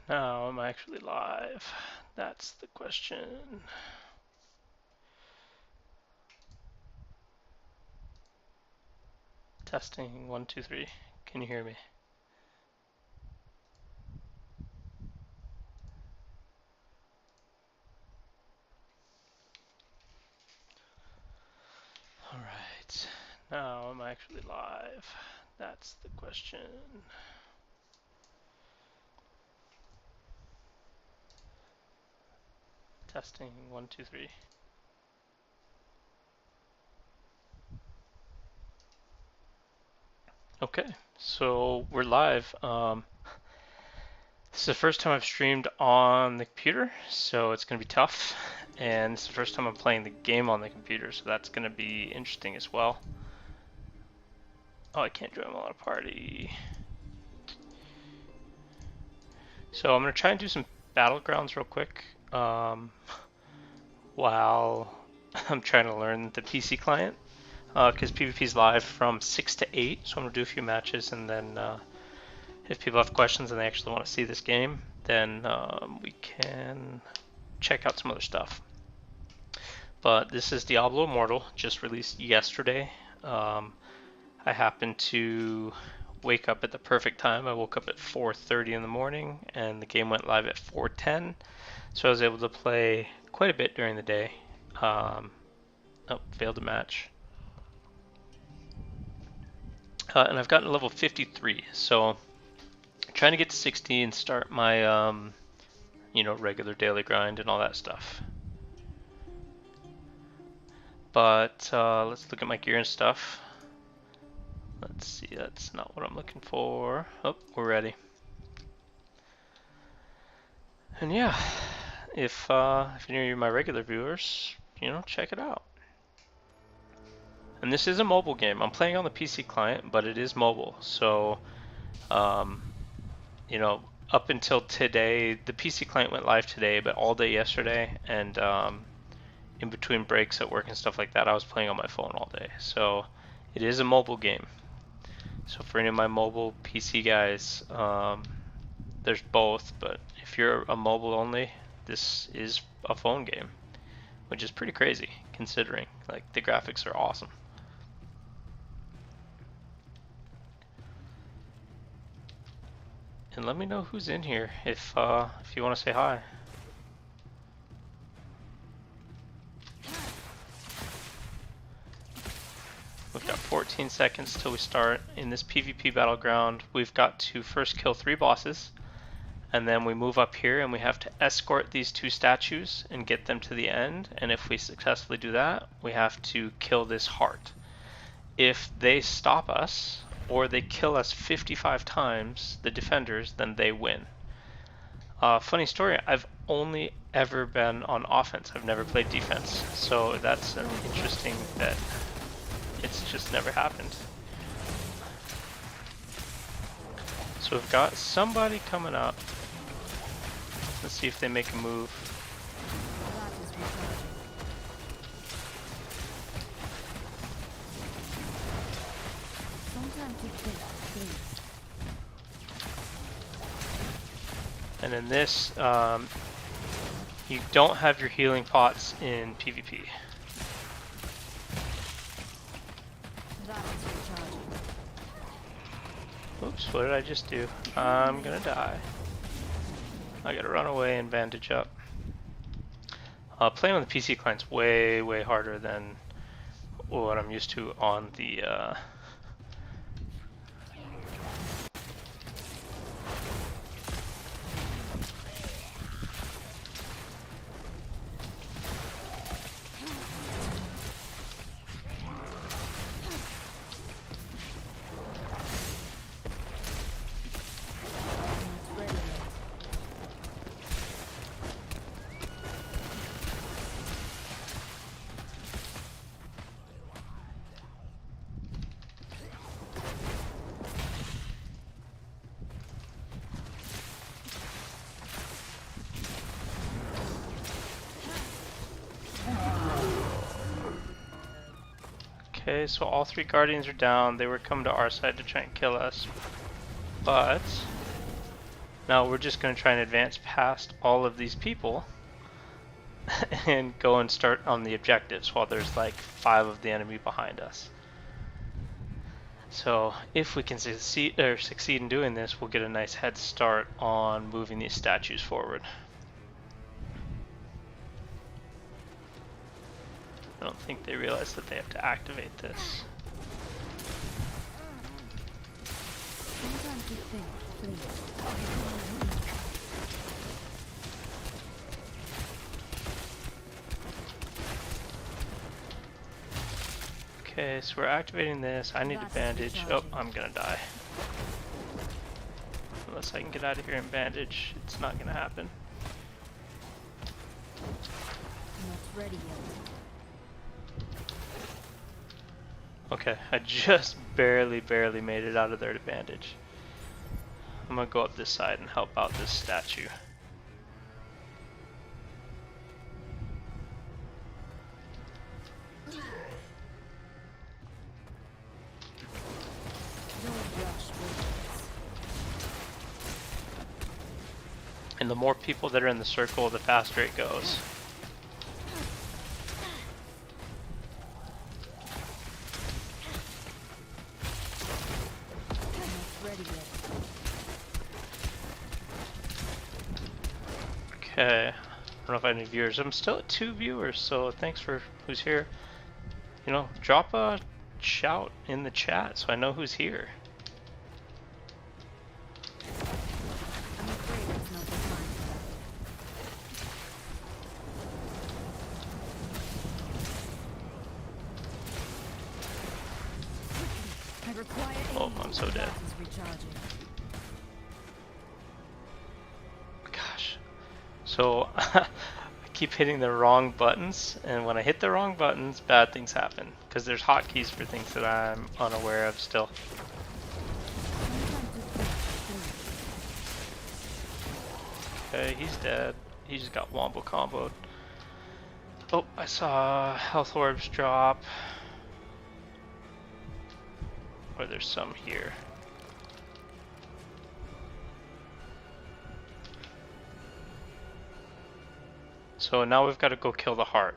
Now I'm actually live. That's the question. Testing 1, 2, 3. Can you hear me? Alright. Now I'm actually live. That's the question. Testing 1, 2, 3. Okay, so we're live. This is the first time I've streamed on the computer, so it's going to be tough. And it's the first time I'm playing the game on the computer, so that's going to be interesting as well. Oh, I can't join a party. So I'm going to try and do some battlegrounds real quick while I'm trying to learn the PC client, because PvP is live from 6 to 8, so I'm going to do a few matches, and then if people have questions and they actually want to see this game, then we can check out some other stuff. But this is Diablo Immortal, just released yesterday. I happened to wake up at the perfect time. I woke up at 4:30 in the morning, and the game went live at 4:10, so I was able to play quite a bit during the day. Oh, failed a match. And I've gotten to level 53, so trying to get to 60 and start my, regular daily grind and all that stuff. But let's look at my gear and stuff. Let's see, that's not what I'm looking for. Oh, we're ready. And yeah, if you're my regular viewers, check it out. And this is a mobile game. I'm playing on the PC client, but it is mobile. So, up until today, the PC client went live today, but all day yesterday, and in between breaks at work and stuff like that, I was playing on my phone all day. So, it is a mobile game. So for any of my mobile PC guys, there's both, but if you're a mobile only, this is a phone game, which is pretty crazy considering like the graphics are awesome. And let me know who's in here if you want to say hi. We've got 14 seconds till we start. In this PvP battleground, we've got to first kill 3 bosses, and then we move up here and we have to escort these 2 statues and get them to the end, and if we successfully do that, we have to kill this heart. If they stop us, or they kill us 55 times, the defenders, then they win. Funny story, I've only ever been on offense. I've never played defense, so that's interesting that it's just never happened. So we've got somebody coming up. Let's see if they make a move. And in this, you don't have your healing pots in PvP. Oops, what did I just do? I'm gonna die. I gotta run away and bandage up. Playing on the PC client's way, way harder than what I'm used to on the Okay, so all 3 guardians are down. They were coming to our side to try and kill us, but Now we're just going to try and advance past all of these people and go and start on the objectives while there's like 5 of the enemy behind us. So if we can succeed in doing this, we'll get a nice head start on moving these statues forward. I don't think they realize that they have to activate this. Okay, so we're activating this. I need to bandage. Oh, I'm gonna die. Unless I can get out of here and bandage, it's not gonna happen. Not ready yet. Okay, I just barely made it out of there to bandage. I'm gonna go up this side and help out this statue. And the more people that are in the circle, the faster it goes. Okay, I don't know if I have any viewers. I'm still at 2 viewers, so thanks for who's here. You know, drop a shout in the chat so I know who's here. I'm afraid it's not the time. I require Oh, I'm so dead. recharging. Gosh. So, I keep hitting the wrong buttons, and when I hit the wrong buttons, bad things happen. Because there's hotkeys for things that I'm unaware of still. Okay, he's dead. He just got wombo comboed. Oh, I saw health orbs drop. Or there's some here. So now we've got to go kill the heart.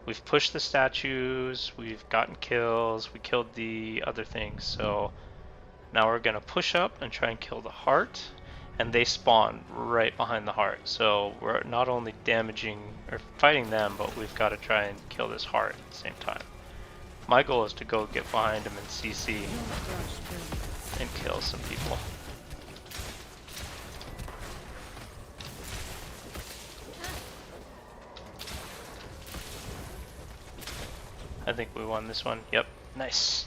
We've pushed the statues, we've gotten kills, we killed the other things. So now we're going to push up and try and kill the heart. And they spawn right behind the heart. So we're not only damaging or fighting them, but we've got to try and kill this heart at the same time. My goal is to go get behind him and CC and kill some people. I think we won this one. Yep, nice.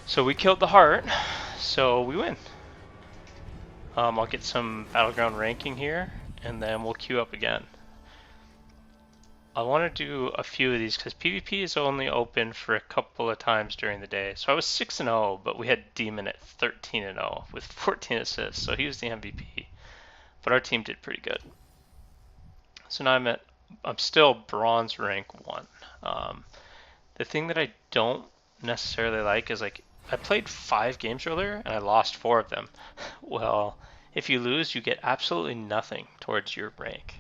So we killed the heart, so we win. I'll get some battleground ranking here, and then we'll queue up again. I want to do a few of these because PvP is only open for a couple of times during the day. So I was 6-0, but we had Demon at 13-0 with 14 assists, so he was the MVP. But our team did pretty good. So now I'm still bronze rank 1. The thing that I don't necessarily like is like I played 5 games earlier and I lost 4 of them. Well, if you lose, you get absolutely nothing towards your rank.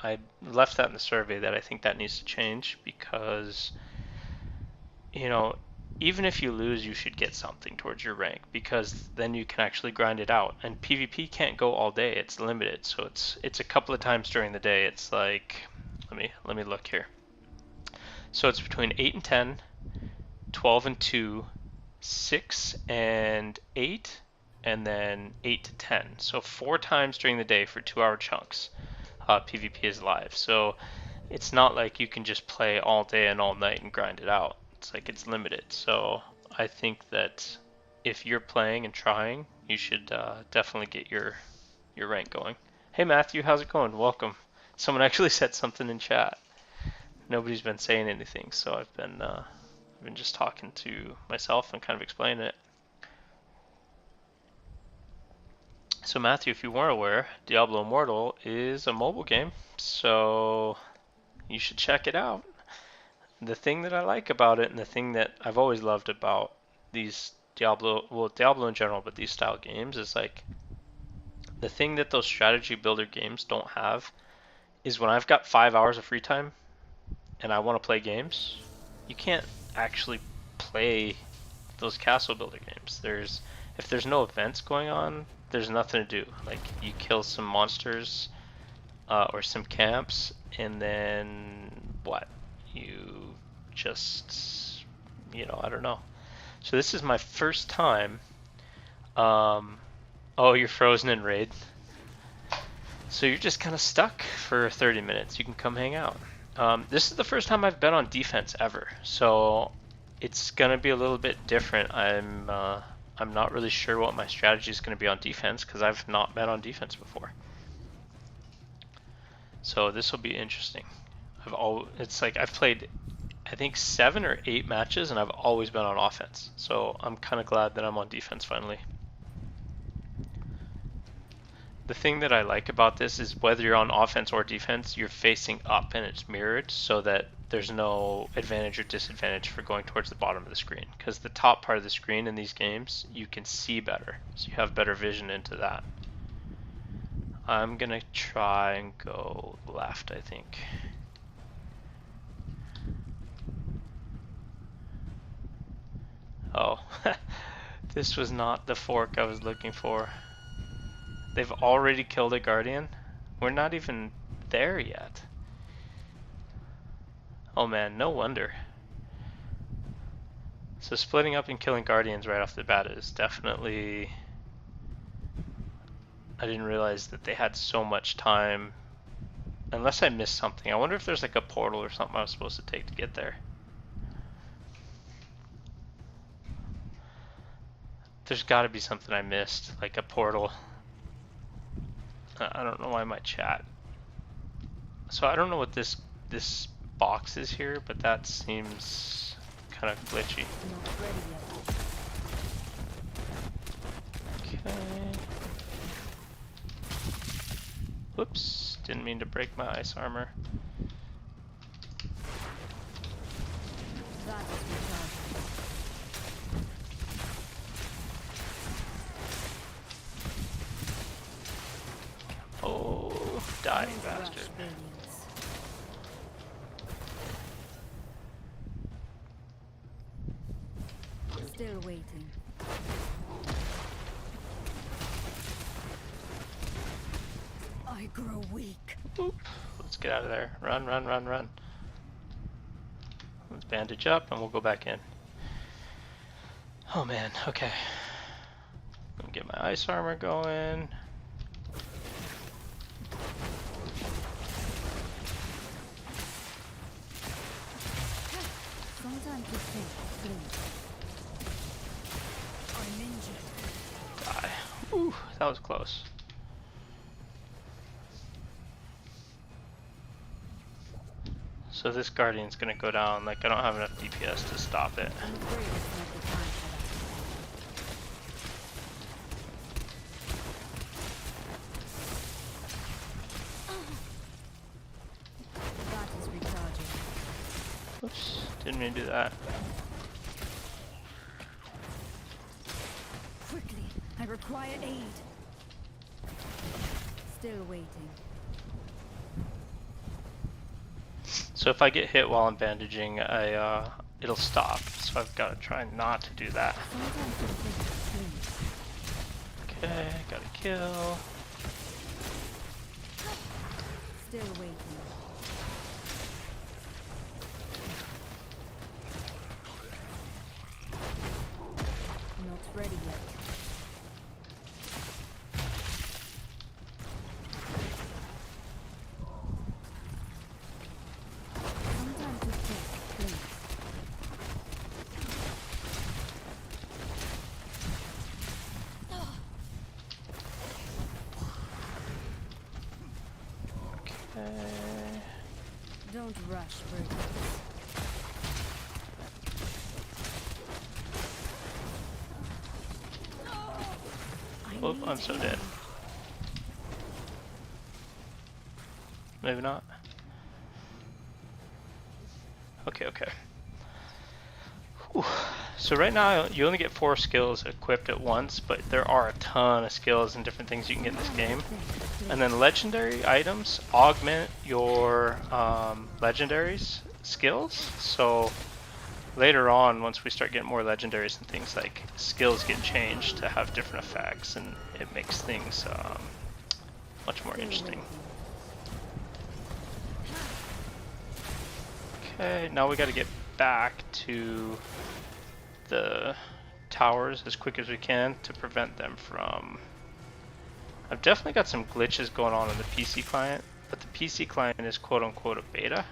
I left that in the survey that I think that needs to change because, you know, even if you lose, you should get something towards your rank because then you can actually grind it out. And PvP can't go all day; it's limited. So it's a couple of times during the day. It's like, let me look here. So it's between 8 and 10, 12 and 2, 6 and 8, and then 8 to 10. So 4 times during the day for 2-hour chunks. PvP is live, so it's not like you can just play all day and all night and grind it out. It's like it's limited. So I think that if you're playing and trying, you should definitely get your rank going. Hey Matthew, how's it going? Welcome. Someone actually said something in chat. Nobody's been saying anything, so I've been just talking to myself and kind of explaining it. So Matthew, if you weren't aware, Diablo Immortal is a mobile game, so you should check it out. The thing that I like about it, and the thing that I've always loved about these Diablo in general, but these style games, is like The thing that those strategy builder games don't have is when I've got 5 hours of free time and I want to play games, you can't actually play those castle builder games. If there's no events going on, there's nothing to do. Like you kill some monsters or some camps, and then what? You just, I don't know. So this is my first time. Oh, you're frozen in raid. So you're just kind of stuck for 30 minutes. You can come hang out. This is the first time I've been on defense ever, so it's gonna be a little bit different. I'm not really sure what my strategy is gonna be on defense because I've not been on defense before. So this will be interesting. It's like I've played, I think 7 or 8 matches, and I've always been on offense. So I'm kind of glad that I'm on defense finally. The thing that I like about this is whether you're on offense or defense, you're facing up and it's mirrored so that there's no advantage or disadvantage for going towards the bottom of the screen. Because the top part of the screen in these games, you can see better. So you have better vision into that. I'm gonna try and go left, I think. Oh, this was not the fork I was looking for. They've already killed a guardian? We're not even there yet. Oh man, no wonder. So splitting up and killing guardians right off the bat is definitely... I didn't realize that they had so much time. Unless I missed something. I wonder if there's like a portal or something I was supposed to take to get there. There's gotta be something I missed, like a portal. I don't know why my chat. So I don't know what this box is here, but that seems kind of glitchy. Okay. Whoops, didn't mean to break my ice armor. Oh, dying bastard. Still waiting. I grow weak. Oop. Let's get out of there. Run, run, run, run. Let's bandage up and we'll go back in. Oh man, okay. Let me get my ice armor going. Sometimes you think, please. I'm injured. Die. Ooh, that was close. So this guardian's gonna go down, like I don't have enough DPS to stop it. I'm afraid it's not the time for that. That is recharging. Oops, didn't mean to do that. Quickly, I require aid. Still waiting. So if I get hit while I'm bandaging, it'll stop. So I've got to try not to do that. Sometimes you think, please. Okay, gotta kill. Still waiting. Not ready yet. Sometimes you think, please. Okay. Don't rush, Bird. Oh, I'm so dead. Maybe not. Okay, okay. Whew. So right now you only get 4 skills equipped at once, but there are a ton of skills and different things you can get in this game. And then legendary items augment your legendaries skills. So later on, once we start getting more legendaries and things, like skills get changed to have different effects, and it makes things much more interesting. Okay, now we got to get back to the towers as quick as we can to prevent them from... I've definitely got some glitches going on in the PC client, but the PC client is quote-unquote a beta.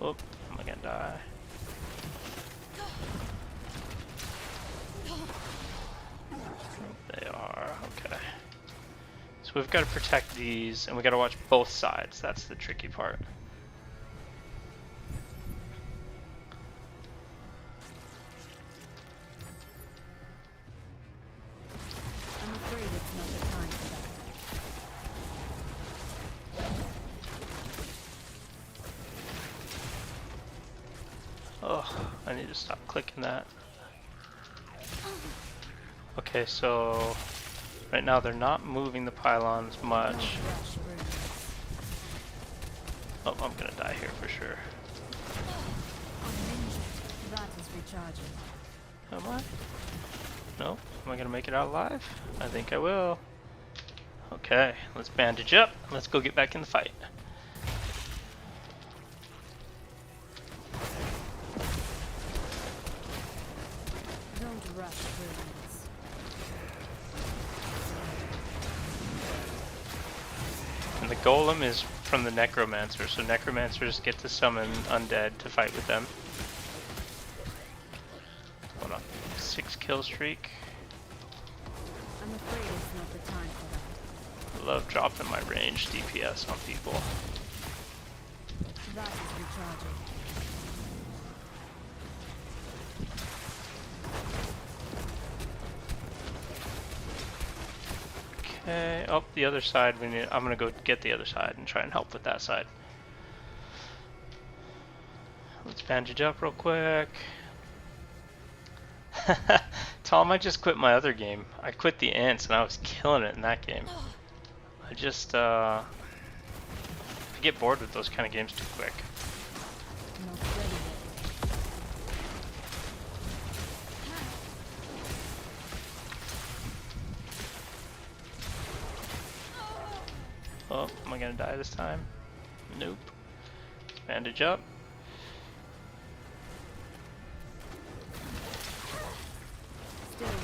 Oop, am I gonna die? They are, okay. So we've got to protect these, and we got to watch both sides. That's the tricky part. I'm afraid it's not the time for that. Oh, I need to stop clicking that. Okay, so right now they're not moving the pylons much. Oh, I'm gonna die here for sure. That is recharging. Am I? No? Am I gonna make it out alive? I think I will. Okay, let's bandage up. Let's go get back in the fight. Don't rush brilliance. And the golem is from the necromancer, so necromancers get to summon undead to fight with them. Hold on. 6 kill streak. I'm afraid it's not the time for that. I love dropping my range DPS on people. That is recharging. Okay, oh, the other side. I'm gonna go get the other side and try and help with that side. Let's bandage up real quick. Tom, I just quit my other game. I quit the ants and I was killing it in that game. I get bored with those kind of games too quick. Not ready yet. Oh, am I gonna die this time? Nope. Bandage up. Still waiting.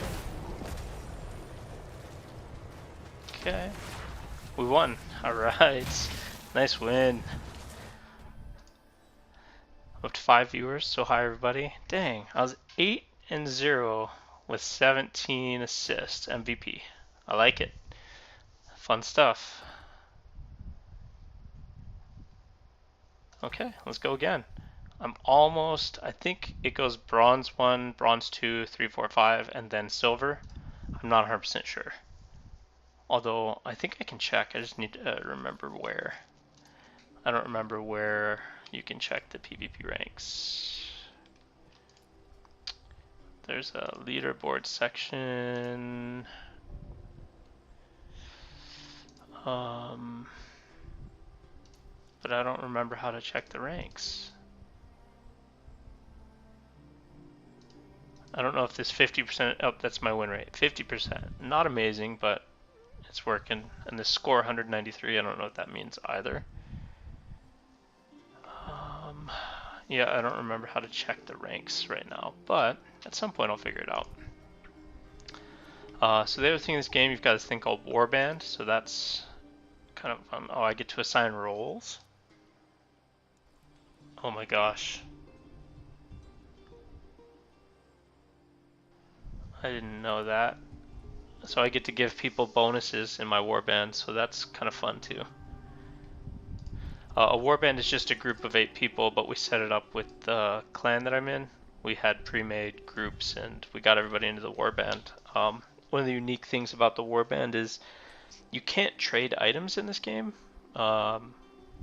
Okay. We won. Alright. Nice win. Up to 5 viewers, so hi everybody. Dang, I was 8-0 with 17 assists. MVP. I like it. Fun stuff. Okay, let's go again. I'm almost, I think it goes bronze 1, bronze 2, 3, 4, 5, and then silver. I'm not 100% sure. Although, I think I can check. I just need to remember where. I don't remember where you can check the PvP ranks. There's a leaderboard section. But I don't remember how to check the ranks. I don't know if this 50%, oh, that's my win rate. 50%. Not amazing, but it's working. And the score 193, I don't know what that means either. Yeah, I don't remember how to check the ranks right now, but at some point I'll figure it out. So the other thing in this game, you've got this thing called Warband, so that's kind of fun. Oh, I get to assign roles. Oh my gosh. I didn't know that. So I get to give people bonuses in my warband, so that's kind of fun too. A warband is just a group of 8 people, but we set it up with the clan that I'm in. We had pre-made groups and we got everybody into the warband. One of the unique things about the warband is you can't trade items in this game.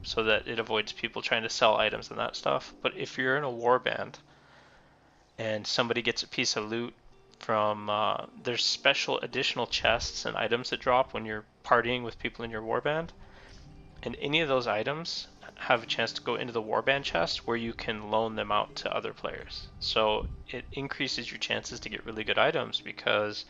so that it avoids people trying to sell items and that stuff. But if you're in a warband and somebody gets a piece of loot from, there's special additional chests and items that drop when you're partying with people in your warband, and any of those items have a chance to go into the warband chest where you can loan them out to other players. So it increases your chances to get really good items, because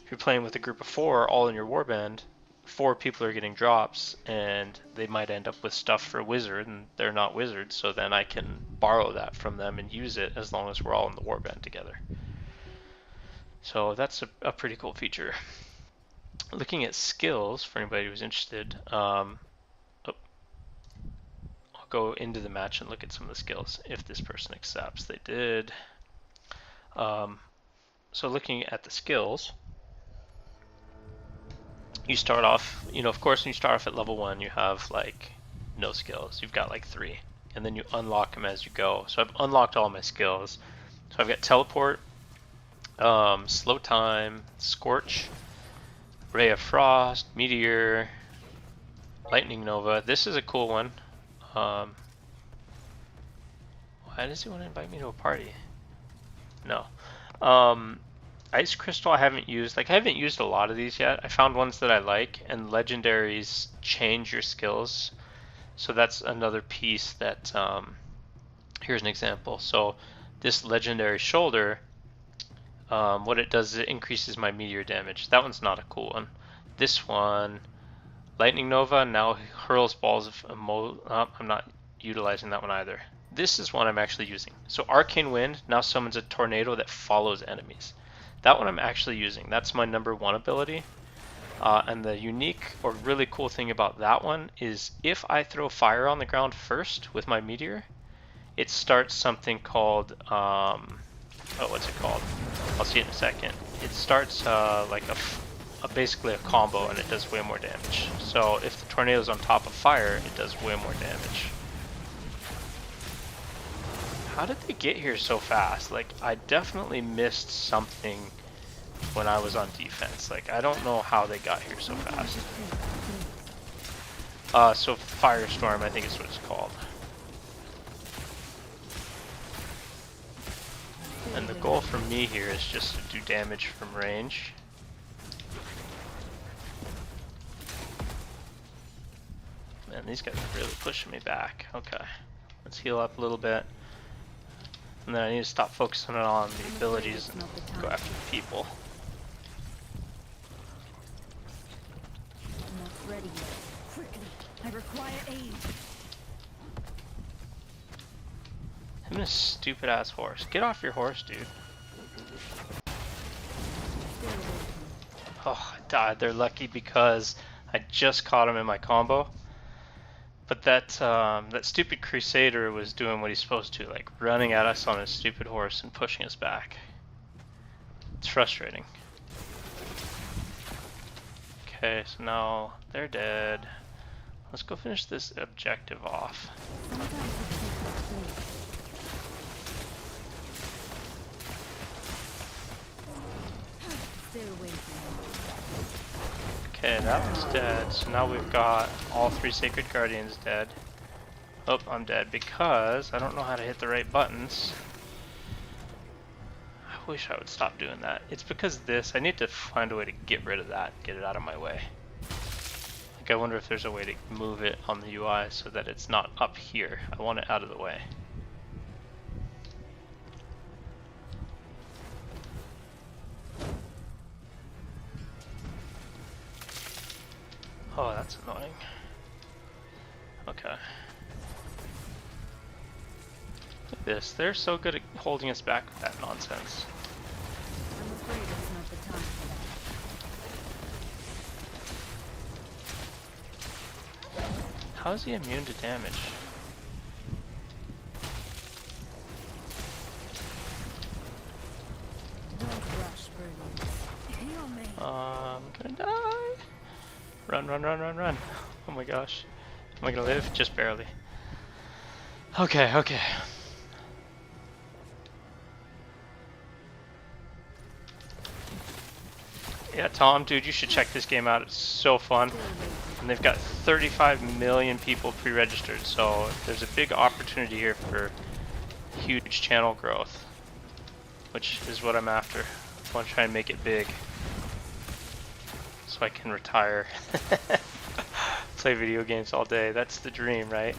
if you're playing with a group of 4 all in your warband, 4 people are getting drops and they might end up with stuff for a wizard and they're not wizards, so then I can borrow that from them and use it as long as we're all in the warband together. So that's a pretty cool feature. Looking at skills, for anybody who's interested, I'll go into the match and look at some of the skills if this person accepts. They did. So looking at the skills, you start off, of course, when you start off at level 1, you have like no skills. You've got like 3, and then you unlock them as you go. So I've unlocked all my skills. So I've got teleport, slow time, scorch, ray of frost, meteor, lightning nova. This is a cool one. Why does he want to invite me to a party? No. Ice crystal I haven't used. Like, I haven't used a lot of these yet. I found ones that I like, and legendaries change your skills. So that's another piece that, here's an example. So this legendary shoulder, what it does is it increases my meteor damage. That one's not a cool one. This one, lightning nova, now hurls balls of I'm not utilizing that one either. This is one I'm actually using. So arcane wind now summons a tornado that follows enemies. That one I'm actually using. That's my number 1 ability. And the unique or really cool thing about that one is if I throw fire on the ground first with my meteor, it starts something called, what's it called? I'll see it in a second. It starts like basically a combo, and it does way more damage. So if the tornado's on top of fire, it does way more damage. How did they get here so fast? Like, I definitely missed something when I was on defense. Like, I don't know how they got here so fast. So Firestorm, I think is what it's called. And the goal for me here is just to do damage from range. Man, these guys are really pushing me back. Okay, let's heal up a little bit. And then I need to stop focusing on the abilities and go after the people. I'm not ready yet. Quickly, I require aid. Him and his stupid ass horse. Get off your horse, dude. Oh, I died. They're lucky because I just caught him in my combo. But that stupid Crusader was doing what he's supposed to, like running at us on his stupid horse and pushing us back. It's frustrating. Okay, so now they're dead. Let's go finish this objective off. Okay, that one's dead. So now we've got all 3 Sacred Guardians dead. Oh, I'm dead because I don't know how to hit the right buttons. I wish I would stop doing that. It's because I need to find a way to get rid of that, get it out of my way. Like, I wonder if there's a way to move it on the UI so that it's not up here. I want it out of the way. Oh, that's annoying. Okay. Look at this. They're so good at holding us back with that nonsense. I'm afraid it's not the time for that. How is he immune to damage? Don't rush, Bernie. Heal me. I'm gonna die. Run, run, run, run, run. Oh my gosh. Am I gonna live? Just barely. Okay, okay. Yeah, Tom, dude, you should check this game out. It's so fun. and they've got 35 million people pre-registered, so there's a big opportunity here for huge channel growth, which is what I'm after. I want to try and make it big so I can retire. Play video games all day. That's the dream, right?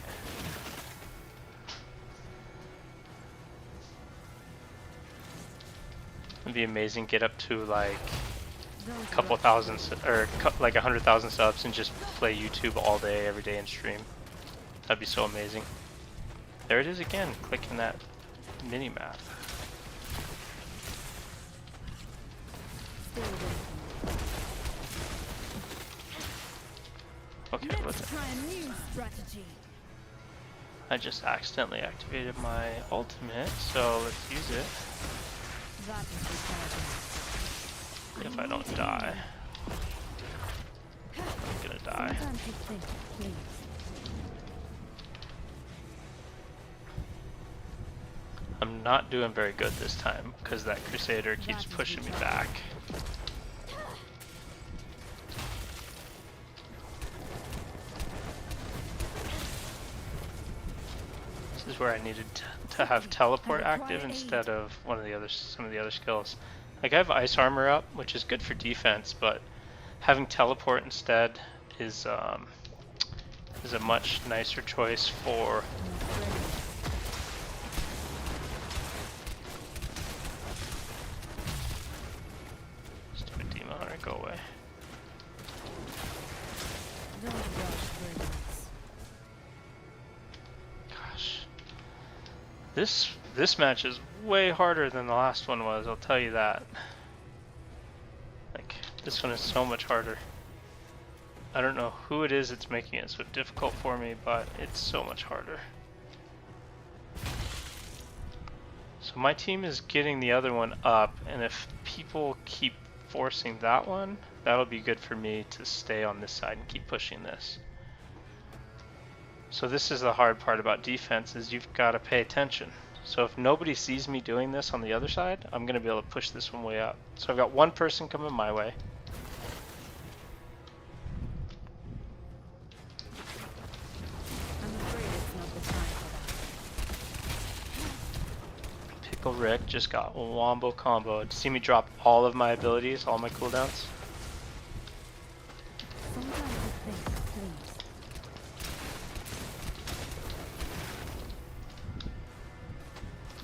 It'd be amazing. Get up to like a couple thousand, or like 100,000 subs, and just play YouTube all day, every day, and stream. That'd be so amazing. There it is again. Clicking that mini map. Okay, Let's try a new strategy. I just accidentally activated my ultimate, so let's use it. That is If I don't die. I'm gonna die. Sometimes you think, please. I'm not doing very good this time, because that Crusader keeps pushing me back. This is where I needed to have teleport active instead of some of the other skills. Like I have ice armor up, which is good for defense, but having teleport instead is a much nicer choice for stupid demon hunter. Go away. Gosh. This match is way harder than the last one was, I'll tell you that. Like, this one is so much harder. I don't know who it is that's making it so difficult for me, but it's so much harder. So my team is getting the other one up, and if people keep forcing that one, that'll be good for me to stay on this side and keep pushing this. So this is the hard part about defense, is you've got to pay attention. So if nobody sees me doing this on the other side, I'm going to be able to push this one way up. So I've got one person coming my way. I'm afraid it's not the time for that. Pickle Rick just got wombo comboed. See me drop all of my abilities, all my cooldowns? Sometimes you think, please.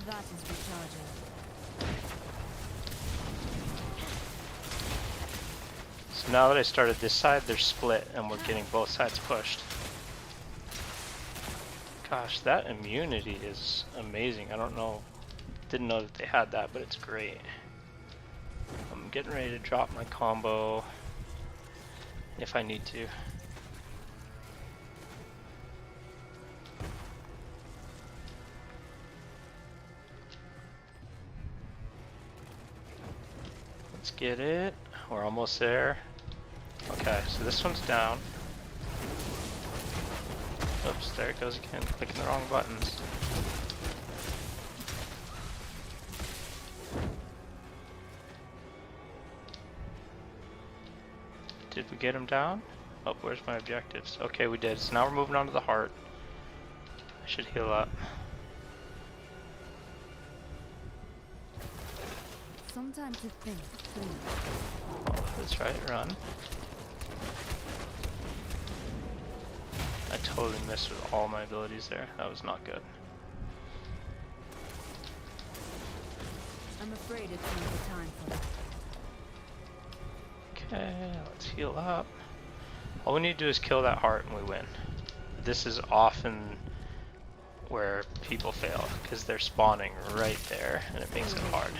That is recharging. So now that I started this side, they're split and we're getting both sides pushed. Gosh, that immunity is amazing. I don't know, didn't know that they had that, but it's great. I'm getting ready to drop my combo if I need to. Let's get it. We're almost there. Okay, so this one's down. Oops, there it goes again, clicking the wrong buttons. Did we get him down? Oh, where's my objectives? Okay, we did. So now we're moving on to the heart. I should heal up. Sometimes you think, please. Oh, that's right, run. I totally missed with all my abilities there. That was not good. I'm afraid it's not the time for that. Okay, let's heal up. All we need to do is kill that heart and we win. This is often where people fail, because they're spawning right there and it makes it hard.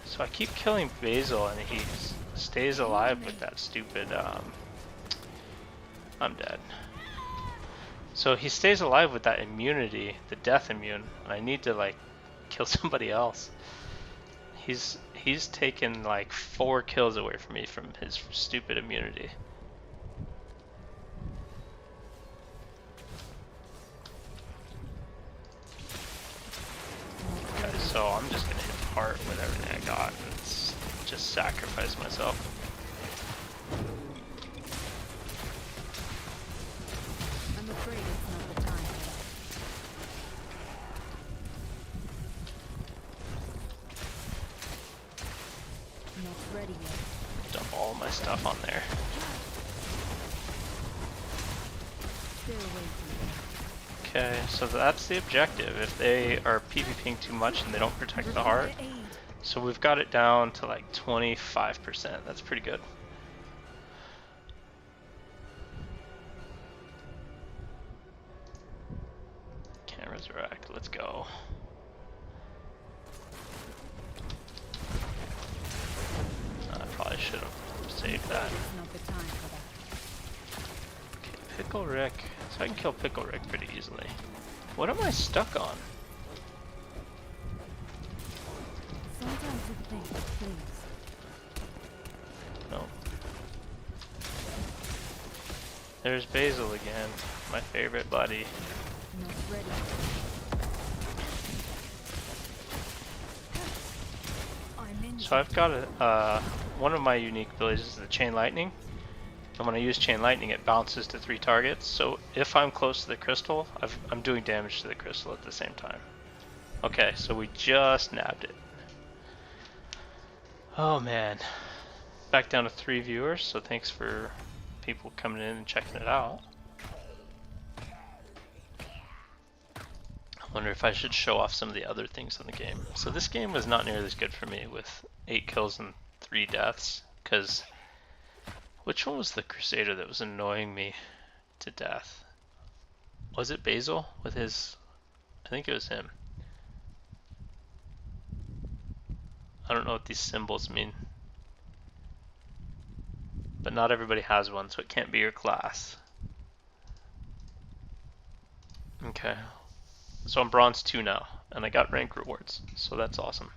So I keep killing Basil and he stays alive with that stupid, I'm dead. So he stays alive with that immunity, the death immune, and I need to like kill somebody else. He's taken like 4 kills away from me from his stupid immunity. Okay, so I'm just gonna hit the heart with everything I got and just sacrifice myself. I'm afraid it's not the time for that. Not ready yet. Dump all my stuff on there. Stay away from me. Okay, so that's the objective. If they are PvPing too much and they don't protect the heart, Require aid. so we've got it down to like 25%. That's pretty good. Can't resurrect. Let's go. I probably should have saved that. It's not the time for that. Okay, Pickle Rick. So I can kill Pickle Rick pretty easily. What am I stuck on? Sometimes you think, please. No. There's Basil again, my favorite buddy. Not ready yet. I'm in. So I've got a, one of my unique abilities is the Chain Lightning. And when I use Chain Lightning, it bounces to 3 targets. So if I'm close to the crystal, I'm doing damage to the crystal at the same time. Okay, so we just nabbed it. Oh man. Back down to 3 viewers, so thanks for people coming in and checking it out. I wonder if I should show off some of the other things in the game. So this game was not nearly as good for me with 8 kills and 3 deaths, because which one was the Crusader that was annoying me to death? Was it Basil with his... I think it was him. I don't know what these symbols mean. But not everybody has one, so it can't be your class. Okay. So I'm bronze 2 now, and I got rank rewards, so that's awesome.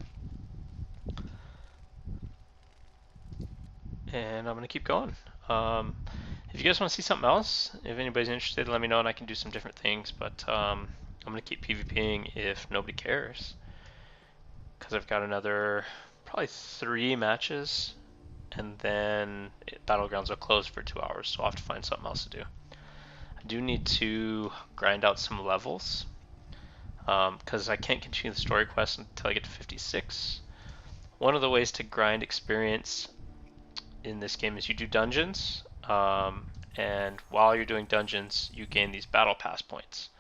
And I'm gonna keep going. If you guys want to see something else, if anybody's interested, let me know and I can do some different things. But I'm gonna keep PvPing if nobody cares, because I've got another probably 3 matches, and then Battlegrounds will close for 2 hours, so I'll have to find something else to do. I do need to grind out some levels, because I can't continue the story quest until I get to 56. One of the ways to grind experience in this game is you do dungeons, and while you're doing dungeons you gain these battle pass points.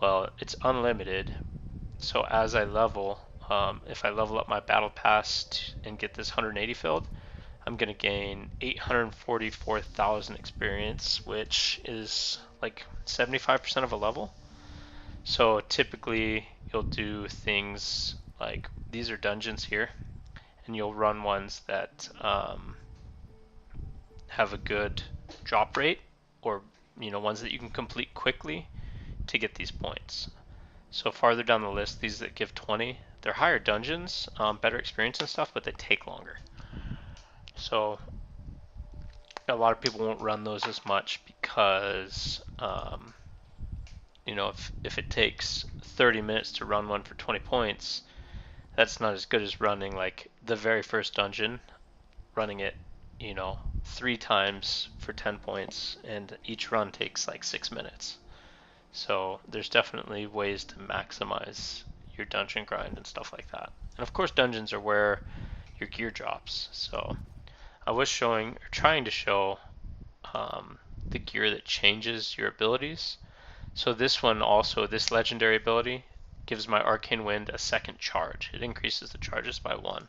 Well, it's unlimited, so as I level, if I level up my battle pass and get this 180 filled, I'm gonna gain 844,000 experience, which is like 75% of a level. So typically you'll do things like, these are dungeons here, and you'll run ones that have a good drop rate, or ones that you can complete quickly to get these points. So farther down the list, these that give 20, they're higher dungeons, better experience and stuff, but they take longer. So a lot of people won't run those as much because if it takes 30 minutes to run one for 20 points, that's not as good as running like the very first dungeon, running it 3 times for 10 points, and each run takes like 6 minutes. So there's definitely ways to maximize your dungeon grind and stuff like that. And of course dungeons are where your gear drops. So I was trying to show the gear that changes your abilities. So this one also, this legendary ability gives my Arcane Wind a second charge. It increases the charges by 1.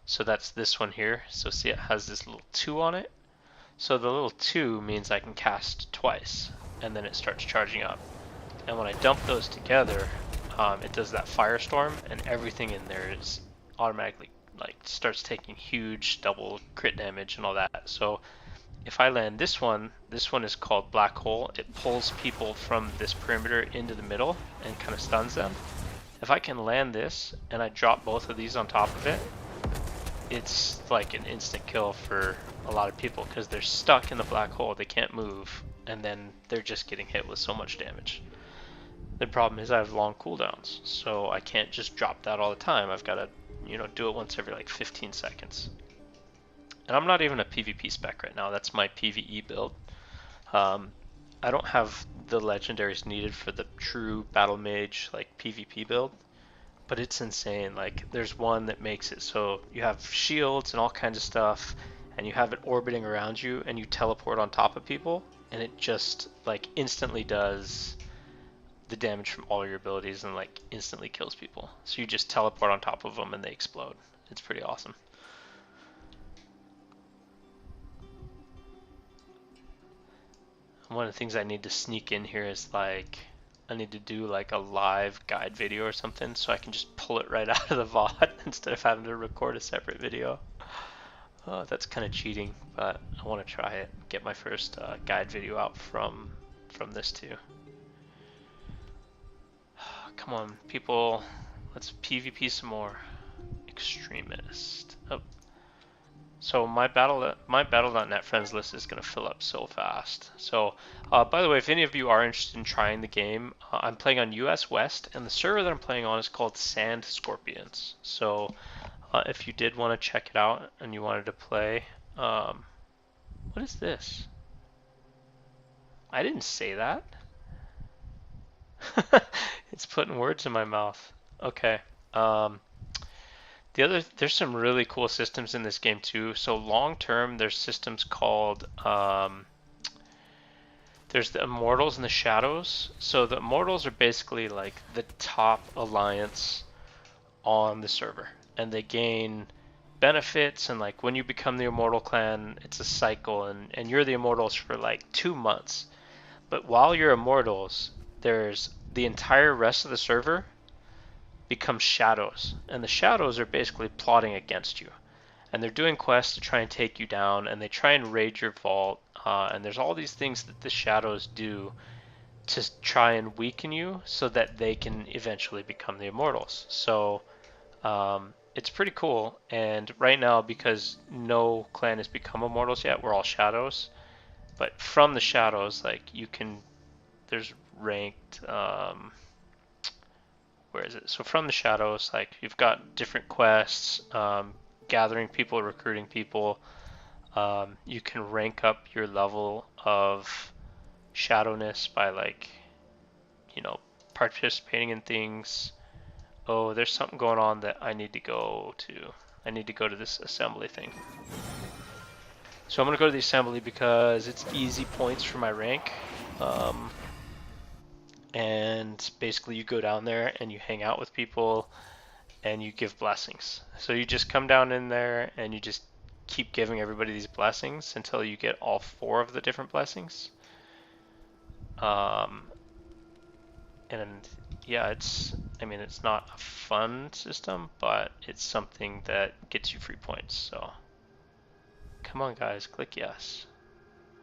So that's this one here. So see, it has this little 2 on it. So the little 2 means I can cast twice, and then it starts charging up. And when I dump those together, it does that firestorm, and everything in there is automatically starts taking huge double crit damage and all that. So if I land this one is called Black Hole. It pulls people from this perimeter into the middle and kind of stuns them. If I can land this and I drop both of these on top of it, it's like an instant kill for a lot of people because they're stuck in the black hole, they can't move, and then they're just getting hit with so much damage. The problem is I have long cooldowns, so I can't just drop that all the time. I've got to, do it once every like 15 seconds. And I'm not even a PvP spec right now. That's my PvE build. Um, I don't have the legendaries needed for the true battle mage like PvP build, but it's insane. Like there's one that makes it so you have shields and all kinds of stuff, and you have it orbiting around you, and you teleport on top of people, and it just like instantly does the damage from all your abilities and like instantly kills people. So you just teleport on top of them and they explode. It's pretty awesome. One of the things I need to sneak in here is like I need to do like a live guide video or something so I can just pull it right out of the VOD instead of having to record a separate video. That's kind of cheating, but I want to try it. Get my first guide video out from this too. Come on, people. Let's PvP some more. Extremist. Oh. So my battle.net friends list is gonna fill up so fast. So, by the way, if any of you are interested in trying the game, I'm playing on US West, and the server that I'm playing on is called Sand Scorpions. So, if you did want to check it out and you wanted to play, what is this? I didn't say that. It's putting words in my mouth. Okay. There's some really cool systems in this game too. So long term, there's systems called there's the Immortals and the Shadows. So the Immortals are basically like the top alliance on the server, and they gain benefits. And like when you become the Immortal clan, it's a cycle, and you're the Immortals for like 2 months. But while you're Immortals, there's the entire rest of the server becomes shadows, and the shadows are basically plotting against you, and they're doing quests to try and take you down, and they try and raid your vault, and there's all these things that the shadows do to try and weaken you so that they can eventually become the immortals. So it's pretty cool, and right now, because no clan has become immortals yet, we're all shadows, but from the shadows, like you can, there's ranked where is it? So from the shadows, like you've got different quests, gathering people, recruiting people. You can rank up your level of shadowness by like, participating in things. Oh, there's something going on that I need to go to. I need to go to this assembly thing. So I'm gonna go to the assembly because it's easy points for my rank. And basically you go down there and you hang out with people and you give blessings. So you just come down in there and you just keep giving everybody these blessings until you get all 4 of the different blessings. And yeah, it's not a fun system, but it's something that gets you free points. So come on guys, click yes.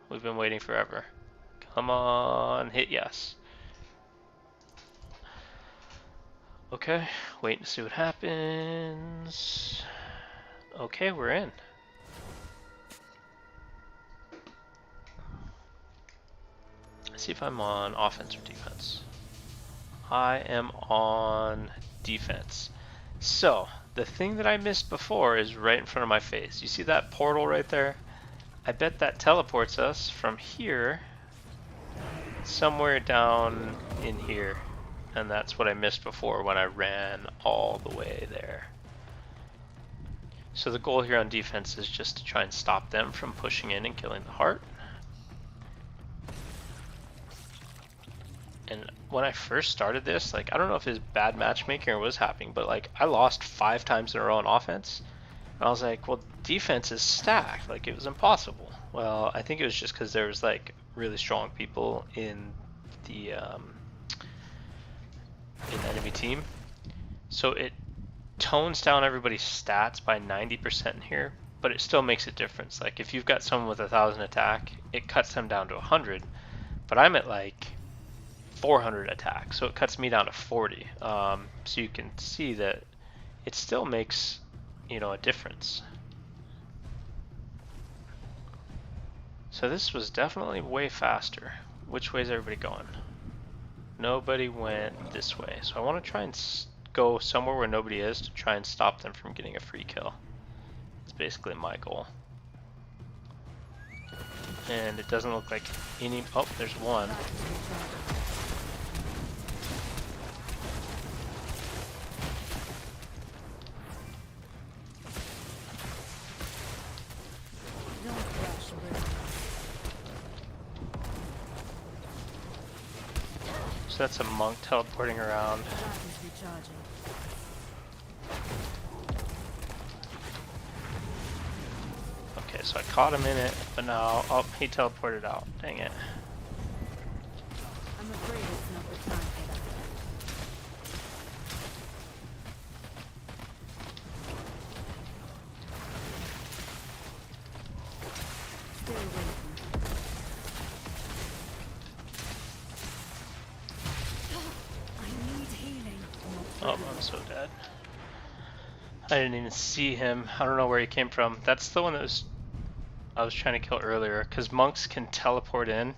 We've been waiting forever. Come on, hit yes. Okay, wait to see what happens. Okay, we're in. Let's see if I'm on offense or defense. I am on defense. So, the thing that I missed before is right in front of my face. You see that portal right there? I bet that teleports us from here somewhere down in here. And that's what I missed before when I ran all the way there. So the goal here on defense is just to try and stop them from pushing in and killing the heart. And when I first started this, like, I don't know if it was bad matchmaking or what was happening, but like I lost 5 times in a row on offense. And I was like, well, defense is stacked, like it was impossible. Well, I think it was just because there was like really strong people in the enemy team. So it tones down everybody's stats by 90% in here, but it still makes a difference. Like if you've got someone with 1,000 attack, it cuts them down to 100, but I'm at like 400 attack, so it cuts me down to 40. So you can see that it still makes, a difference. So this was definitely way faster. Which way is everybody going? Nobody went this way, so I want to try and go somewhere where nobody is to try and stop them from getting a free kill. It's basically my goal. And it doesn't look like any... Oh, there's one. So that's a monk teleporting around. Okay, so I caught him in it, but now... Oh, he teleported out. Dang it. I'm afraid it's not the time for that. Stay away from me. I need healing. Oh, I'm so dead. I didn't even see him. I don't know where he came from. That's the one that was... I was trying to kill earlier, because monks can teleport in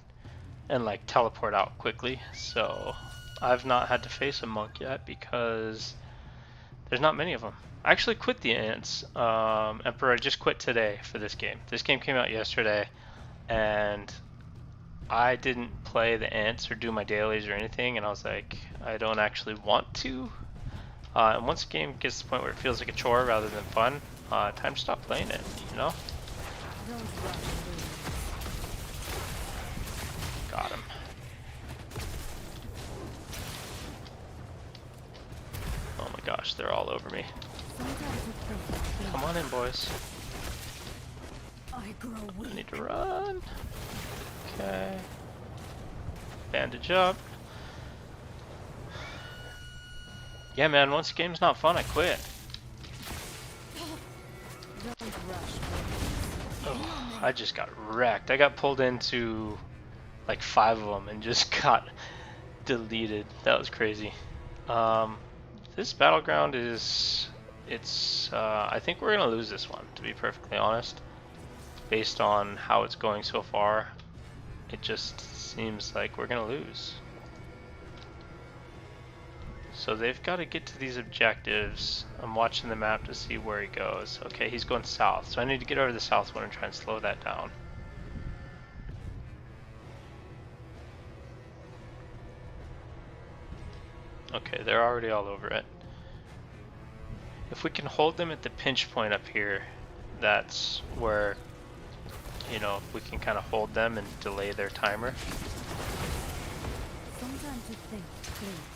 and like teleport out quickly. So I've not had to face a monk yet because there's not many of them. I actually quit the ants. Emperor, I just quit today for this game. This game came out yesterday, and I didn't play the ants or do my dailies or anything, and I was like, I don't actually want to. And once a game gets to the point where it feels like a chore rather than fun, time to stop playing it, you know? Got him. Oh my gosh, they're all over me. Come on in, boys. I need to run. Okay. Bandage up. Yeah, man, once the game's not fun, I quit. Oh, I just got wrecked. I got pulled into like 5 of them and just got deleted. That was crazy. This battleground is... I think we're gonna lose this one, to be perfectly honest. Based on how it's going so far, it just seems like we're gonna lose. So they've got to get to these objectives. I'm watching the map to see where he goes. Okay, he's going south, so I need to get over the south one and try and slow that down. Okay, they're already all over it. If we can hold them at the pinch point up here, that's where, you know, we can kind of hold them and delay their timer. Sometimes you think, please.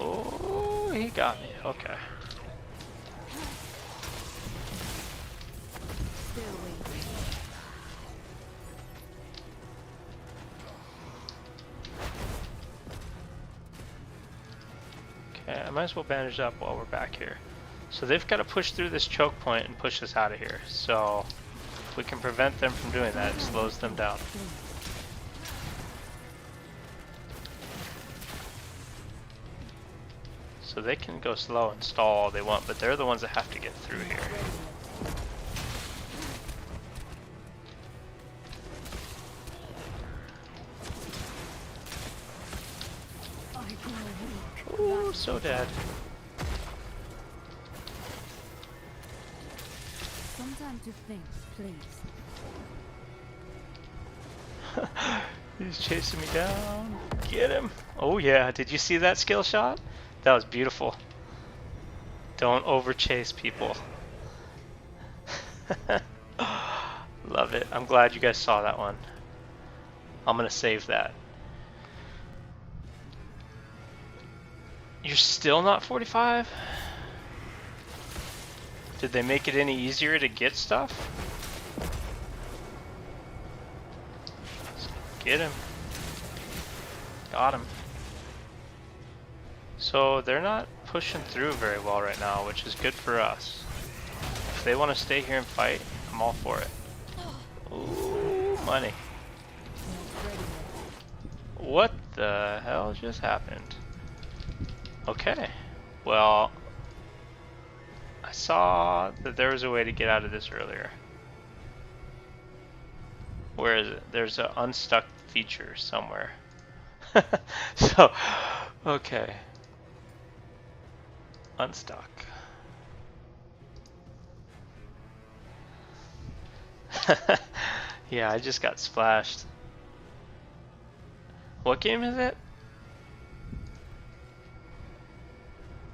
Oh, he got me. Okay. Okay, I might as well bandage up while we're back here. So they've got to push through this choke point and push us out of here. So if we can prevent them from doing that, it slows them down. So they can go slow and stall all they want, but they're the ones that have to get through here. Ooh, so dead. Sometimes you think, please. He's chasing me down. Get him. Oh yeah, did you see that skill shot? That was beautiful. Don't overchase people. Love it. I'm glad you guys saw that one. I'm gonna save that. You're still not 45? Did they make it any easier to get stuff? Get him. Got him. So they're not pushing through very well right now, which is good for us. If they want to stay here and fight, I'm all for it. Ooh, money. What the hell just happened? Okay, well, I saw that there was a way to get out of this earlier. Where is it? There's an unstuck feature somewhere. So, Okay. Unstuck. Yeah, I just got splashed. What game is it?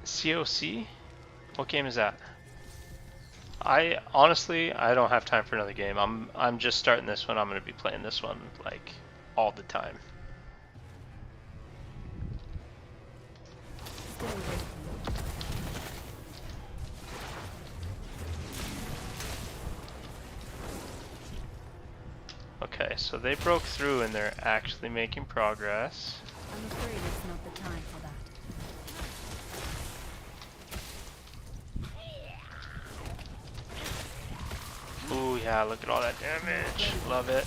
COC? What game is that? I honestly, I don't have time for another game. I'm just starting this one. I'm going to be playing this one like all the time. Stay away from me. Okay, so they broke through and they're actually making progress. I'm afraid it's not the time for that. Ooh, yeah, look at all that damage. Love it.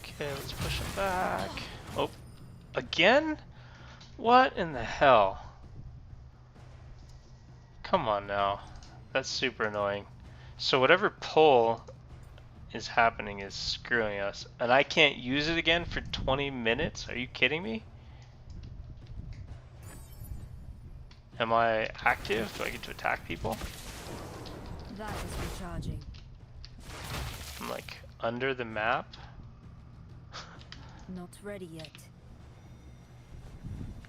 Okay, let's push him back. Oh, again? What in the hell? Come on now. That's super annoying. So whatever pull is happening is screwing us. And I can't use it again for 20 minutes? Are you kidding me? Am I active? Do I get to attack people? That is recharging. I'm like under the map? Not ready yet.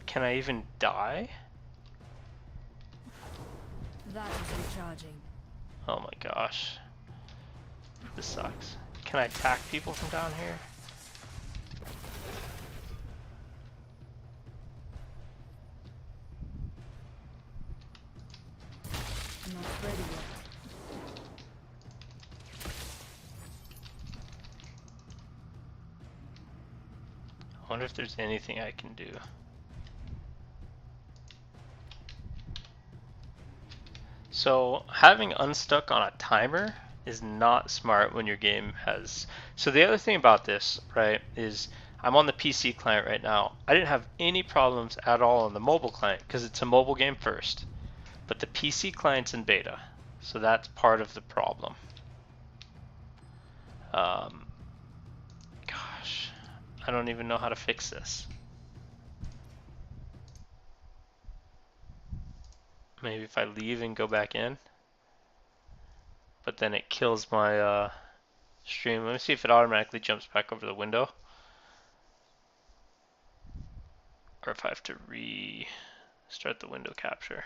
Can I even die? That is recharging. Oh my gosh. This sucks. Can I attack people from down here? Not ready yet. I wonder if there's anything I can do. So having unstuck on a timer is not smart when your game has... So the other thing about this, right, is I'm on the PC client right now. I didn't have any problems at all on the mobile client because it's a mobile game first. But the PC client's in beta, so that's part of the problem. Gosh, I don't even know how to fix this. Maybe if I leave and go back in. But then it kills my stream. Let me see if it automatically jumps back over the window. Or if I have to restart the window capture.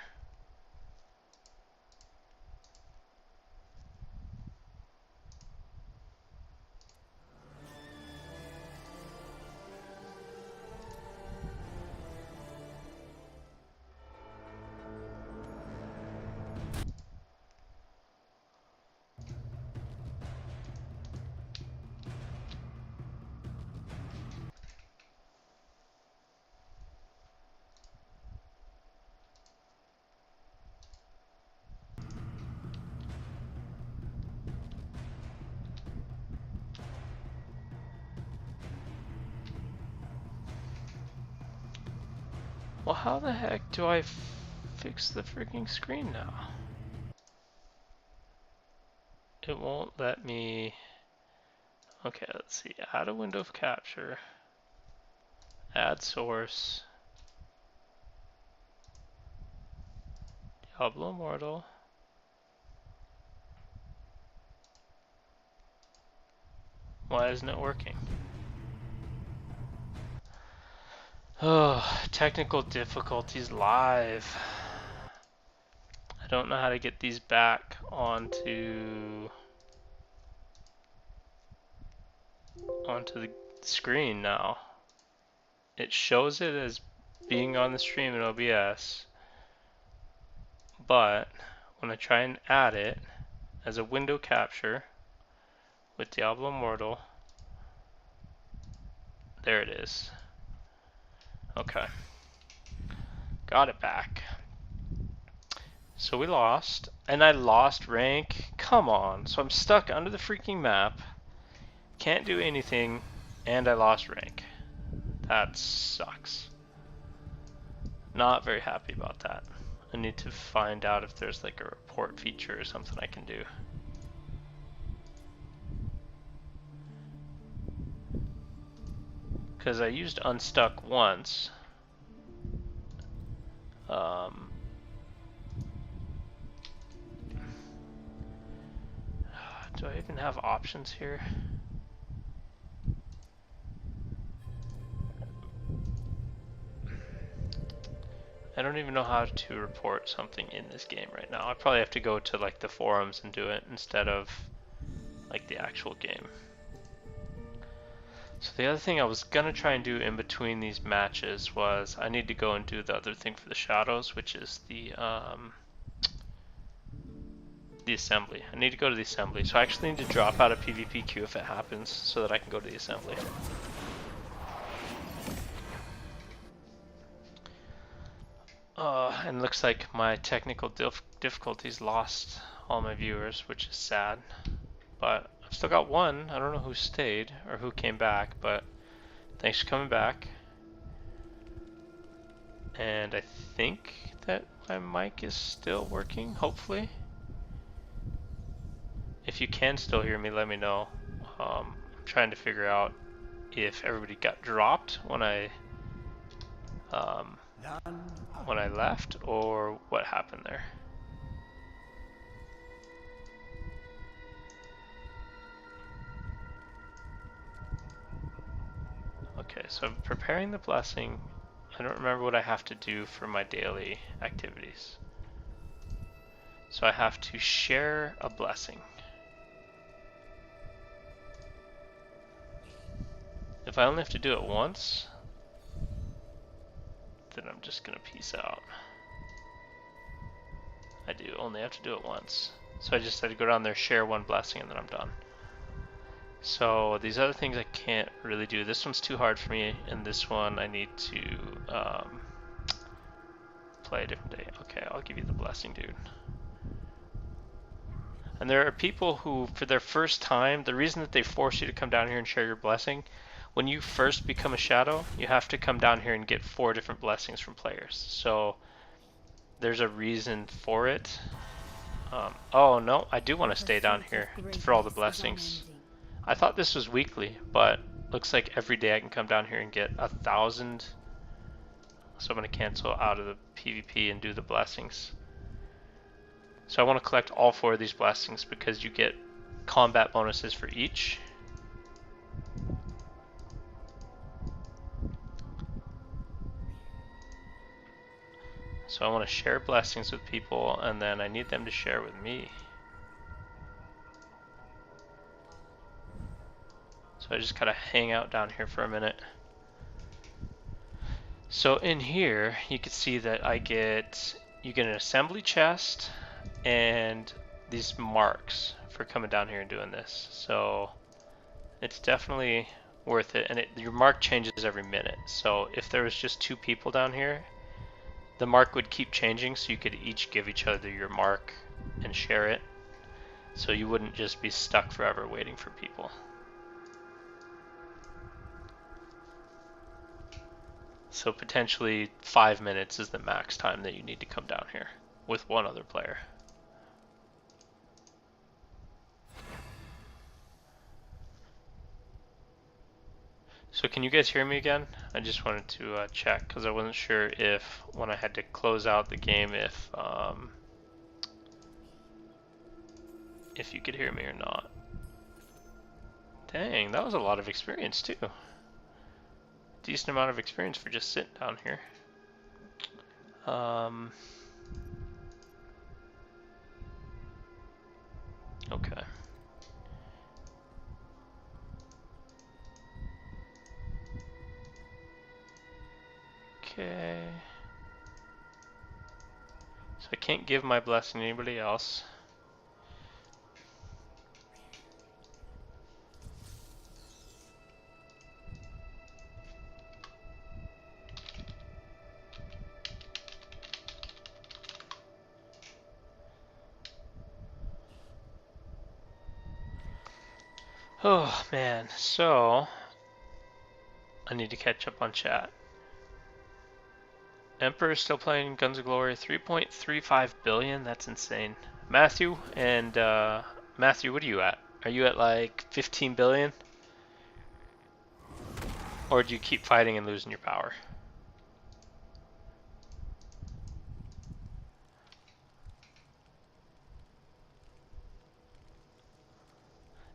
Well, how the heck do I fix the freaking screen now? It won't let me... Okay, let's see. Add a window of capture. Add source. Diablo Immortal. Why isn't it working? Oh, technical difficulties live. I don't know how to get these back onto the screen now. It shows it as being on the stream in OBS, but when I try and add it as a window capture with Diablo Immortal, there it is. Okay, got it back. So we lost, and I lost rank. Come on, so I'm stuck under the freaking map, can't do anything, and I lost rank. That sucks. Not very happy about that. I need to find out if there's like a report feature or something I can do. because I used unstuck once. Um, do I even have options here? I don't even know how to report something in this game right now. I probably have to go to like the forums and do it instead of like the actual game. So the other thing I was gonna try and do in between these matches was I need to go and do the other thing for the shadows, which is the assembly. I need to go to the assembly. So I actually need to drop out of PvP queue if it happens so that I can go to the assembly. And looks like my technical difficulties lost all my viewers, which is sad. But I've still got one. I don't know who stayed or who came back, but thanks for coming back. And I think that my mic is still working, hopefully. If you can still hear me, let me know. I'm trying to figure out if everybody got dropped when I left, or what happened there. Okay, so I'm preparing the blessing. I don't remember what I have to do for my daily activities. So I have to share a blessing. If I only have to do it once, then I'm just gonna peace out. I do only have to do it once. So I just had to go down there, share one blessing, and then I'm done. So these other things I can't really do. This one's too hard for me, and this one I need to play a different day. Okay, I'll give you the blessing, dude. And there are people who, for their first time, the reason that they force you to come down here and share your blessing, when you first become a shadow, you have to come down here and get 4 different blessings from players. So there's a reason for it. Oh no, I do want to stay down here for all the blessings. I thought this was weekly, but looks like every day I can come down here and get 1,000. So I'm going to cancel out of the PvP and do the blessings. So I want to collect all 4 of these blessings because you get combat bonuses for each. So I want to share blessings with people, and then I need them to share with me. So I just gotta hang out down here for a minute. So in here, you can see that you get an assembly chest and these marks for coming down here and doing this. So it's definitely worth it, and your mark changes every minute. So if there was just 2 people down here, the mark would keep changing, so you could each give each other your mark and share it. So you wouldn't just be stuck forever waiting for people. So potentially 5 minutes is the max time that you need to come down here with one other player. So can you guys hear me again? I just wanted to check because I wasn't sure if when I had to close out the game if you could hear me or not. Dang, that was a lot of experience too. Decent amount of experience for just sitting down here. Okay. Okay. So I can't give my blessing to anybody else. Oh man, so I need to catch up on chat. Emperor is still playing Guns of Glory, 3.35 billion, that's insane. Matthew, Matthew, what are you at? Are you at like 15 billion? Or do you keep fighting and losing your power?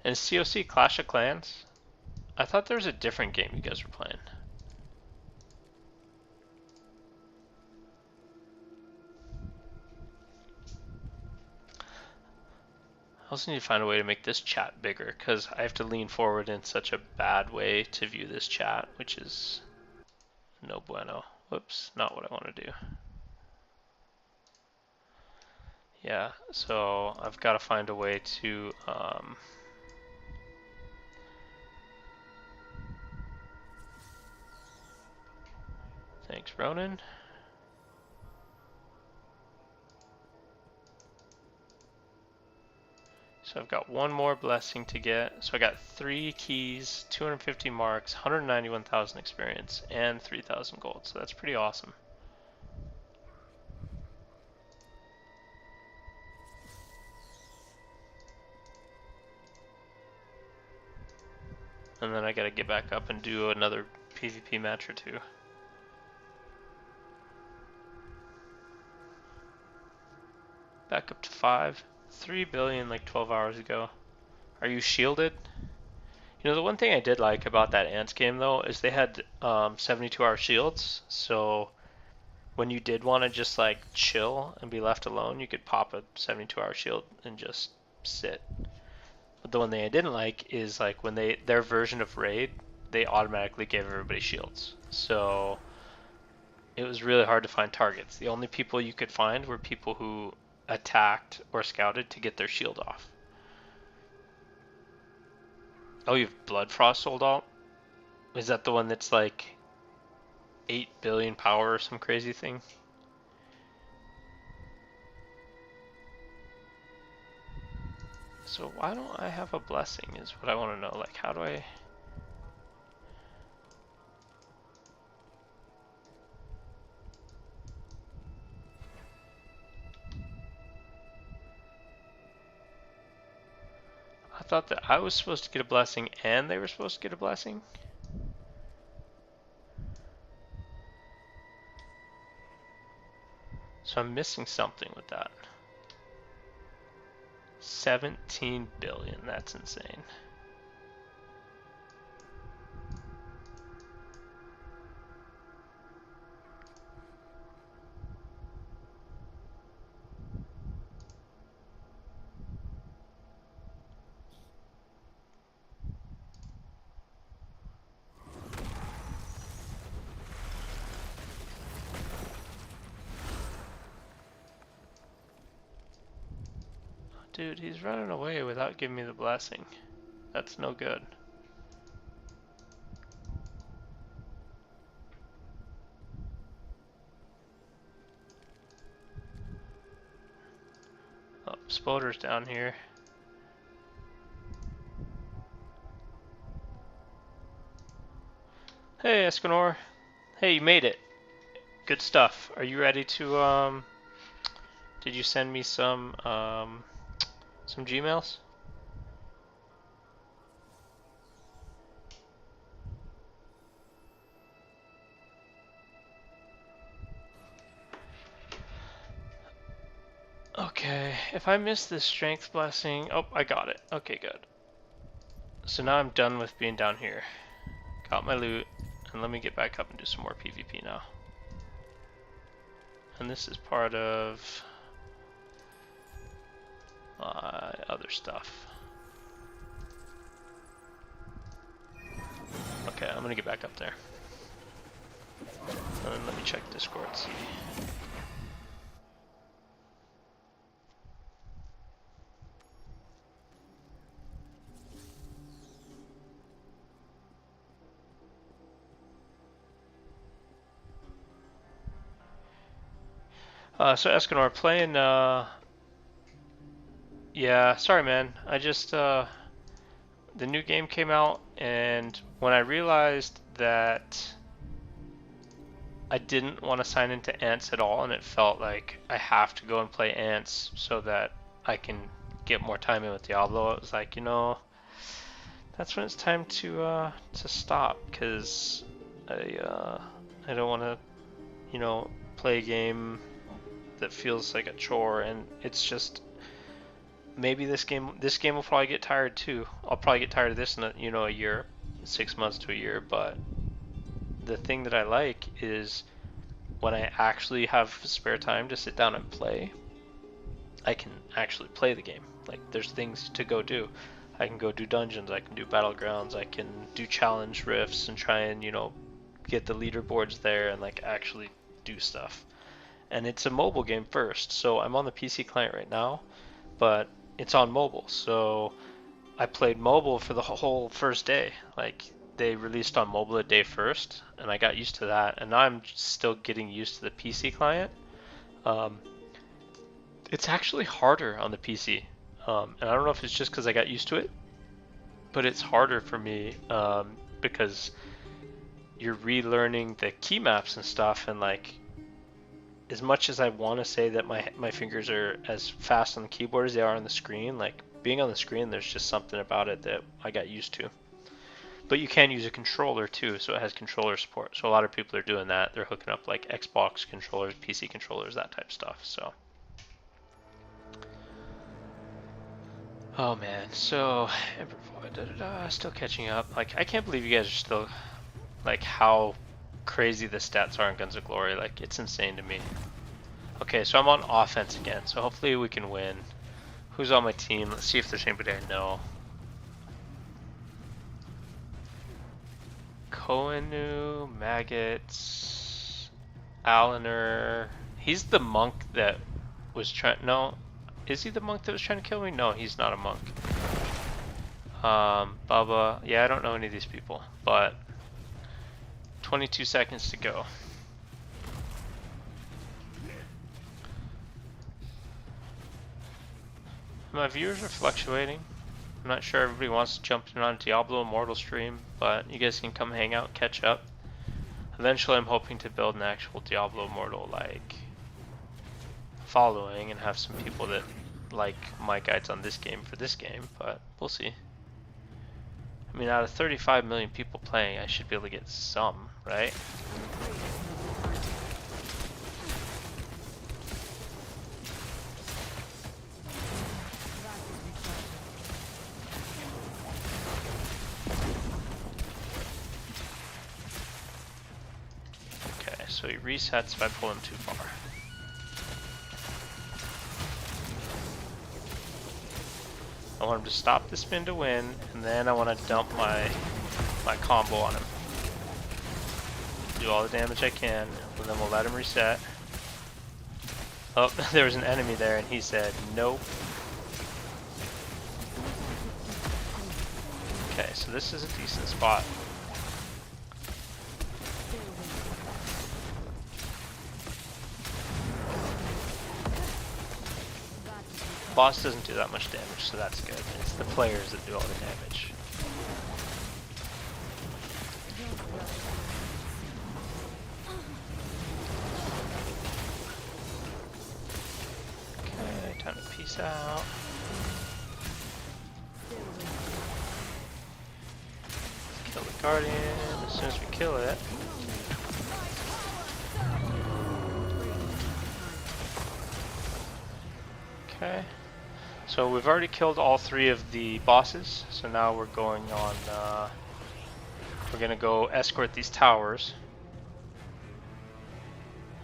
And COC Clash of Clans? I thought there was a different game you guys were playing. I also need to find a way to make this chat bigger because I have to lean forward in such a bad way to view this chat, which is no bueno. Whoops, not what I want to do. Yeah, so I've got to find a way to thanks, Ronan. So I've got one more blessing to get. So I got 3 keys, 250 marks, 191,000 experience, and 3,000 gold. So that's pretty awesome. And then I gotta get back up and do another PvP match or 2. Back up to 5. 3 billion like 12 hours ago. Are you shielded? You know, the one thing I did like about that Ants game though is they had 72-hour shields. So when you did want to just like chill and be left alone, you could pop a 72-hour shield and just sit. But the one thing I didn't like is like when their version of raid, they automatically gave everybody shields. So it was really hard to find targets. The only people you could find were people who attacked or scouted to get their shield off. Oh, you have Blood Frost sold out? Is that the one that's like 8 billion power or some crazy thing? So why don't I have a blessing is what I want to know. Like, how do I... I thought that I was supposed to get a blessing and they were supposed to get a blessing. So I'm missing something with that. 17 billion, that's insane. Dude, he's running away without giving me the blessing. That's no good. Oh, Spoder's down here. Hey, Escanor. Hey, you made it. Good stuff. Are you ready to, did you send me some Gmails? Okay, if I miss this strength blessing, oh, I got it. Okay, good. So now I'm done with being down here. Got my loot, and let me get back up and do some more PvP now. And this is part of my other stuff. Okay, I'm gonna get back up there. And then let me check Discord, see. So Escanor, playing, yeah, sorry man, I just, the new game came out, and when I realized that I didn't want to sign into Ants at all, and it felt like I have to go and play Ants so that I can get more time in with Diablo, it was like, you know, that's when it's time to stop, because I don't want to, you know, play a game that feels like a chore, and it's just maybe this game will probably get tired too. I'll probably get tired of this in a year, 6 months to a year. But the thing that I like is when I actually have spare time to sit down and play, I can actually play the game. Like, there's things to go do. I can go do dungeons, I can do battlegrounds, I can do challenge rifts and try and, get the leaderboards there and like actually do stuff. And it's a mobile game first, so I'm on the PC client right now, but it's on mobile. So I played mobile for the whole first day. Like, they released on mobile a day first, and I got used to that. And now I'm still getting used to the PC client. Um, it's actually harder on the PC, and I don't know if it's just because I got used to it, but it's harder for me because you're relearning the key maps and stuff, and like, as much as I want to say that my fingers are as fast on the keyboard as they are on the screen, like, being on the screen, there's just something about it that I got used to. But you can use a controller too, so it has controller support. So a lot of people are doing that. They're hooking up like Xbox controllers, PC controllers, that type of stuff. So, oh man, so still catching up. Like, I can't believe you guys are still, like, how crazy the stats are in Guns of Glory. Like, it's insane to me. Okay, so I'm on offense again, so hopefully we can win. Who's on my team? Let's see if there's anybody I know. Koenu, Maggots, Alaner. He's the monk that was trying. No, is he the monk that was trying to kill me? No, he's not a monk. Bubba. Yeah, I don't know any of these people, but 22 seconds to go. My viewers are fluctuating. I'm not sure everybody wants to jump in on Diablo Immortal stream, but you guys can come hang out and catch up. Eventually I'm hoping to build an actual Diablo Immortal like following and have some people that like my guides on this game for this game, but we'll see. I mean, out of 35 million people playing, I should be able to get some, right? So he resets if I pull him too far. I want him to stop the spin to win, and then I want to dump my combo on him. Do all the damage I can, and then we'll let him reset. Oh, there was an enemy there, and he said nope. Okay, so this is a decent spot. Boss doesn't do that much damage, so that's good. It's the players that do all the damage. Okay, time to peace out. Let's kill the Guardian as soon as we kill it. Okay. So we've already killed all 3 of the bosses, so now we're going on, we're gonna go escort these towers.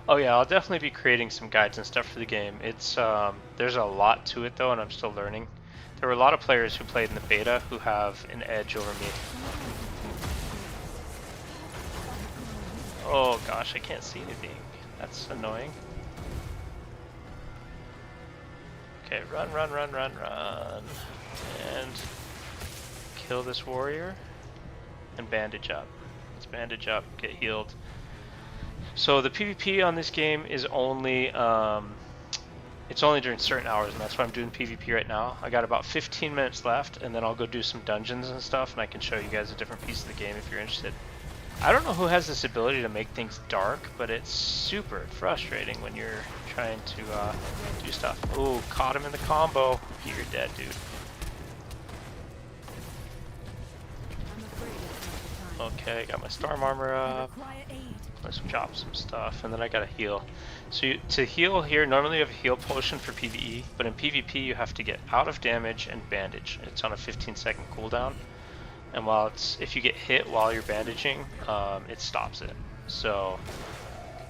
Oh yeah, I'll definitely be creating some guides and stuff for the game. It's, there's a lot to it though, and I'm still learning. There were a lot of players who played in the beta who have an edge over me. Oh gosh, I can't see anything. That's annoying. Okay, run, run, run, run, run. And kill this warrior. And bandage up. Let's bandage up, get healed. So the PvP on this game is only, it's only during certain hours, and that's why I'm doing PvP right now. I got about 15 minutes left, and then I'll go do some dungeons and stuff, and I can show you guys a different piece of the game if you're interested. I don't know who has this ability to make things dark, but it's super frustrating when you're trying to do stuff. Ooh, caught him in the combo. You're dead, dude. Okay, got my storm armor I up. require aid. Let's drop some stuff, and then I gotta heal. So to heal here, normally you have a heal potion for PvE, but in PvP you have to get out of damage and bandage. It's on a 15-second cooldown, and if you get hit while you're bandaging, it stops it. So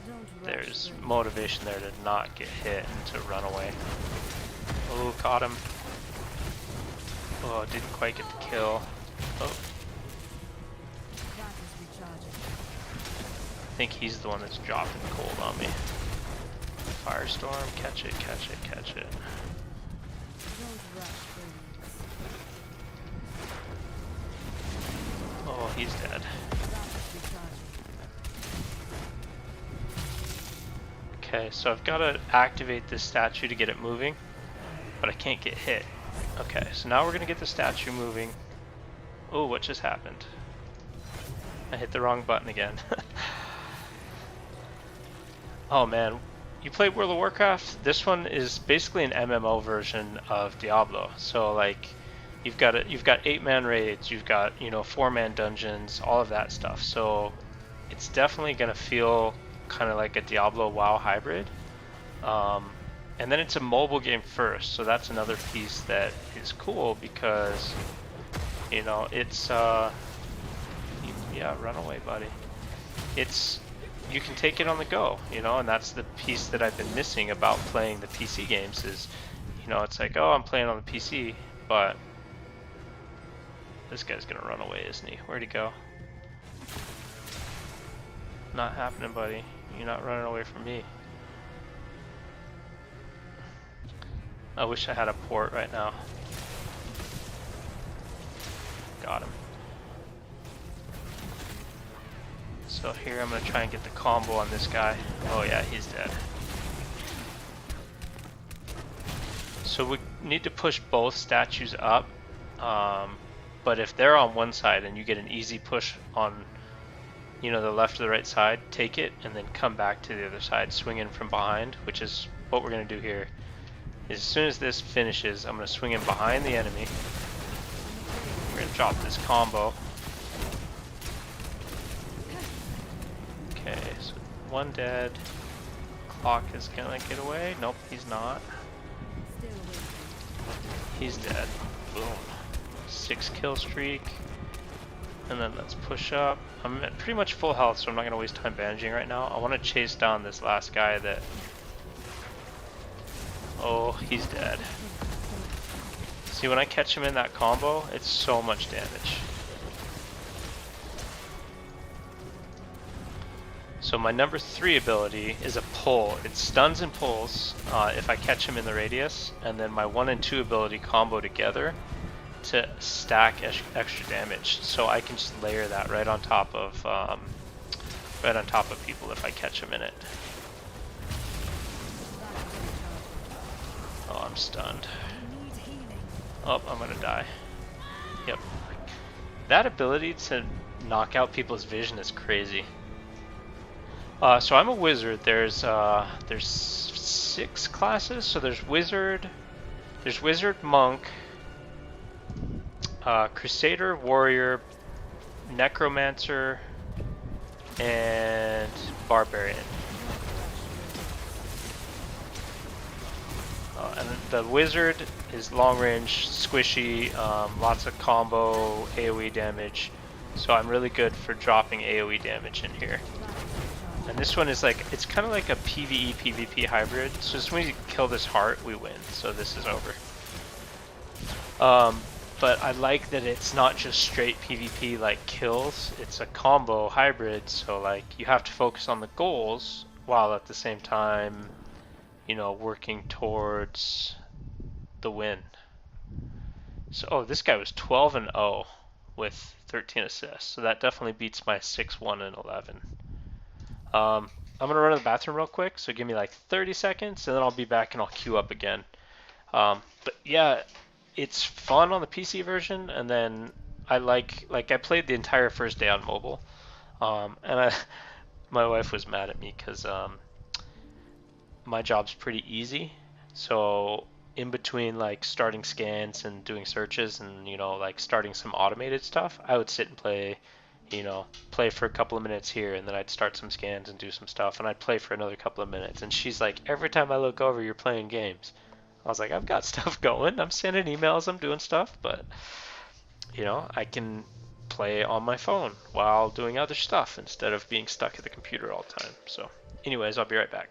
Don't rush there's through. motivation there to not get hit and to run away. Oh, caught him. Oh, didn't quite get the kill. Oh, That is recharging. I think he's the one that's dropping cold on me. Firestorm, catch it, catch it, catch it. Don't rush through. Oh, he's dead. That is recharging. Okay, so I've got to activate this statue to get it moving, but I can't get hit. Okay, so now we're going to get the statue moving. Oh, what just happened? I hit the wrong button again. Oh man, you play World of Warcraft? This one is basically an MMO version of Diablo. So like, you've got 8-man raids, you've got 4-man dungeons, all of that stuff. So it's definitely gonna feel kind of like a Diablo WoW hybrid. And then it's a mobile game first, so that's another piece that is cool because it's yeah, run away, buddy. You can take it on the go, and that's the piece that I've been missing about playing the PC games is, it's like, oh, I'm playing on the PC, but this guy's gonna run away, isn't he? Where'd he go? Not happening, buddy. You're not running away from me. I wish I had a port right now. Got him. So here I'm going to try and get the combo on this guy. Oh yeah, he's dead. So we need to push both statues up. But if they're on one side and you get an easy push on the left or the right side, take it and then come back to the other side, swing in from behind, which is what we're going to do here. As soon as this finishes, I'm going to swing in behind the enemy. We're going to drop this combo. Okay, so one dead. Clock is gonna get away. Nope, he's not. Still waiting. He's dead. Boom. 6 kill streak. And then let's push up. I'm at pretty much full health, so I'm not gonna waste time bandaging right now. I want to chase down this last guy that... Oh, he's dead. See, when I catch him in that combo, it's so much damage. So my number 3 ability is a pull. It stuns and pulls if I catch him in the radius, and then my 1 and 2 ability combo together to stack extra damage. So I can just layer that right on top of people if I catch him in it. Oh, I'm stunned. Need healing. Oh, I'm gonna die. Yep. That ability to knock out people's vision is crazy. So I'm a wizard. There's 6 classes. So there's wizard, monk, crusader, warrior, necromancer, and barbarian. And the wizard is long range, squishy, lots of combo, AoE damage. So I'm really good for dropping AoE damage in here. And this one is like, it's kind of like a PvE PvP hybrid. So as soon as we kill this heart, we win. So this is over. But I like that it's not just straight PvP like kills. It's a combo hybrid. So like you have to focus on the goals while at the same time, working towards the win. So, oh, this guy was 12-0 with 13 assists. So that definitely beats my 6-1 and 11. I'm gonna run to the bathroom real quick, so give me like 30 seconds, and then I'll be back and I'll queue up again. But yeah, it's fun on the PC version, and then I I played the entire first day on mobile, and my wife was mad at me because my job's pretty easy, so in between like starting scans and doing searches and like starting some automated stuff, I would sit and play play for a couple of minutes here, and then I'd start some scans and do some stuff, and I'd play for another couple of minutes. And she's like, every time I look over, you're playing games. I was like, I've got stuff going. I'm sending emails, I'm doing stuff, but I can play on my phone while doing other stuff instead of being stuck at the computer all the time. So, anyways, I'll be right back.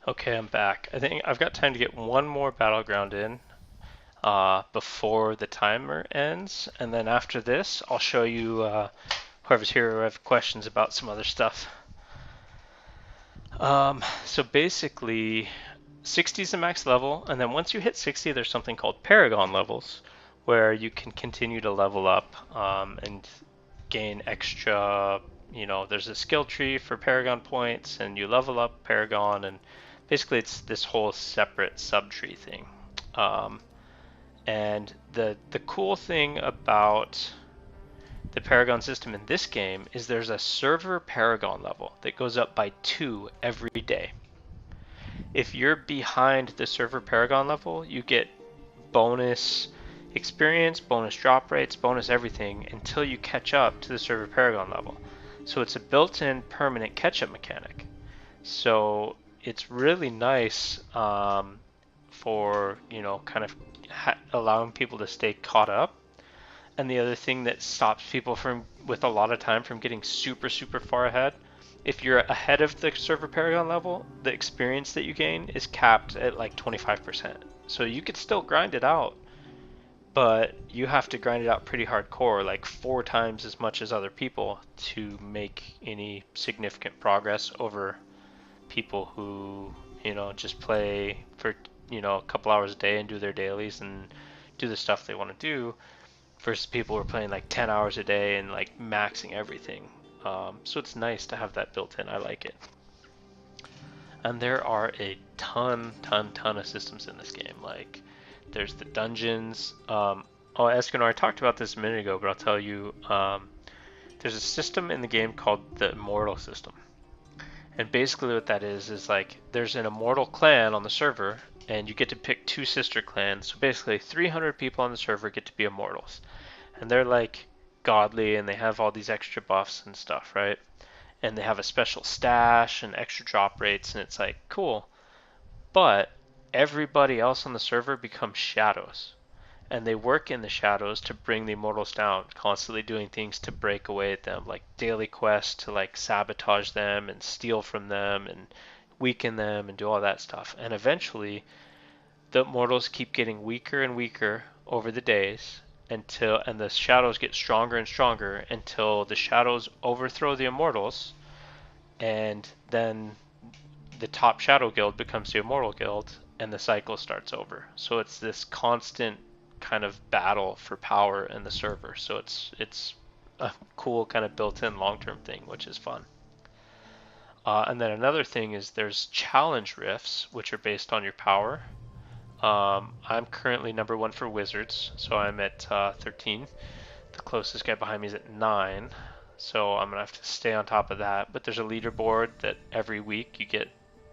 Okay, I'm back. I think I've got time to get one more battleground in before the timer ends, and then after this, I'll show you whoever's here who have questions about some other stuff. So basically, 60 is the max level, and then once you hit 60, there's something called Paragon levels, where you can continue to level up and gain extra. There's a skill tree for Paragon points, and you level up Paragon, and basically it's this whole separate sub-tree thing. And the cool thing about the Paragon system in this game is there's a server Paragon level that goes up by 2 every day. If you're behind the server Paragon level, you get bonus experience, bonus drop rates, bonus everything until you catch up to the server Paragon level. So it's a built-in permanent catch-up mechanic. So it's really nice for, kind of allowing people to stay caught up. And the other thing that stops people from, with a lot of time, from getting super, super far ahead, if you're ahead of the server Paragon level, the experience that you gain is capped at like 25%. So you could still grind it out, but you have to grind it out pretty hardcore, like 4 times as much as other people to make any significant progress over people who, just play for, a couple hours a day and do their dailies and do the stuff they want to do, versus people who are playing like 10 hours a day and like maxing everything. So it's nice to have that built in. I like it. And there are a ton of systems in this game. Like, there's the dungeons. Escanor, I talked about this a minute ago, but I'll tell you, there's a system in the game called the Immortal system. And basically what that is like, there's an Immortal clan on the server, and you get to pick 2 sister clans. So basically 300 people on the server get to be Immortals. And they're like godly, and they have all these extra buffs and stuff, right? And they have a special stash and extra drop rates, and it's like, cool. But everybody else on the server becomes shadows, and they work in the shadows to bring the Immortals down, constantly doing things to break away at them, like daily quests to like sabotage them and steal from them and weaken them and do all that stuff. And eventually the Immortals keep getting weaker and weaker over the days, and the shadows get stronger and stronger until the shadows overthrow the Immortals, and then the top shadow guild becomes the Immortal guild, and the cycle starts over. So it's this constant kind of battle for power in the server. So it's a cool kind of built-in long-term thing, which is fun. And then another thing is there's challenge rifts, which are based on your power. I'm currently number 1 for wizards, so I'm at 13. The closest guy behind me is at 9, so I'm gonna have to stay on top of that. But there's a leaderboard that every week you get,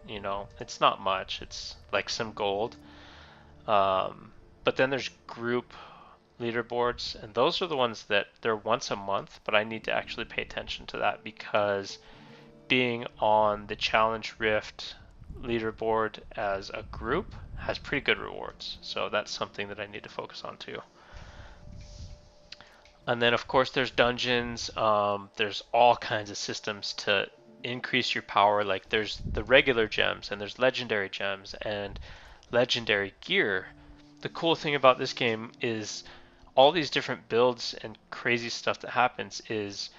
it's not much, it's like some gold. But then there's group leaderboards, and those are the ones that they're once a month, but I need to actually pay attention to that, because being on the challenge rift leaderboard as a group has pretty good rewards. So that's something that I need to focus on too. And then of course there's dungeons. There's all kinds of systems to increase your power. Like there's the regular gems and there's legendary gems and legendary gear. The cool thing about this game is all these different builds and crazy stuff that happens is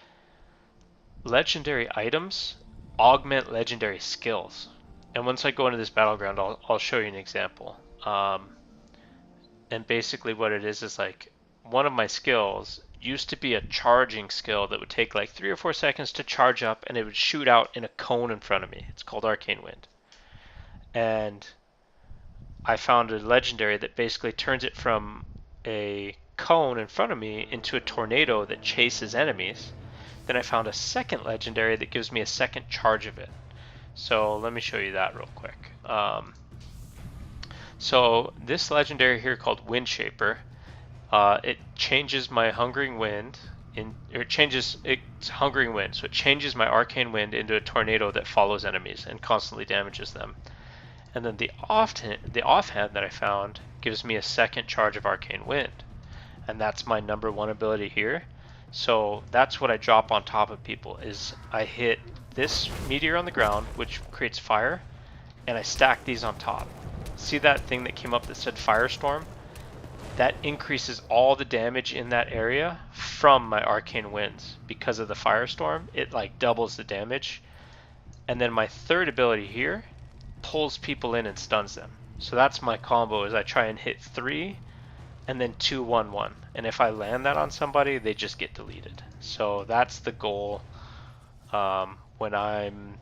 legendary items augment legendary skills. And once I go into this battleground, I'll show you an example. And basically what it is like one of my skills used to be a charging skill that would take like 3 or 4 seconds to charge up and it would shoot out in a cone in front of me. It's called Arcane Wind. And I found a legendary that basically turns it from a cone in front of me into a tornado that chases enemies. Then I found a second legendary that gives me a second charge of it. So let me show you that real quick. So this legendary here called Wind Shaper, it changes my Hungering Wind, it's Hungering Wind, so it changes my Arcane Wind into a tornado that follows enemies and constantly damages them. And then the offhand that I found gives me a second charge of Arcane Wind, and that's my #1 ability here. So that's what I drop on top of people, is I hit this meteor on the ground, which creates fire, and I stack these on top. See that thing that came up that said Firestorm? That increases all the damage in that area from my Arcane Winds. Because of the Firestorm, it like doubles the damage. And then my third ability here pulls people in and stuns them. So that's my combo, is I try and hit 3 and then 2-1-1. And if I land that on somebody, they just get deleted. So that's the goal when I'm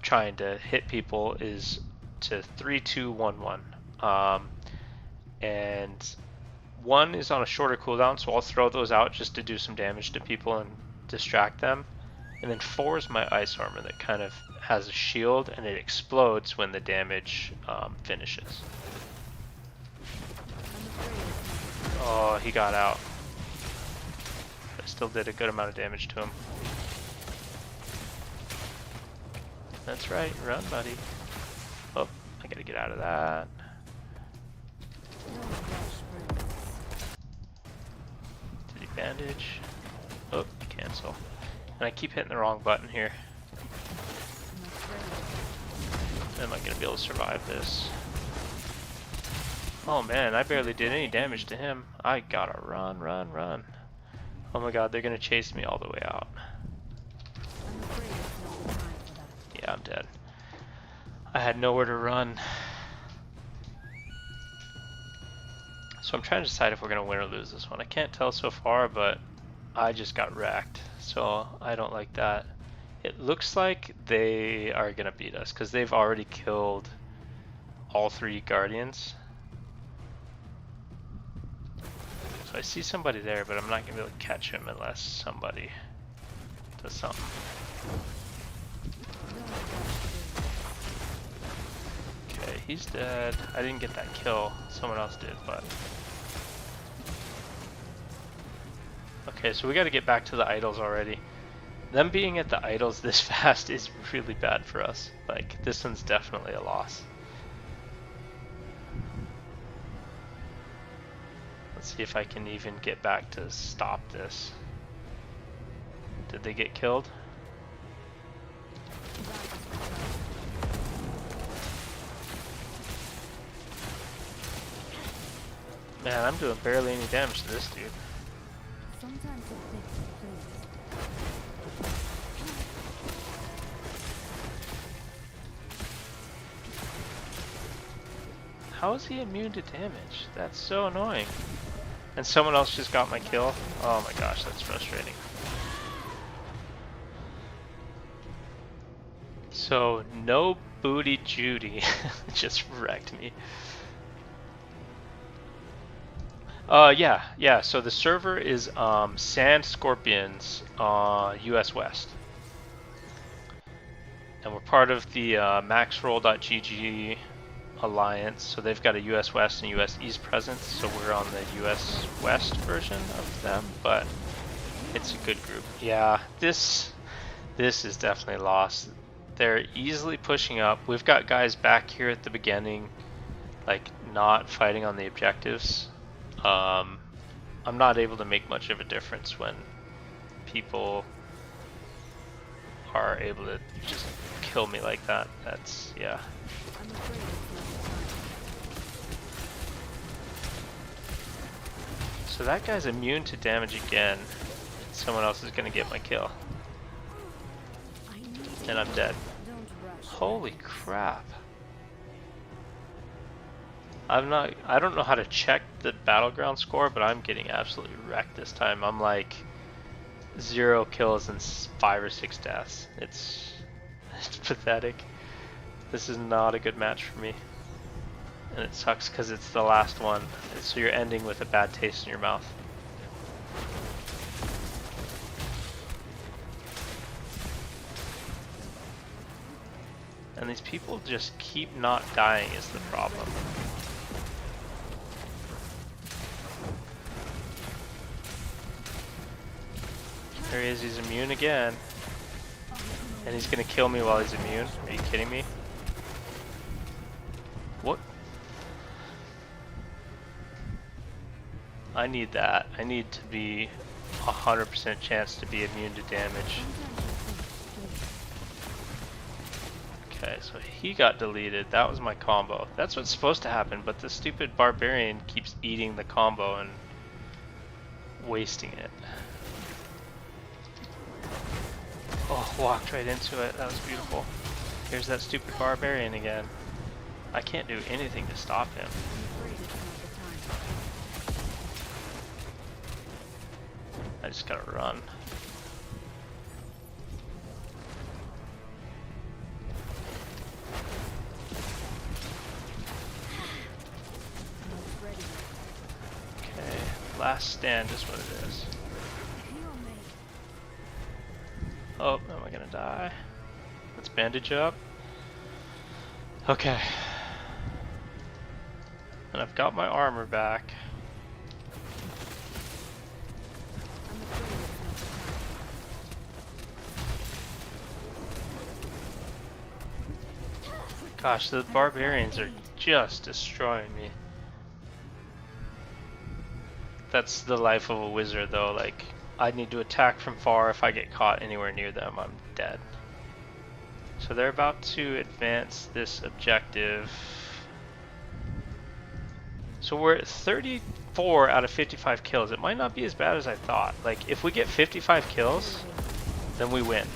trying to hit people, is to 3-2-1-1. And 1 is on a shorter cooldown, so I'll throw those out just to do some damage to people and distract them. And then 4 is my ice armor that kind of has a shield and it explodes when the damage finishes. Oh, he got out. I still did a good amount of damage to him. That's right, run, buddy. Oh, I gotta get out of that. Did he bandage? Oh, cancel. And I keep hitting the wrong button here. Am I gonna be able to survive this? Oh man, I barely did any damage to him. I gotta run, run, run. Oh my god, they're gonna chase me all the way out. Yeah, I'm dead. I had nowhere to run. So I'm trying to decide if we're gonna win or lose this one. I can't tell so far, but I just got wrecked. So I don't like that. It looks like they are gonna beat us because they've already killed all 3 guardians. So I see somebody there, but I'm not gonna be able to catch him unless somebody does something. Okay, he's dead. I didn't get that kill. Someone else did, but... Okay, so we gotta get back to the idols already. Them being at the idols this fast is really bad for us. Like, this one's definitely a loss. Let's see if I can even get back to stop this. Did they get killed? Man, I'm doing barely any damage to this dude. Sometimes it takes How is he immune to damage? That's so annoying. And someone else just got my kill. Oh my gosh, that's frustrating. So, no booty Judy just wrecked me. Yeah, so the server is Sand Scorpions, US West. And we're part of the maxroll.gg alliance, so they've got a US West and US East presence, so we're on the US West version of them, but it's a good group. Yeah, this is definitely lost. They're easily pushing up. We've got guys back here at the beginning, like not fighting on the objectives. I'm not able to make much of a difference when people are able to just kill me like that. That's, yeah. I'm afraid it's not the time. So that guy's immune to damage again. Someone else is gonna get my kill. I need And I'm dead. Don't rush. Holy crap. I don't know how to check the battleground score, but I'm getting absolutely wrecked this time. I'm like 0 kills and 5 or 6 deaths. It's pathetic. This is not a good match for me. And it sucks because it's the last one. So you're ending with a bad taste in your mouth. And these people just keep not dying is the problem. There he is, he's immune again. And he's gonna kill me while he's immune. Are you kidding me? What? I need that. I need to be 100% chance to be immune to damage. Okay, so he got deleted. That was my combo. That's what's supposed to happen, but the stupid barbarian keeps eating the combo and wasting it. Oh, walked right into it. That was beautiful. Here's that stupid barbarian again. I can't do anything to stop him. I'm afraid it's not the time. I just gotta run. I'm not ready. Okay, last stand is what it is. Heal me. Oh, am I gonna die? Let's bandage up. Okay. And I've got my armor back. I'm afraid it's not the time. Gosh, the barbarians are just destroying me. That's the life of a wizard though, like, I need to attack from far. If I get caught anywhere near them, I'm dead. So they're about to advance this objective. So we're at 34 out of 55 kills. It might not be as bad as I thought. Like, if we get 55 kills, then we win.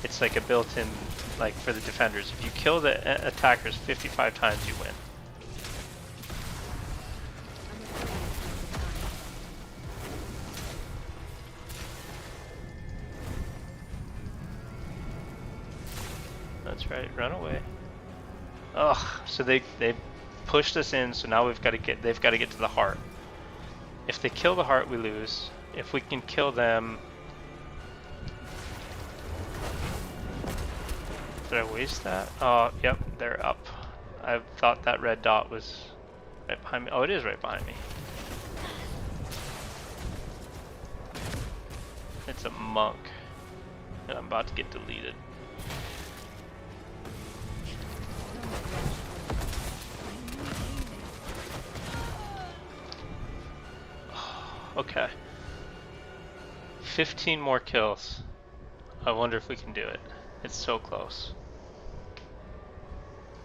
It's like a built-in, like, for the defenders. If you kill the attackers 55 times, you win. That's right, run away. Ugh, so they pushed us in, so now they've got to get to the heart. If they kill the heart, we lose. If we can kill them... Did I waste that? Oh, yep, they're up. I thought that red dot was right behind me. Oh, it is right behind me. It's a monk. And I'm about to get deleted. Okay. 15 more kills. I wonder if we can do it. It's so close.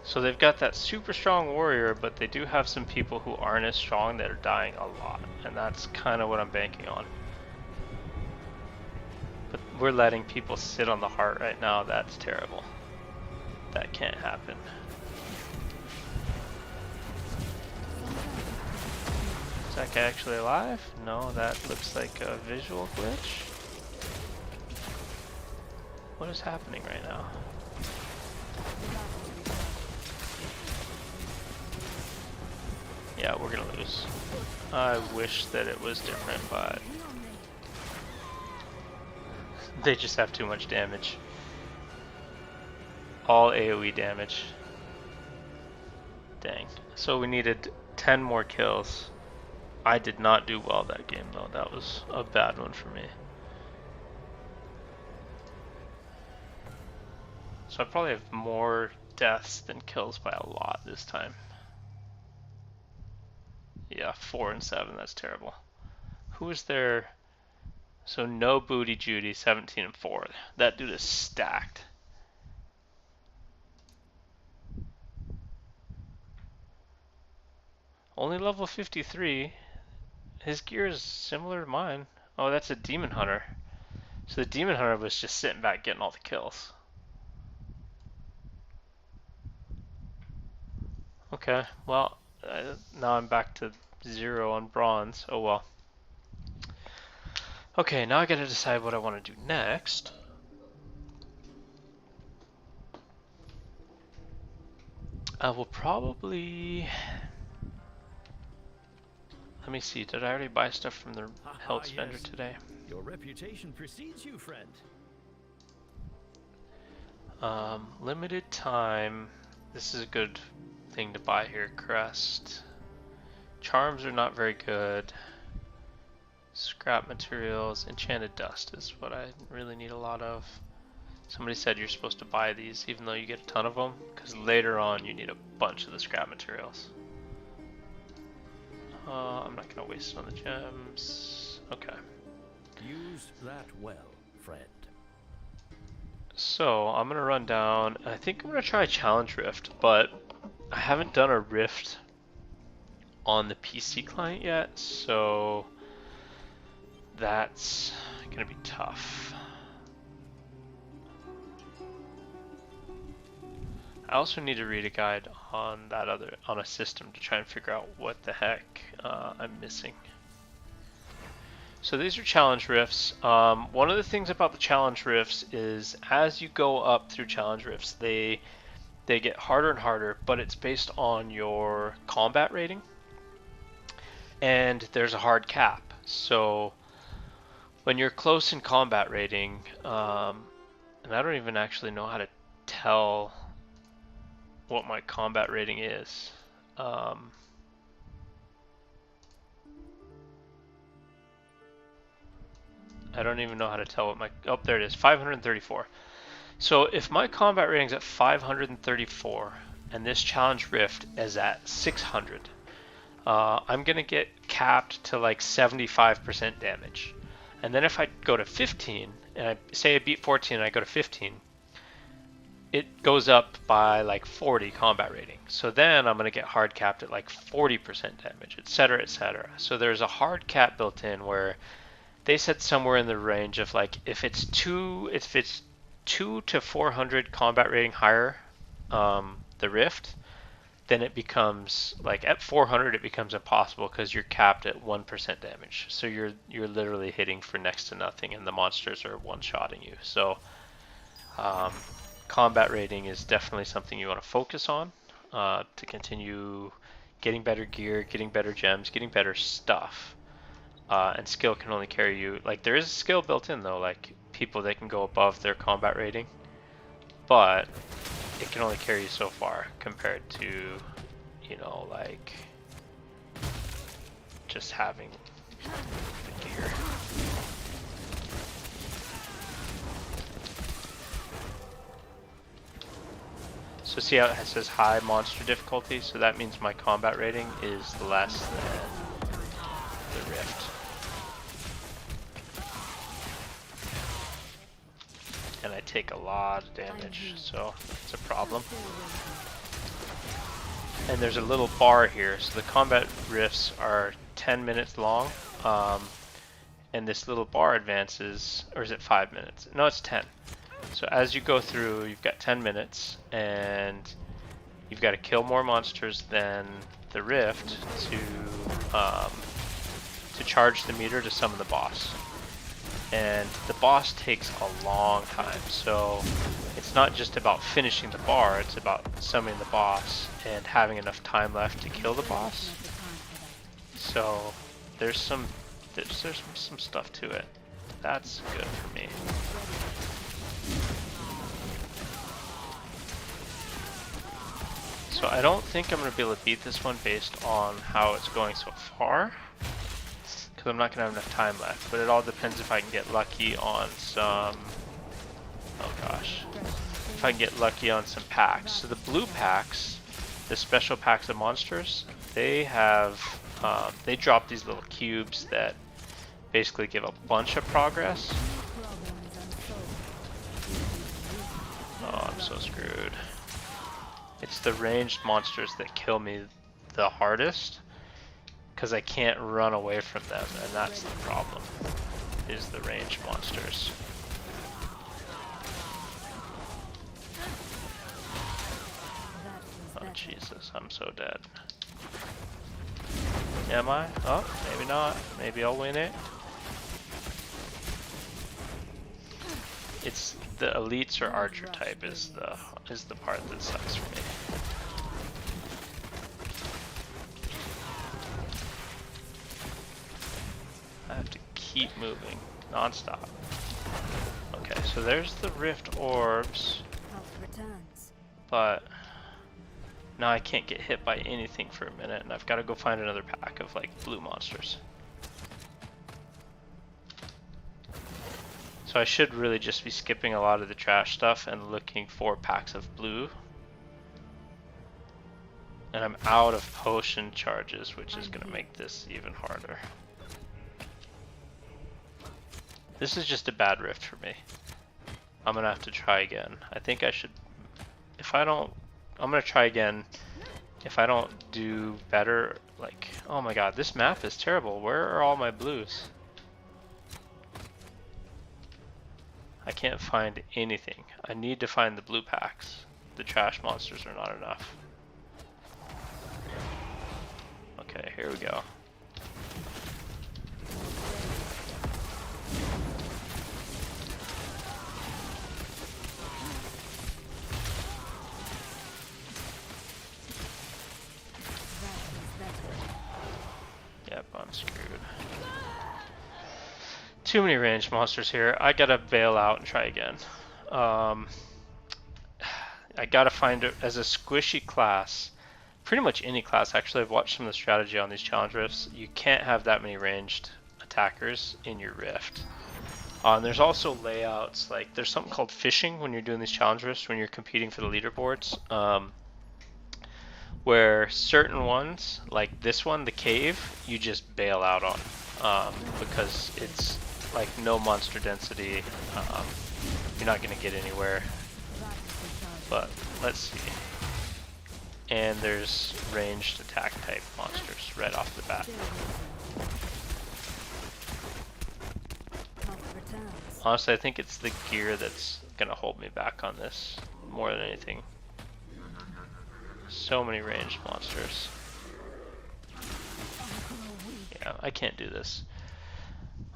So they've got that super strong warrior, but they do have some people who aren't as strong that are dying a lot. And that's kind of what I'm banking on. But we're letting people sit on the heart right now. That's terrible. That can't happen. Is that guy actually alive? No, that looks like a visual glitch. What is happening right now? Yeah, we're gonna lose. I wish that it was different, but they just have too much damage. All AoE damage. Dang. So we needed 10 more kills. I did not do well that game though. That was a bad one for me. So I probably have more deaths than kills by a lot this time. Yeah, 4 and 7, that's terrible. Who is there? So no Booty Judy, 17 and 4. That dude is stacked. Only level 53. His gear is similar to mine. Oh, that's a Demon Hunter. So the Demon Hunter was just sitting back getting all the kills. Okay, well, now I'm back to 0 on bronze. Oh well. Okay, now I gotta decide what I want to do next. I will probably... Let me see, did I already buy stuff from the health vendor today? Your reputation precedes you, friend. Limited time. This is a good thing to buy here. Crest. Charms are not very good. Scrap materials. Enchanted dust is what I really need a lot of. Somebody said you're supposed to buy these even though you get a ton of them, because later on you need a bunch of the scrap materials. I'm not going to waste it on the gems. Okay. Use that well, friend. So I'm going to run down. I think I'm going to try Challenge Rift, but I haven't done a Rift on the PC client yet, so that's going to be tough. I also need to read a guide on a system to try and figure out what the heck I'm missing. So these are challenge rifts. One of the things about the challenge rifts is as you go up through challenge rifts, they get harder and harder, but it's based on your combat rating, and there's a hard cap. So when you're close in combat rating, and I don't even actually know how to tell what my combat rating is. I don't even know how to tell what my... Oh, there it is, 534. So if my combat rating's at 534 and this challenge rift is at 600, I'm going to get capped to like 75% damage. And then if I go to 15, and I say I beat 14 and I go to 15, it goes up by like 40 combat rating. So then I'm going to get hard capped at like 40% damage, etc., etc. So there's a hard cap built in where they said somewhere in the range of like if it's 2 to 400 combat rating higher, the rift, then it becomes like at 400 it becomes impossible because you're capped at 1% damage. So you're literally hitting for next to nothing, and the monsters are one-shotting you. So combat rating is definitely something you want to focus on to continue getting better gear, getting better gems, getting better stuff. And skill can only carry you. Like there is a skill built in though, like people that can go above their combat rating, but it can only carry you so far compared to, you know, like just having the gear. So see how it says high monster difficulty? So that means my combat rating is less than the rift. And I take a lot of damage, so it's a problem. And there's a little bar here, so the combat rifts are 10 minutes long, and this little bar advances, or is it 5 minutes? No, it's 10. So as you go through, you've got 10 minutes, and you've got to kill more monsters than the rift to charge the meter to summon the boss. And the boss takes a long time, so it's not just about finishing the bar, it's about summoning the boss and having enough time left to kill the boss. So there's some stuff to it. That's good for me. So I don't think I'm going to be able to beat this one based on how it's going so far, because I'm not going to have enough time left, but it all depends if I can get lucky on some, oh gosh, if I can get lucky on some packs. So the blue packs, the special packs of monsters, they have, they drop these little cubes that basically give a bunch of progress. Problem is unsolved. Oh, I'm so screwed. It's the ranged monsters that kill me the hardest, because I can't run away from them, and that's the problem, is the ranged monsters. Oh Jesus, I'm so dead. Am I? Oh, maybe not. Maybe I'll win it. It's the elites or archer type is the part that sucks for me. I have to keep moving non-stop. Okay, so there's the rift orbs, Health returns. but now I can't get hit by anything for a minute, and I've got to go find another pack of like blue monsters. So I should really just be skipping a lot of the trash stuff and looking for packs of blue. And I'm out of potion charges, which is going to make this even harder. This is just a bad rift for me. I'm going to have to try again. I think I should, if I don't, I'm going to try again. If I don't do better, like, oh my god, this map is terrible. Where are all my blues? I can't find anything. I need to find the blue packs. The trash monsters are not enough. Okay, here we go. Yep, I'm screwed. Too many ranged monsters here. I gotta bail out and try again. I gotta find it as a squishy class. Pretty much any class, actually. I've watched some of the strategy on these challenge rifts. You can't have that many ranged attackers in your rift. And there's also layouts, like there's something called fishing when you're doing these challenge rifts, when you're competing for the leaderboards. Where certain ones, like this one, the cave, you just bail out on. Because it's like no monster density. You're not going to get anywhere. But let's see. And there's ranged attack type monsters right off the bat. Honestly, I think it's the gear that's going to hold me back on this more than anything. So many ranged monsters. Yeah, I can't do this.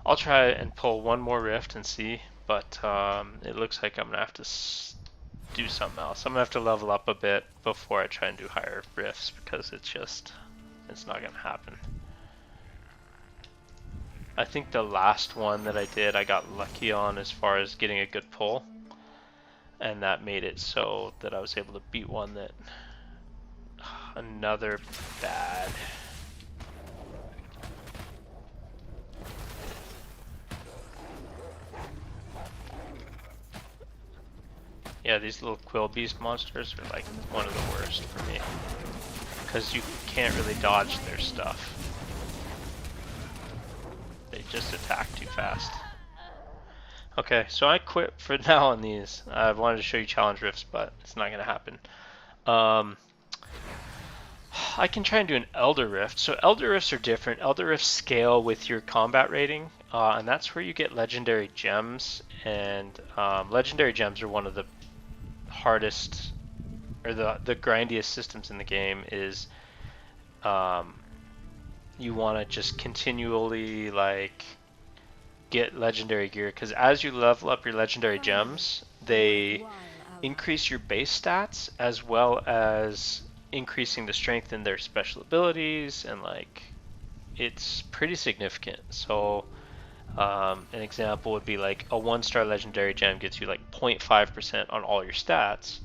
I'll try and pull one more rift and see, but it looks like I'm going to have to do something else. I'm going to have to level up a bit before I try and do higher rifts, because it's not going to happen. I think the last one that I did, I got lucky on as far as getting a good pull, and that made it so that I was able to beat one that... Another bad... Yeah, these little quill beast monsters are like one of the worst for me, because you can't really dodge their stuff. They just attack too fast. Okay, so I quit for now on these. I wanted to show you challenge rifts, but it's not going to happen. I can try and do an Elder Rift. So Elder Rifts are different. Elder Rifts scale with your combat rating, and that's where you get legendary gems. And legendary gems are one of the hardest, or the grindiest systems in the game. Is you want to just continually like get legendary gear, because as you level up your legendary gems, they increase your base stats as well as increasing the strength in their special abilities, and like it's pretty significant. So an example would be like a 1-star legendary gem gives you like 0.5% on all your stats,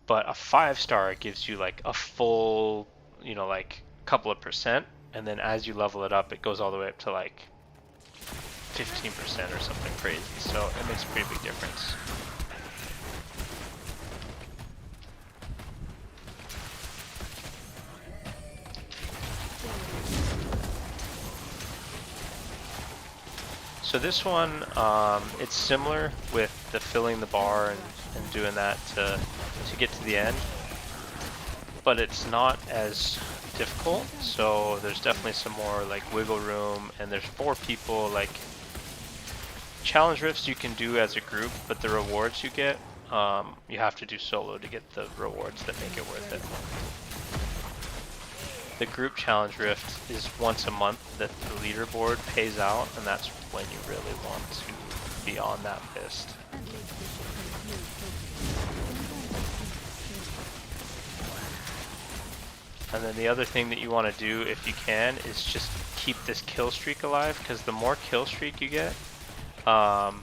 but a 5-star gives you like a full, you know, like couple of percent, and then as you level it up, it goes all the way up to like 15% or something crazy. So it makes a pretty big difference. So this one, it's similar with the filling the bar and doing that to get to the end, but it's not as difficult. So there's definitely some more like wiggle room, and there's 4 people. Like challenge rifts you can do as a group, but the rewards you get, you have to do solo to get the rewards that make it worth it. The group challenge rift is once a month that the leaderboard pays out, and that's when you really want to be on that list. And then the other thing that you want to do, if you can, is just keep this kill streak alive, because the more kill streak you get, the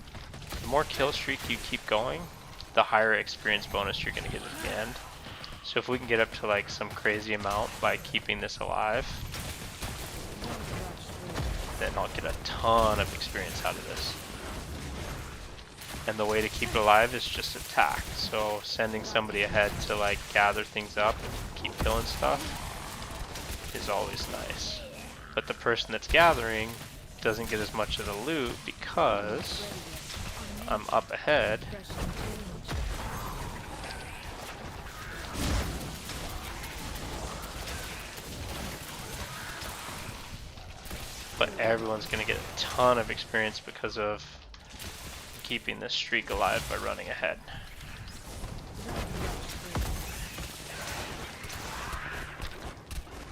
more kill streak you keep going, the higher experience bonus you're going to get at the end. So if we can get up to like some crazy amount by keeping this alive, then I'll get a ton of experience out of this. And the way to keep it alive is just attack. So sending somebody ahead to like gather things up and keep killing stuff is always nice. But the person that's gathering doesn't get as much of the loot because I'm up ahead. But everyone's going to get a ton of experience because of keeping this streak alive by running ahead.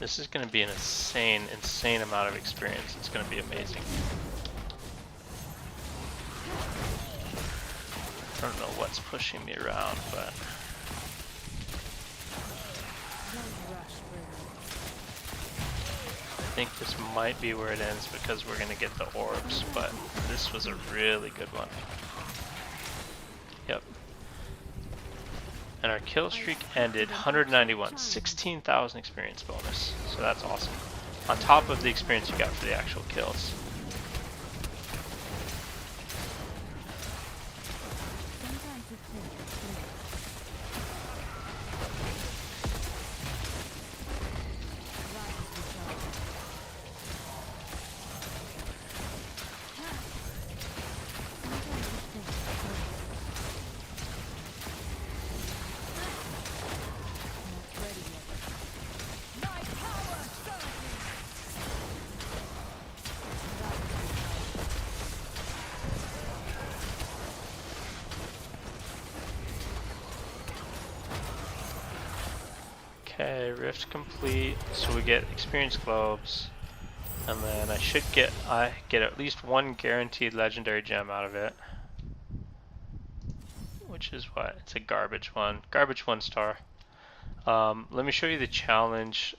This is going to be an insane amount of experience. It's going to be amazing. I don't know what's pushing me around, but I think this might be where it ends because we're going to get the orbs, but this was a really good one. Yep. And our kill streak ended 191, 16,000 experience bonus, so that's awesome. On top of the experience you got for the actual kills. Okay, rift complete. So we get experience globes, and then I get at least 1 guaranteed legendary gem out of it, which is what? It's a garbage 1 star. Let me show you the challenge.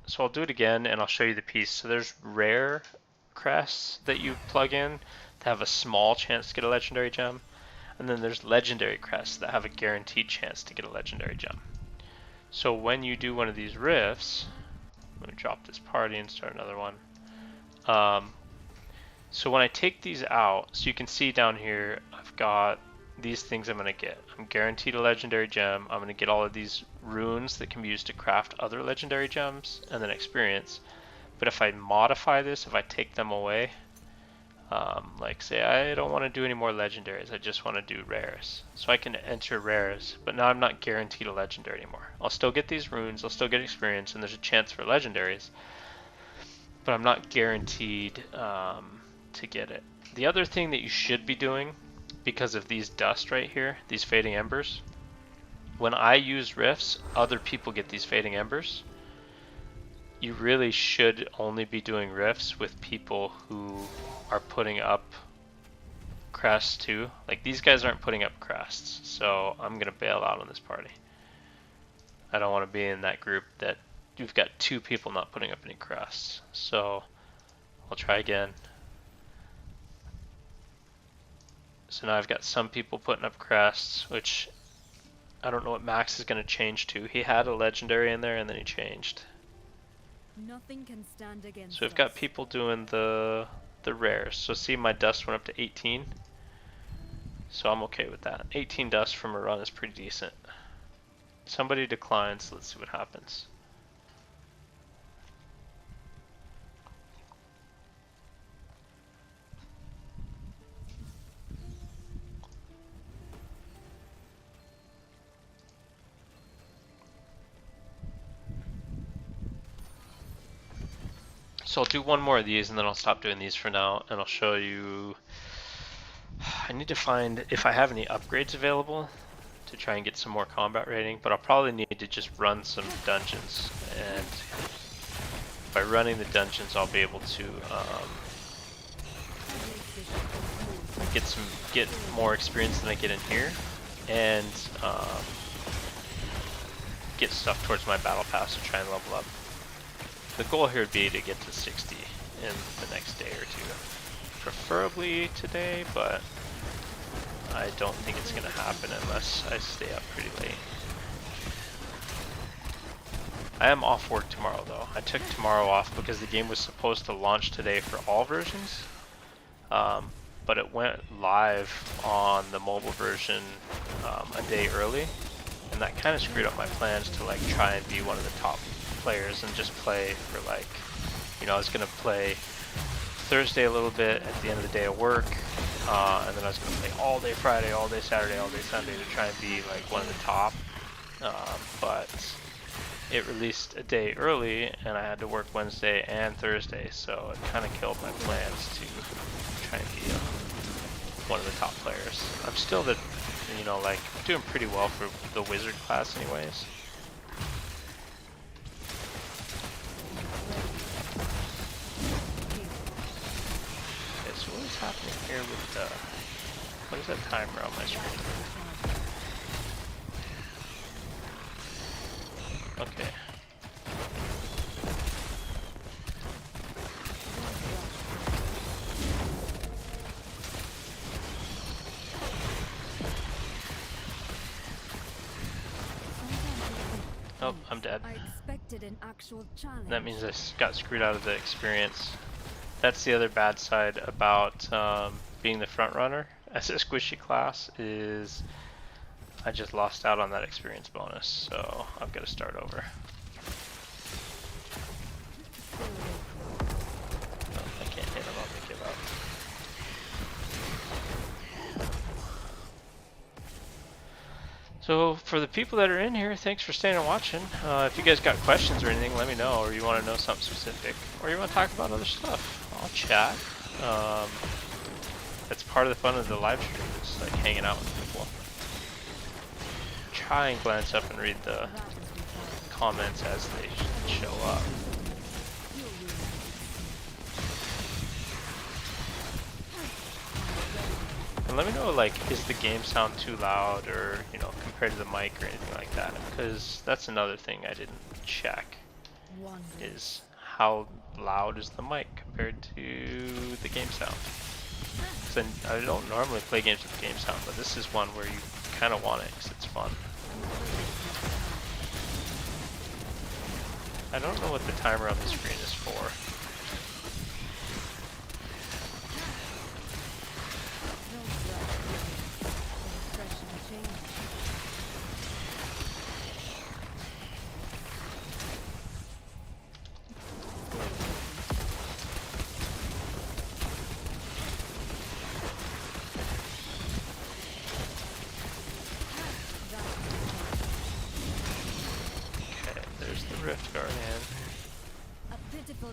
So I'll do it again, and I'll show you the piece. So there's rare crests that you plug in to have a small chance to get a legendary gem, and then there's legendary crests that have a guaranteed chance to get a legendary gem. So when you do one of these rifts, let me drop this party and start another one. So when I take these out, so you can see down here, I've got these things I'm going to get. I'm guaranteed a legendary gem. I'm going to get all of these runes that can be used to craft other legendary gems, and then experience. But if I modify this, if I take them away, like say I don't want to do any more legendaries, I just want to do rares. So I can enter rares, but now I'm not guaranteed a legendary anymore. I'll still get these runes, I'll still get experience, and there's a chance for legendaries, but I'm not guaranteed to get it. The other thing that you should be doing, because of these dust right here, these fading embers, when I use rifts, other people get these fading embers. You really should only be doing rifts with people who are putting up crests too. Like these guys aren't putting up crests, so I'm gonna bail out on this party. I don't want to be in that group that you've got 2 people not putting up any crests. So I'll try again. So now I've got some people putting up crests, which I don't know what Max is gonna change to. He had a legendary in there and then he changed. Nothing can stand against So we've got people doing the rares. So see, my dust went up to 18. So I'm okay with that. 18 dust from a run is pretty decent. Somebody declines. Let's see what happens. So I'll do one more of these and then I'll stop doing these for now, and I'll show you. I need to find if I have any upgrades available to try and get some more combat rating, but I'll probably need to just run some dungeons, and by running the dungeons I'll be able to get more experience than I get in here, and get stuff towards my battle pass to try and level up. The goal here would be to get to 60 in the next day or two. Preferably today, but I don't think it's going to happen unless I stay up pretty late. I am off work tomorrow though. I took tomorrow off because the game was supposed to launch today for all versions, but it went live on the mobile version a day early, and that kind of screwed up my plans to like try and be one of the top players and just play for like, you know, I was going to play Thursday a little bit at the end of the day of work, and then I was going to play all day Friday, all day Saturday, all day Sunday to try and be like one of the top, but it released a day early and I had to work Wednesday and Thursday, so it kind of killed my plans to try and be one of the top players. I'm still the, you know, like doing pretty well for the wizard class anyways. Okay, so what is happening here with the, what is that timer on my screen? Okay. Oh, I'm dead. I expected an actual challenge. That means I got screwed out of the experience. That's the other bad side about being the front runner as a squishy class, is I just lost out on that experience bonus, so I've got to start over. Oh, I can't hit him, I'm gonna give up. So for the people that are in here, thanks for staying and watching. If you guys got questions or anything, let me know, or you want to know something specific, or you want to talk about other stuff, I'll chat. That's part of the fun of the live stream, is like hanging out with people. Try and glance up and read the comments as they show up. And let me know, like, is the game sound too loud, or, you know, compared to the mic or anything like that, because that's another thing I didn't check, is how loud is the mic compared to the game sound. Because I don't normally play games with game sound, but this is one where you kind of want it because it's fun. I don't know what the timer on the screen is for. Rift Guardian.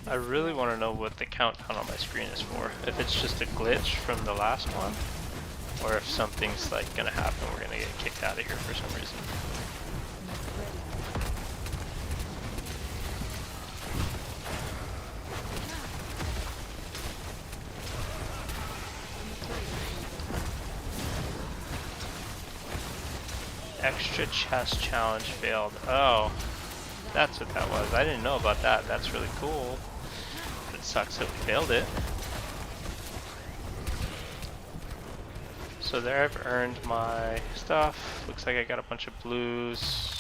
I really want to know what the countdown on my screen is for. If it's just a glitch from the last one, or if something's like gonna happen, we're gonna get kicked out of here for some reason. Extra chest challenge failed. Oh. That's what that was. I didn't know about that. That's really cool. But it sucks that we failed it. So there I've earned my stuff. Looks like I got a bunch of blues.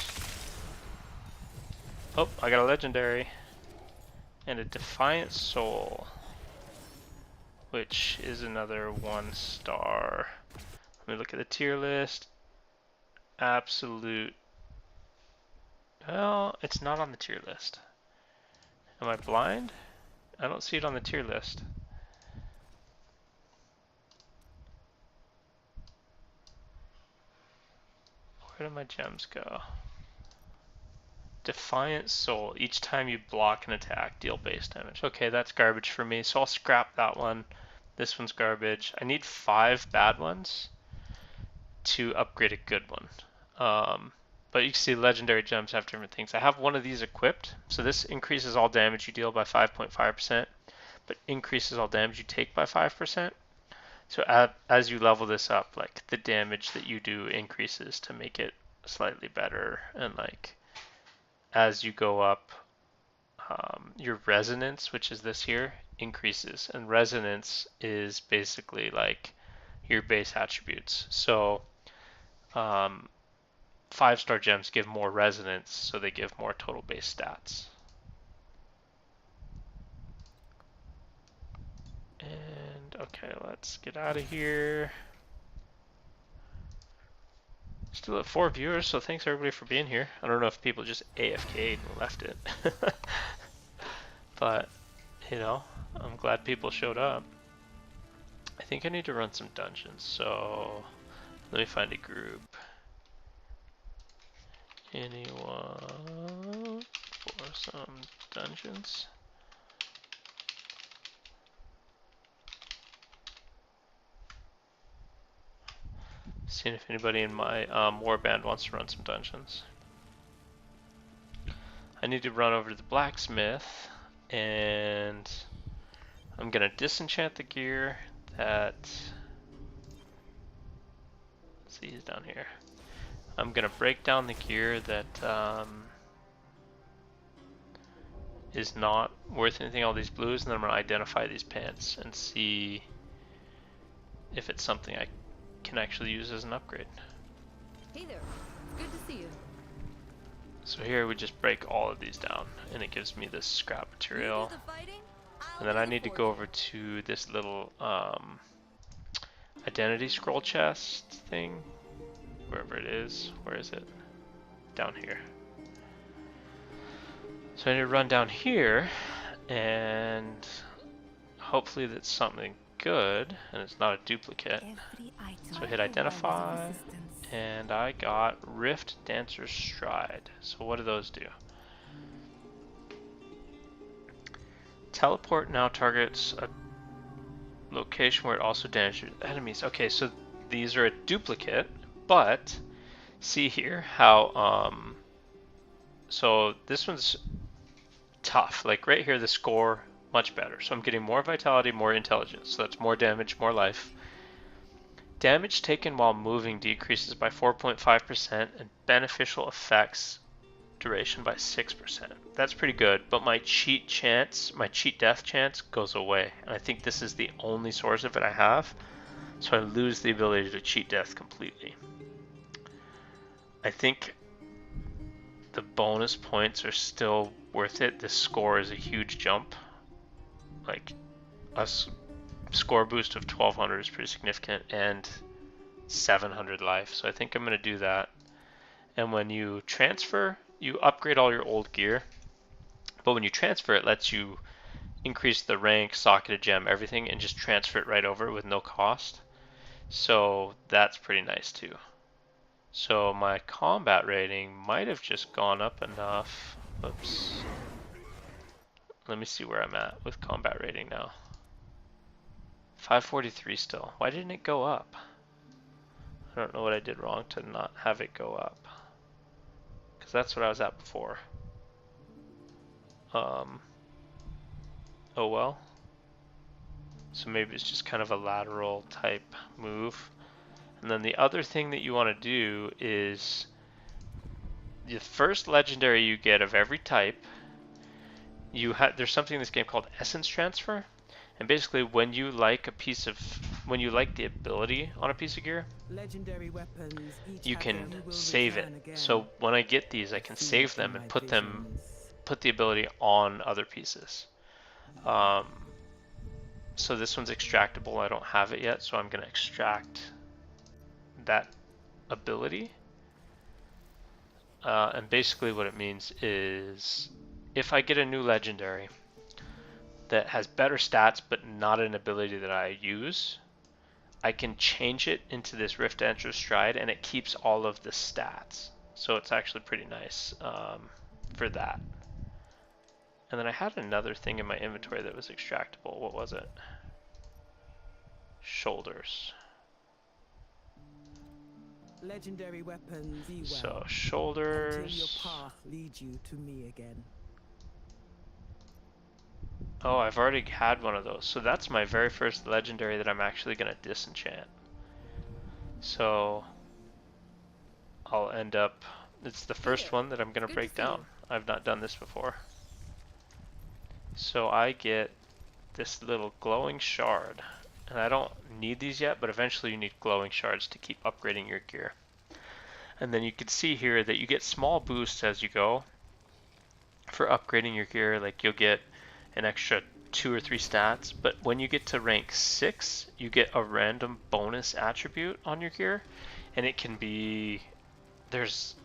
Oh, I got a legendary. And a Defiant Soul. Which is another 1 star. Let me look at the tier list. Absolute. Well, it's not on the tier list. Am I blind? I don't see it on the tier list. Where did my gems go? Defiant Soul. Each time you block an attack, deal base damage. Okay, that's garbage for me, so I'll scrap that one. This one's garbage. I need 5 bad ones to upgrade a good one. But you can see legendary gems have different things. I have one of these equipped, so this increases all damage you deal by 5.5%, but increases all damage you take by 5%. So as you level this up, like the damage that you do increases to make it slightly better, and like as you go up, your resonance, which is this here, increases, and resonance is basically like your base attributes. So 5-star gems give more resonance, so they give more total base stats. And okay, let's get out of here. Still at 4 viewers, so thanks everybody for being here. I don't know if people just AFK'd and left it. But, you know, I'm glad people showed up. I think I need to run some dungeons, so let me find a group. Anyone for some dungeons? Seeing if anybody in my warband wants to run some dungeons. I need to run over to the blacksmith, and I'm gonna disenchant the gear that. Let's see, he's down here. I'm gonna break down the gear that is not worth anything, all these blues, and then I'm gonna identify these pants and see if it's something I can actually use as an upgrade. Hey there. It's good to see you. So here we just break all of these down, and it gives me this scrap material. And then I need to go over to this little identity scroll chest thing, wherever it is. Where is it? Down here. So I need to run down here, and hopefully that's something good, and it's not a duplicate. So hit identify, and I got Rift Dancer's Stride. So what do those do? Teleport now targets a location where it also damages enemies. Okay, so these are a duplicate, but see here how so this one's tough. Like right here, the score much better. So I'm getting more vitality, more intelligence. So that's more damage, more life. Damage taken while moving decreases by 4.5%, and beneficial effects duration by 6%. That's pretty good, but my cheat death chance goes away. And I think this is the only source of it I have. So I lose the ability to cheat death completely. I think the bonus points are still worth it. This score is a huge jump. Like a score boost of 1200 is pretty significant, and 700 life. So I think I'm going to do that. And when you transfer, you upgrade all your old gear. But when you transfer, it lets you increase the rank, socket, gem, everything, and just transfer it right over with no cost. So that's pretty nice too. So my combat rating might have just gone up enough. Oops. Let me see where I'm at with combat rating now. 543 still. Why didn't it go up? I don't know what I did wrong to not have it go up. Because that's what I was at before. Oh well. So maybe it's just kind of a lateral type move. And then the other thing that you want to do is the first legendary you get of every type, there's something in this game called essence transfer. And basically when you like the ability on a piece of gear, Legendary weapons, you can save it. So when I get these, I can save them and put the ability on other pieces. So this one's extractable. I don't have it yet, so I'm going to extract that ability. And basically what it means is if I get a new legendary that has better stats but not an ability that I use, I can change it into this Rift Dancer's Stride, and it keeps all of the stats. So it's actually pretty nice. for that. And then I had another thing in my inventory that was extractable. What was it? Shoulders. Legendary weapons, be So well. Until your shoulders. path leads you to me again. Oh, I've already had one of those. So that's my very first legendary that I'm actually going to disenchant. So I'll end up, it's the first one that I'm going to break down. I've not done this before. So I get this little glowing shard. And I don't need these yet, but eventually you need glowing shards to keep upgrading your gear. And then you can see here that you get small boosts as you go for upgrading your gear. Like you'll get an extra 2 or 3 stats, but when you get to rank 6, you get a random bonus attribute on your gear, and it can be, there's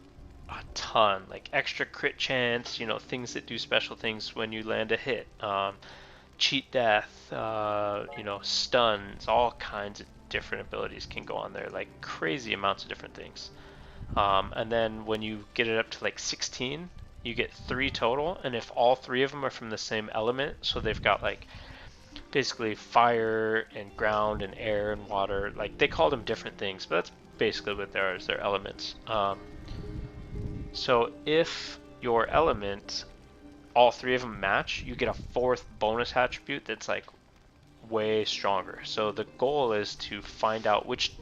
a ton, like extra crit chance, you know, things that do special things when you land a hit, cheat death, you know, stuns, all kinds of different abilities can go on there, like crazy amounts of different things. And then when you get it up to like 16, you get 3 total, and if all 3 of them are from the same element, so they've got like basically fire and ground and air and water, like they call them different things, but that's basically what they are, is their elements. So if your element, all 3 of them match, you get a 4th bonus attribute that's like way stronger. So the goal is to find out which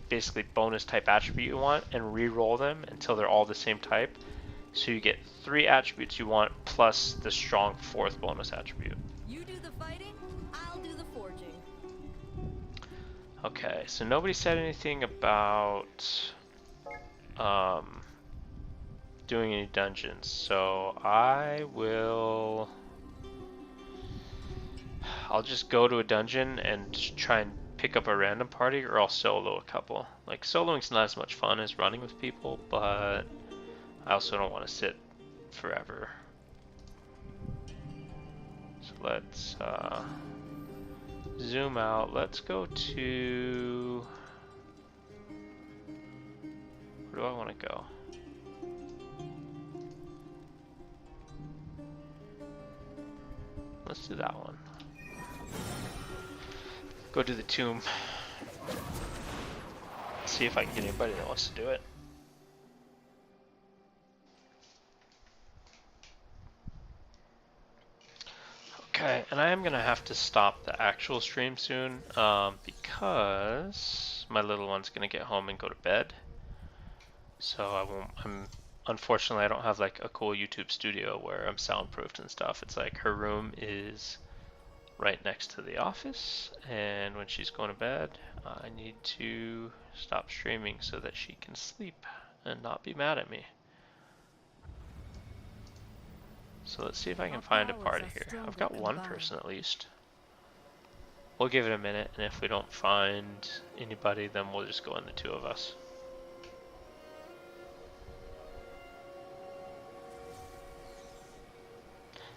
basically bonus type attribute you want and re-roll them until they're all the same type. So you get 3 attributes you want plus the strong 4th bonus attribute. You do the fighting, I'll do the forging. Okay, so nobody said anything about doing any dungeons, so I'll just go to a dungeon and try and pick up a random party, or I'll solo a couple. Like soloing's not as much fun as running with people, but I also don't want to sit forever. So let's zoom out. Let's go to, where do I want to go? Let's do that one. Go to the tomb. See if I can get anybody that wants to do it. Okay, and I am gonna have to stop the actual stream soon because my little one's gonna get home and go to bed. So unfortunately I don't have like a cool YouTube studio where I'm soundproofed and stuff. It's like her room is right next to the office, and when she's going to bed, I need to stop streaming so that she can sleep and not be mad at me. So let's see if I can find a party here. I've got one person at least. We'll give it a minute, and if we don't find anybody, then we'll just go in the 2 of us.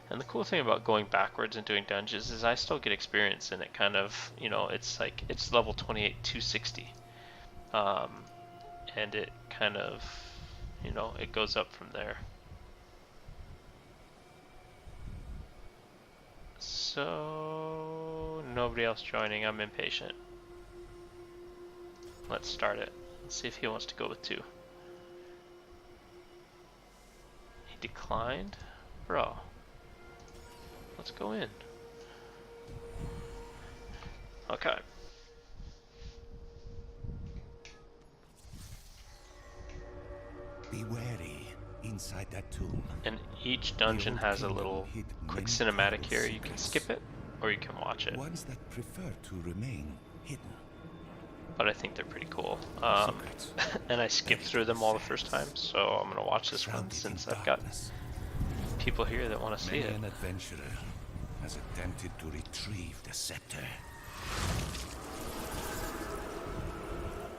And the cool thing about going backwards and doing dungeons is I still get experience in it, kind of, you know, it's like, it's level 28, 260. And it kind of, you know, it goes up from there. So, nobody else joining, I'm impatient. Let's start it. Let's see if he wants to go with 2. He declined? Bro. Let's go in. Okay. Be wary inside that tomb. And each dungeon has a little quick cinematic here. You can skip it, or you can watch it. Ones that prefer to remain hidden. But I think they're pretty cool. And I skipped through them all the first time, so I'm gonna watch this one since I've got people here that want to see it. An adventurer has attempted to retrieve the scepter.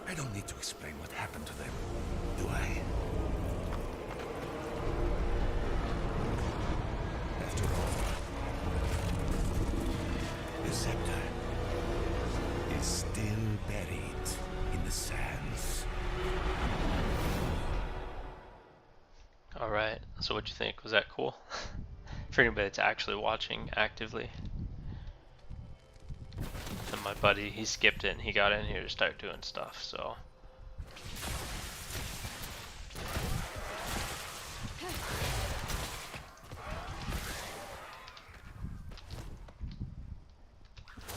I don't need to explain what happened to them, do I? After all, the scepter is still buried in the sands. Alright, So what'd you think? Was that cool? For anybody that's actually watching actively. And my buddy, he skipped it and he got in here to start doing stuff, so.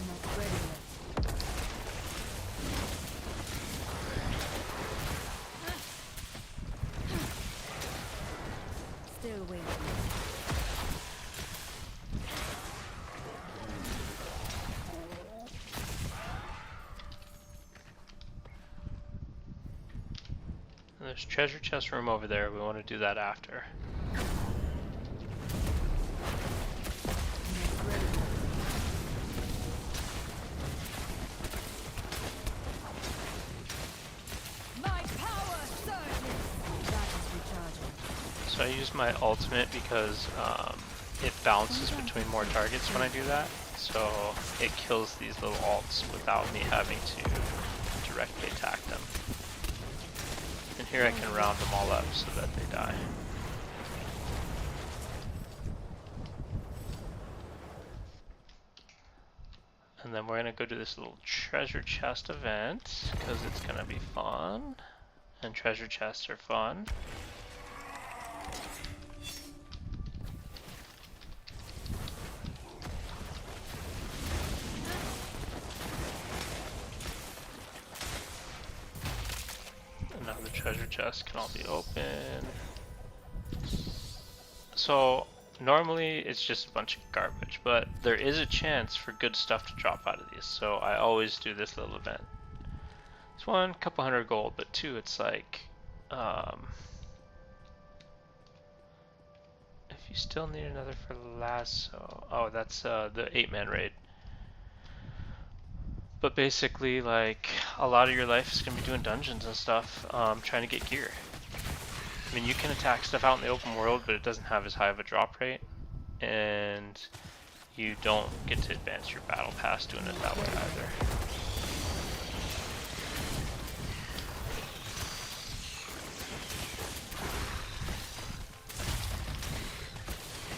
Not ready yet. Still waiting. And there's treasure chest room over there. We want to do that after. Not ready yet. My power surges. That is recharging. So I use my ultimate because it bounces between more targets when I do that. So it kills these little alts without me having to directly attack them. And here I can round them all up so that they die. And then we're gonna go do this little treasure chest event because it's gonna be fun. And treasure chests are fun. And now the treasure chests can all be open. So normally it's just a bunch of garbage, but there is a chance for good stuff to drop out of these. So I always do this little event. It's one, couple hundred gold, but two, it's like, if you still need another for lasso, oh, that's the 8-man raid. But basically, like, a lot of your life is gonna be doing dungeons and stuff, trying to get gear. I mean, you can attack stuff out in the open world, but it doesn't have as high of a drop rate, and you don't get to advance your battle pass doing it that way either.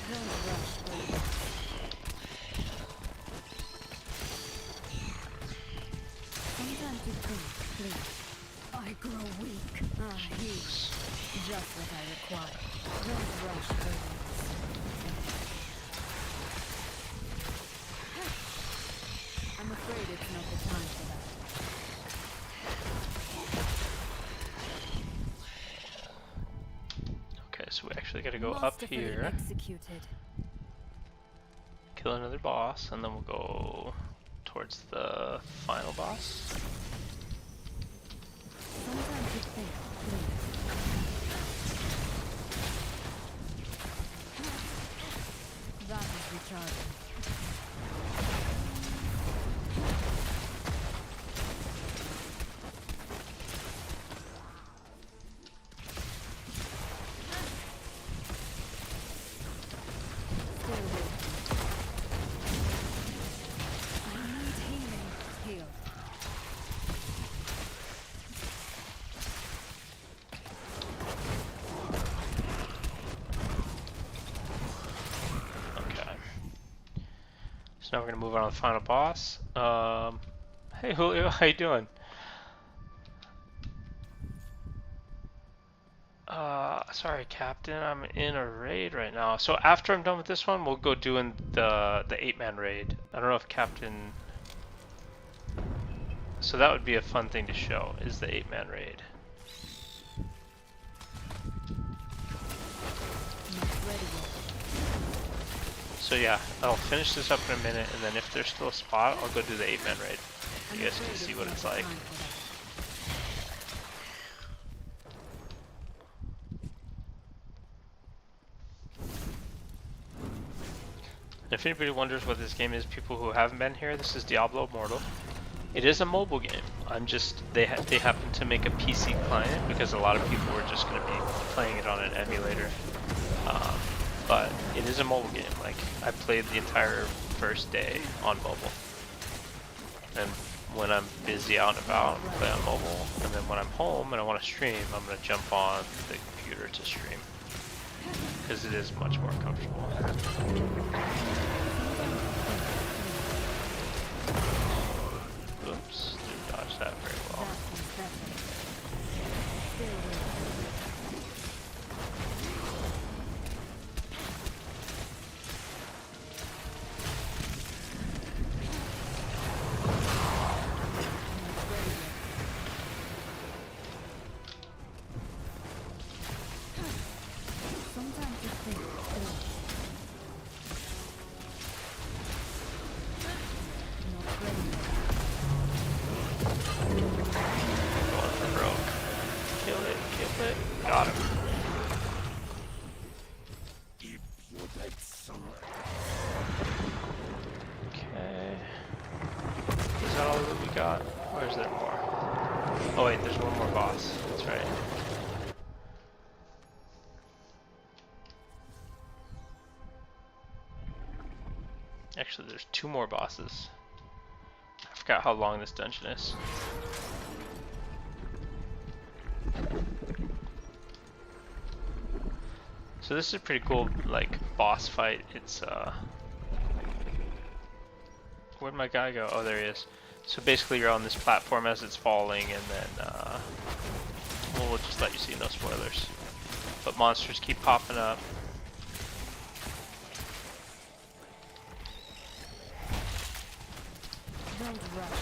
Don't rush, baby. Sometimes you think, please. I grow weak. Huge. Just what I require. Don't rush, baby. I'm afraid it's not the time for that. Okay, so we actually gotta go up Masterfully here, executed. kill another boss, and then we'll go towards the final boss. Sometimes you think, please. That is recharging. Still waiting. I need healing. Heal. Okay. So now we're gonna move on to the final boss. Hey Julio, how you doing? Sorry, Captain, I'm in a raid right now. So after I'm done with this one, we'll go doing the 8-man raid. I don't know if Captain. So that would be a fun thing to show, is the 8-man raid. Not ready yet. So yeah, I'll finish this up in a minute, and then if there's still a spot, I'll go do the 8-man raid. I'm You guys can afraid see it's what not it's the like. time for that. If anybody wonders what this game is, people who haven't been here, this is Diablo Immortal. It is a mobile game. They happen to make a PC client because a lot of people were just going to be playing it on an emulator. But it is a mobile game. Like, I played the entire first day on mobile. And when I'm busy out and about, I play on mobile. And then when I'm home and I want to stream, I'm going to jump on the computer to stream. because it is much more comfortable. Oops, didn't dodge that very well. Going for broke. Kill it, kill it. Got him. Okay. Is that all that we got? Or is there more? Oh wait, there's one more boss. That's right. Actually, there's 2 more bosses. I forgot how long this dungeon is. So this is a pretty cool, like, boss fight. It's, where'd my guy go? Oh, there he is. So basically you're on this platform as it's falling, and then, well, we'll just let you see, no spoilers. But monsters keep popping up. Don't rush.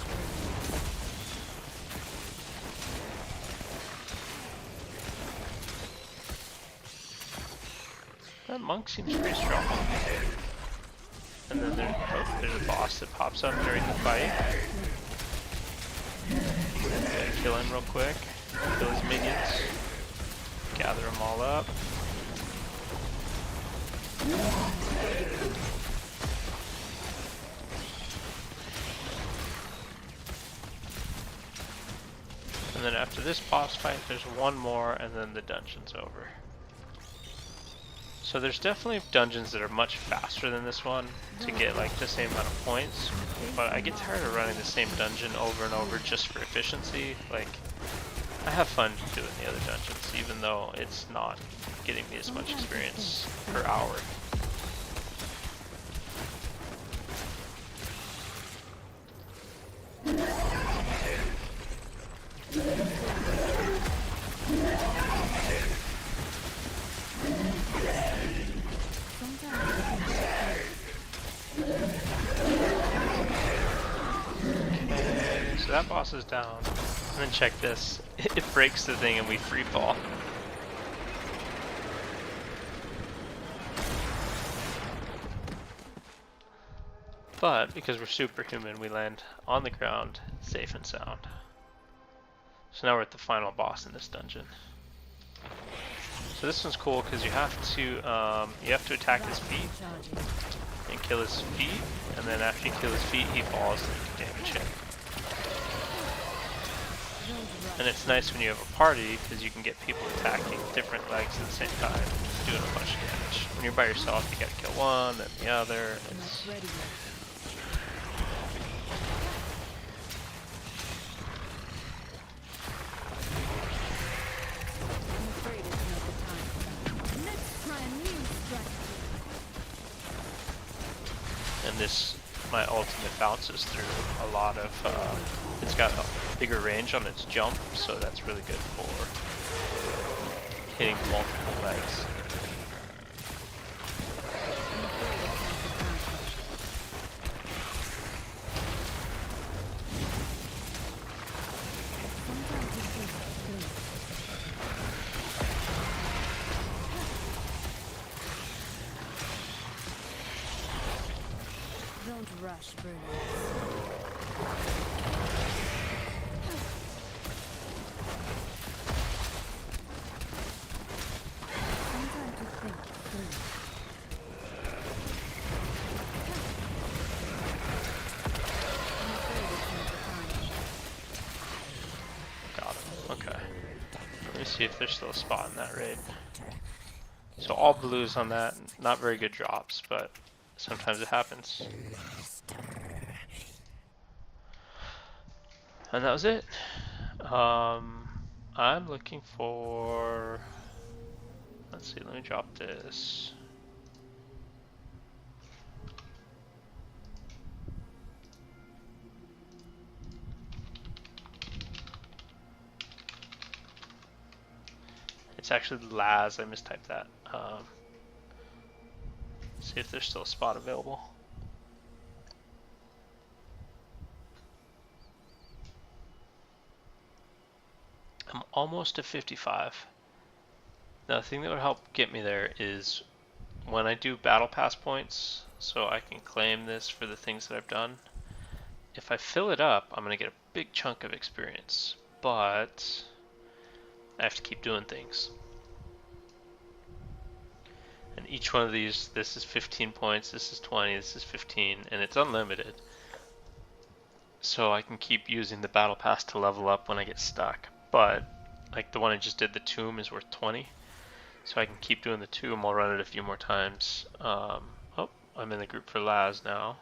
That monk seems pretty strong. And then there's a boss that pops up during the fight. Gotta kill him real quick. Kill his minions. Gather them all up. And then after this boss fight, there's one more, and then the dungeon's over. So there's definitely dungeons that are much faster than this one to get like the same amount of points, but I get tired of running the same dungeon over and over just for efficiency. Like, I have fun doing the other dungeons, even though it's not getting me as much experience per hour. Okay, so that boss is down. And then check this. It breaks the thing and we free fall. But because we're superhuman, we land on the ground, safe and sound. So now we're at the final boss in this dungeon. So this one's cool because you have to attack his feet and kill his feet, and then after you kill his feet, he falls and you can damage him. And it's nice when you have a party because you can get people attacking different legs at the same time, doing a bunch of damage. When you're by yourself, you gotta kill one, then the other. It's and this, my ultimate bounces through a lot of, it's got a bigger range on its jump, so that's really good for hitting multiple legs. Don't rush, Bruno. Sometimes you think through. I'm afraid it's not the time. Got him. Okay. Let me see if there's still a spot in that raid. So all blues on that, not very good drops, but sometimes it happens. And that was it. I'm looking for Let's see, let me drop this. It's actually Laz, I mistyped that. See if there's still a spot available. I'm almost at 55. Now the thing that would help get me there is when I do battle pass points, so I can claim this for the things that I've done. If I fill it up, I'm going to get a big chunk of experience, but I have to keep doing things. And each one of these, this is 15 points, this is 20, this is 15, and it's unlimited. So I can keep using the battle pass to level up when I get stuck. But like the one I just did, the tomb is worth 20. So I can keep doing the tomb, I'll run it a few more times. Oh, I'm in the group for Laz now.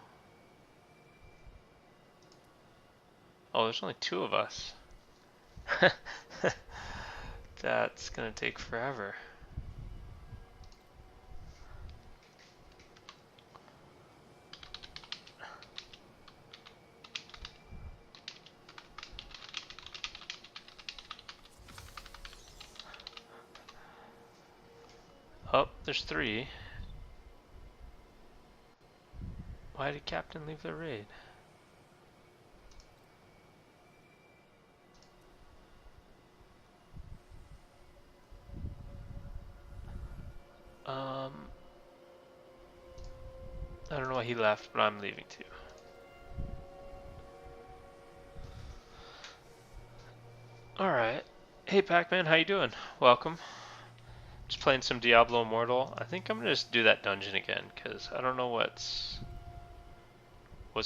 Oh, there's only 2 of us. That's gonna take forever. Oh, there's 3. Why did Captain leave the raid? I don't know why he left, but I'm leaving too. Alright. Hey Pac-Man, how you doing? Welcome. Just playing some Diablo Immortal. I think I'm gonna just do that dungeon again, because I don't know what's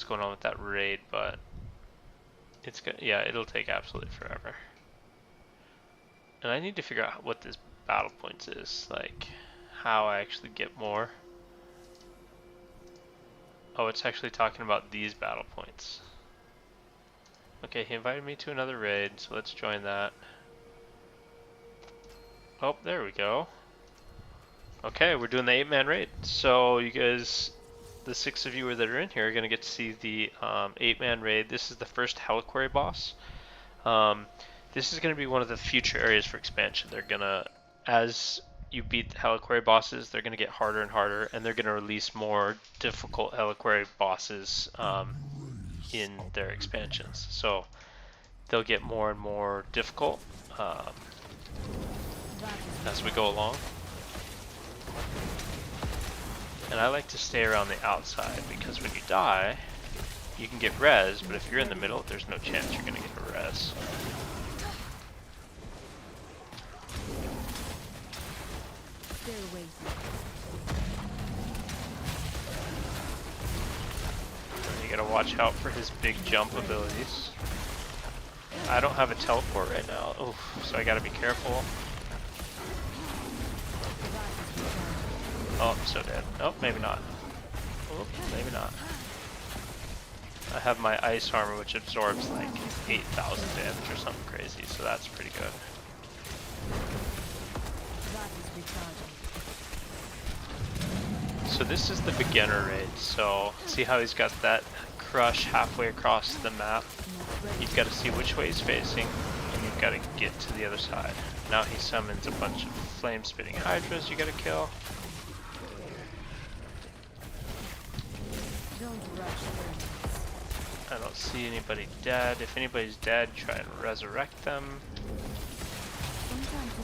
going on with that raid, but it's good. Yeah, it'll take absolutely forever. And I need to figure out what this battle points is, like how I actually get more. Oh, it's actually talking about these battle points. Okay, he invited me to another raid, so let's join that. Oh, there we go. Okay, we're doing the 8-man raid. So you guys, the 6 of you that are in here, are going to get to see the 8-man raid. This is the first Heliquary boss. This is going to be one of the future areas for expansion. They're going to, as you beat the Heliquary bosses, they're going to get harder and harder, and they're going to release more difficult Heliquary bosses in their expansions. So they'll get more and more difficult as we go along. And I like to stay around the outside because when you die, you can get res, but if you're in the middle, there's no chance you're going to get a res. And you got to watch out for his big jump abilities. I don't have a teleport right now, oof, so I got to be careful. Oh, I'm so dead. Oh, maybe not. Oh, maybe not. I have my ice armor, which absorbs like 8,000 damage or something crazy, so that's pretty good. So this is the beginner raid, so see how he's got that crush halfway across the map? You've got to see which way he's facing, and you've got to get to the other side. Now he summons a bunch of flame-spitting hydras you got to kill. I don't see anybody dead. If anybody's dead, try and resurrect them.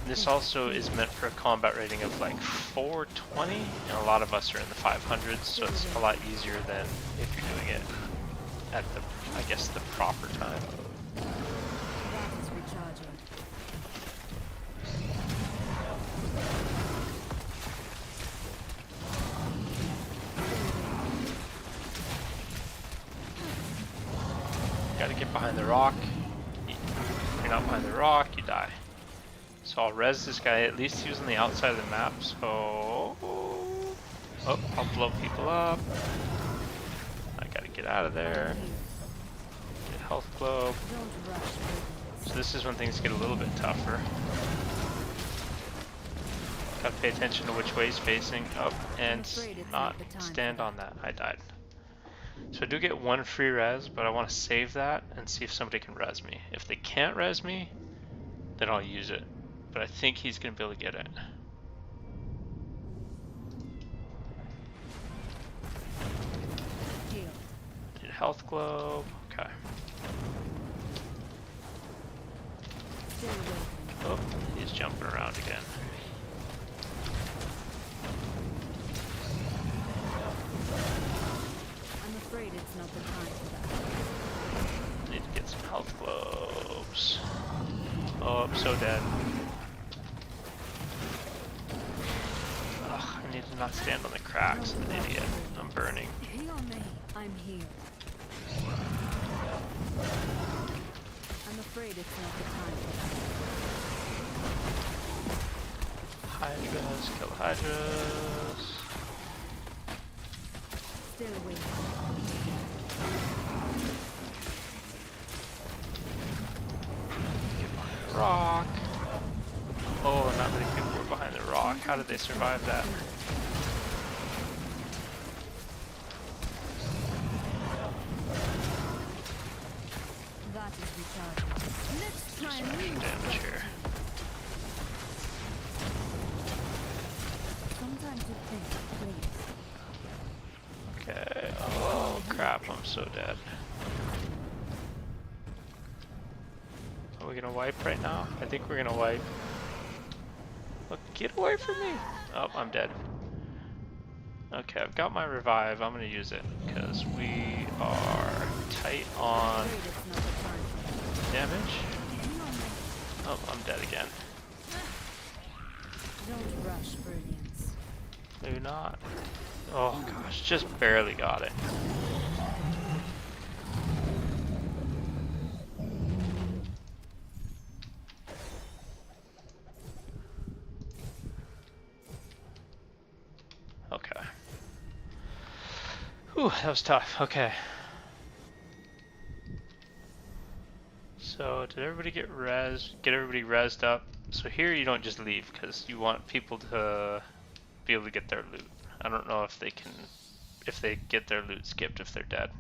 This also is meant for a combat rating of like 420, and a lot of us are in the 500s, so it's a lot easier than if you're doing it at the, I guess, the proper time. Gotta get behind the rock. If you're not behind the rock, you die. So I'll res this guy. At least he was on the outside of the map, so... Oh, I'll blow people up. I gotta get out of there. Get health globe. So this is when things get a little bit tougher. Gotta pay attention to which way he's facing. Up and afraid it's not not the time for stand that. on that. I died. So I do get one free res, but I want to save that and see if somebody can res me. If they can't res me, then I'll use it. But I think he's gonna be able to get it. Heal. Did health globe. Okay. Stay away from me. Oh, he's jumping around again. I'm afraid it's not the time for that. Need to get some health globes. Oh, I'm so dead. Ugh, I need to not stand on the cracks. I'm an idiot. I'm burning. Heal me. I'm here. I'm afraid it's not the time for that. Hydras, kill hydras. Stay away from me. Get behind the rock. Oh, not many people were behind the rock. How did they survive that? That is retarded. Next time, Some use damage here. Sometimes you think, please. Okay. Oh crap! I'm so dead. Are we gonna wipe right now? I think we're gonna wipe. Look, get away from me! Oh, I'm dead. Okay, I've got my revive. I'm gonna use it because we are tight on Afraid it's not the time for that. damage. Heal me. Oh, I'm dead again. Don't rush brilliance. Maybe not. Oh gosh, just barely got it. Okay. Whew, that was tough. Okay. So, did everybody get res? Get everybody rezzed up? So here you don't just leave because you want people to be able to get their loot. I don't know if they can, if they get their loot skipped if they're dead.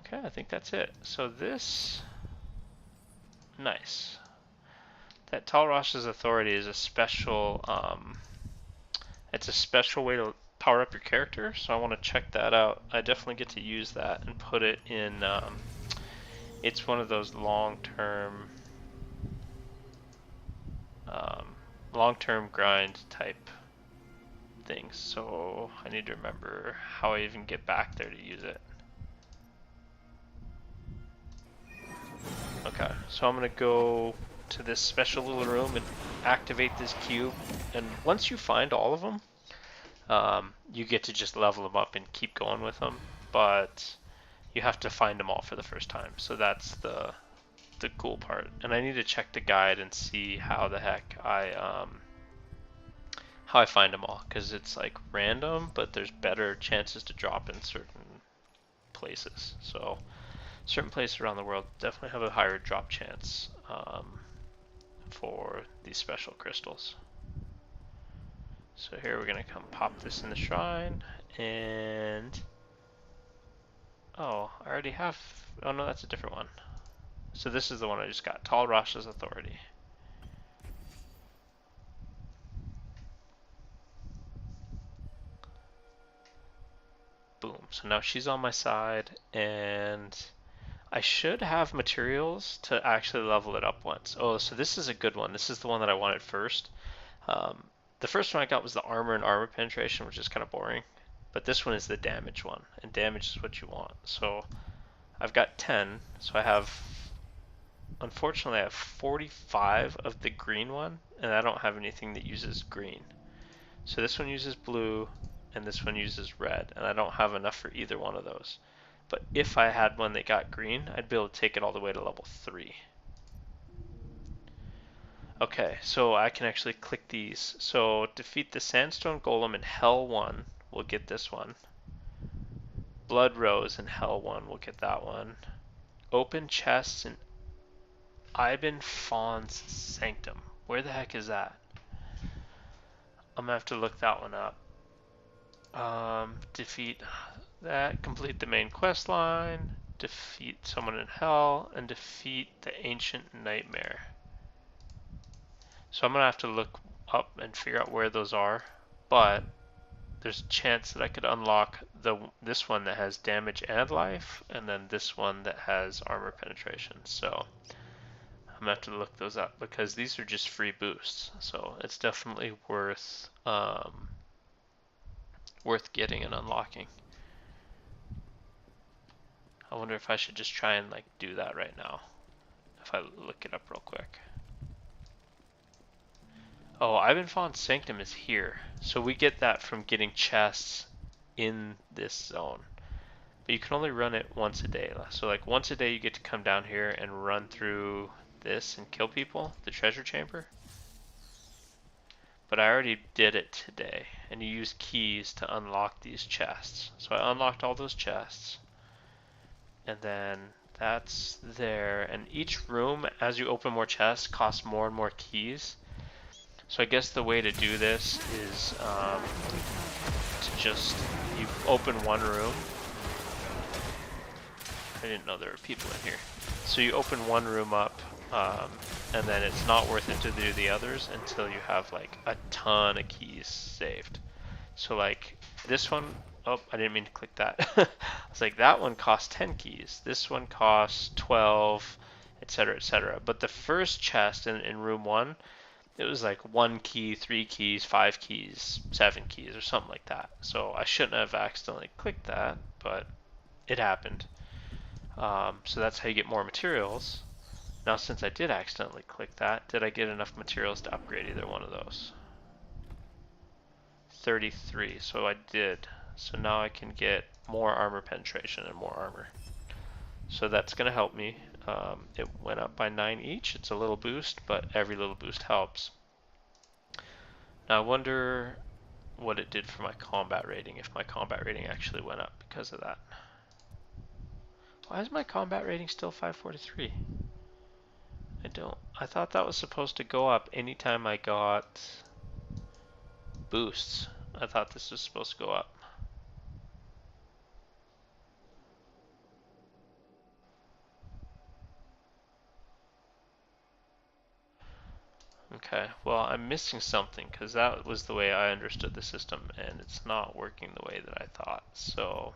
Okay, I think that's it. So this, nice. That Talrosh's Authority is a special, it's a special way to power up your character, so I want to check that out. I definitely get to use that and put it in, it's one of those long-term grind type things, so I need to remember how I even get back there to use it. Okay, so I'm gonna go to this special little room and activate this cube, and once you find all of them, you get to just level them up and keep going with them, but you have to find them all for the first time, so that's the cool part. And I need to check the guide and see how the heck I find them all, because it's like random, but there's better chances to drop in certain places. So certain places around the world definitely have a higher drop chance for these special crystals. So here we're gonna come pop this in the shrine, and oh, I already have, oh no, that's a different one. So this is the one I just got, Talrosh's Authority. Boom, so now she's on my side, and I should have materials to actually level it up once. Oh, so this is a good one. This is the one that I wanted first. The first one I got was the armor and armor penetration, which is kind of boring. But this one is the damage one, and damage is what you want. So I've got 10, so I have, unfortunately I have 45 of the green one, and I don't have anything that uses green. So this one uses blue, and this one uses red, and I don't have enough for either one of those. But if I had one that got green, I'd be able to take it all the way to level 3. Okay, so I can actually click these. So defeat the Sandstone Golem in Hell 1, we'll get this one. Blood Rose in Hell 1, we'll get that one. Open chests in Ibn Fawn's Sanctum, Where the heck is that? I'm gonna have to look that one up. Defeat that, complete the main quest line, defeat someone in hell, and defeat the ancient nightmare. So I'm gonna have to look up and figure out where those are, but there's a chance that I could unlock this one that has damage and life, and then this one that has armor penetration. So I'm gonna have to look those up because these are just free boosts. So it's definitely worth getting and unlocking. I wonder if I should just try and like do that right now. If I look it up real quick. Oh, Ivanfon's Sanctum is here. So we get that from getting chests in this zone. But you can only run it once a day. So like once a day you get to come down here and run through this and kill people, the treasure chamber. But I already did it today, and you use keys to unlock these chests. So I unlocked all those chests. And then that's there. And each room, as you open more chests, costs more and more keys. So I guess the way to do this is to just, you open one room. I didn't know there were people in here. So you open one room up, and then it's not worth it to do the others until you have like a ton of keys saved. So like this one, oh, I didn't mean to click that. I was like, that one costs 10 keys. This one costs 12, etc., etc. But the first chest in room 1, it was like 1 key, 3 keys, 5 keys, 7 keys, or something like that. So I shouldn't have accidentally clicked that, but it happened. So that's how you get more materials. Now, since I did accidentally click that, did I get enough materials to upgrade either one of those? 33, so I did. So now I can get more armor penetration and more armor. So that's going to help me. It went up by 9 each. It's a little boost, but every little boost helps. Now I wonder what it did for my combat rating, if my combat rating actually went up because of that. Why is my combat rating still 543? I thought that was supposed to go up anytime I got boosts. I thought this was supposed to go up. Okay, well I'm missing something because that was the way I understood the system and it's not working the way that I thought. So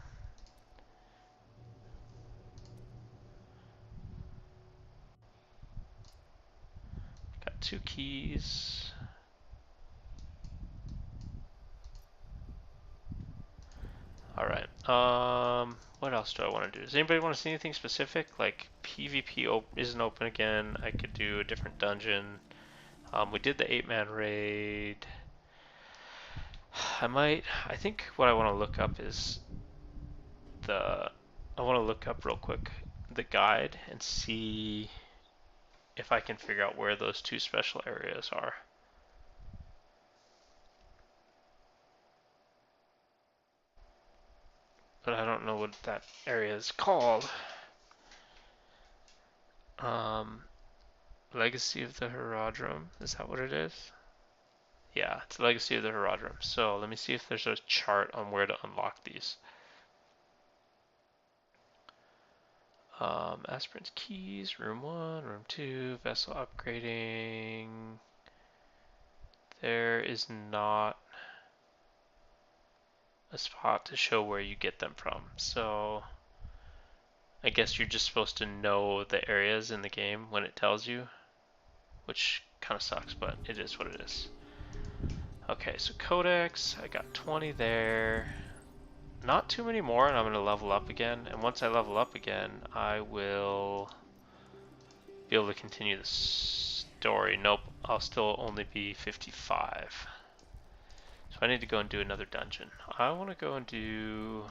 got 2 keys. Alright, what else do I want to do? Does anybody want to see anything specific? Like PvP isn't open again. I could do a different dungeon. We did the 8-man raid. I think what I want to look up is I want to look up real quick the guide and see if I can figure out where those 2 special areas are. But I don't know what that area is called. Legacy of the Herodrum, is that what it is? Yeah, it's Legacy of the Herodrum. So let me see if there's a chart on where to unlock these. Aspirant's keys, room 1, room 2, vessel upgrading. There is not a spot to show where you get them from. So I guess you're just supposed to know the areas in the game when it tells you, which kind of sucks, but it is what it is. Okay, so Codex, I got 20 there. Not too many more, and I'm going to level up again. And once I level up again, I will be able to continue the story. Nope, I'll still only be 55. So I need to go and do another dungeon. I want to go and do...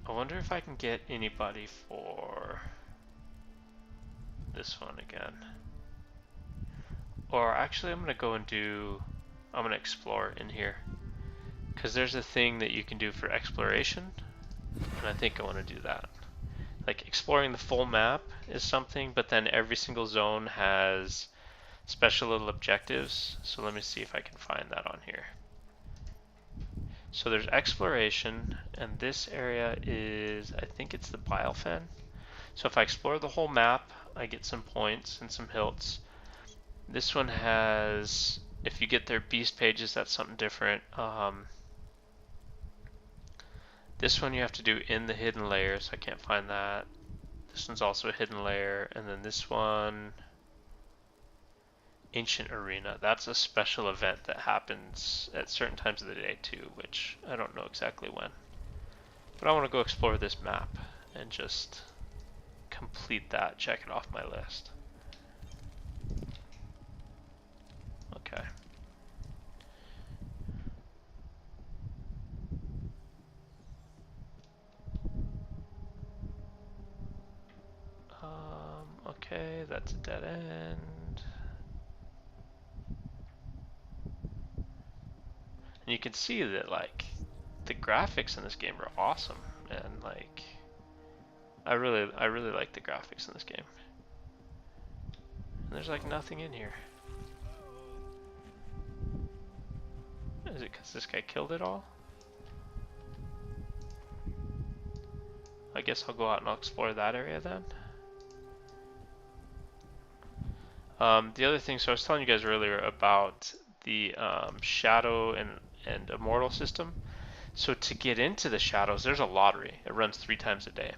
I wonder if I can get anybody for this one again. Or actually I'm going to go and I'm going to explore in here. Because there's a thing that you can do for exploration, and I think I want to do that. like exploring the full map is something, but then every single zone has special little objectives. So let me see if I can find that on here. So there's exploration, and this area is, I think it's the Bilefen. So if I explore the whole map, I get some points and some hilts. This one has, if you get their beast pages, that's something different. This one you have to do in the hidden layer, so I can't find that. This one's also a hidden layer, and then this one, Ancient Arena. That's a special event that happens at certain times of the day too, which I don't know exactly when. But I want to go explore this map and just complete that, check it off my list. Okay. Okay, that's a dead end. And you can see that like the graphics in this game are awesome, and like I really like the graphics in this game. And there's like nothing in here. Is it because this guy killed it all? I guess I'll go out and I'll explore that area then. The other thing, so I was telling you guys earlier about the Shadow and Immortal system. So to get into the Shadows, there's a lottery. It runs 3 times a day.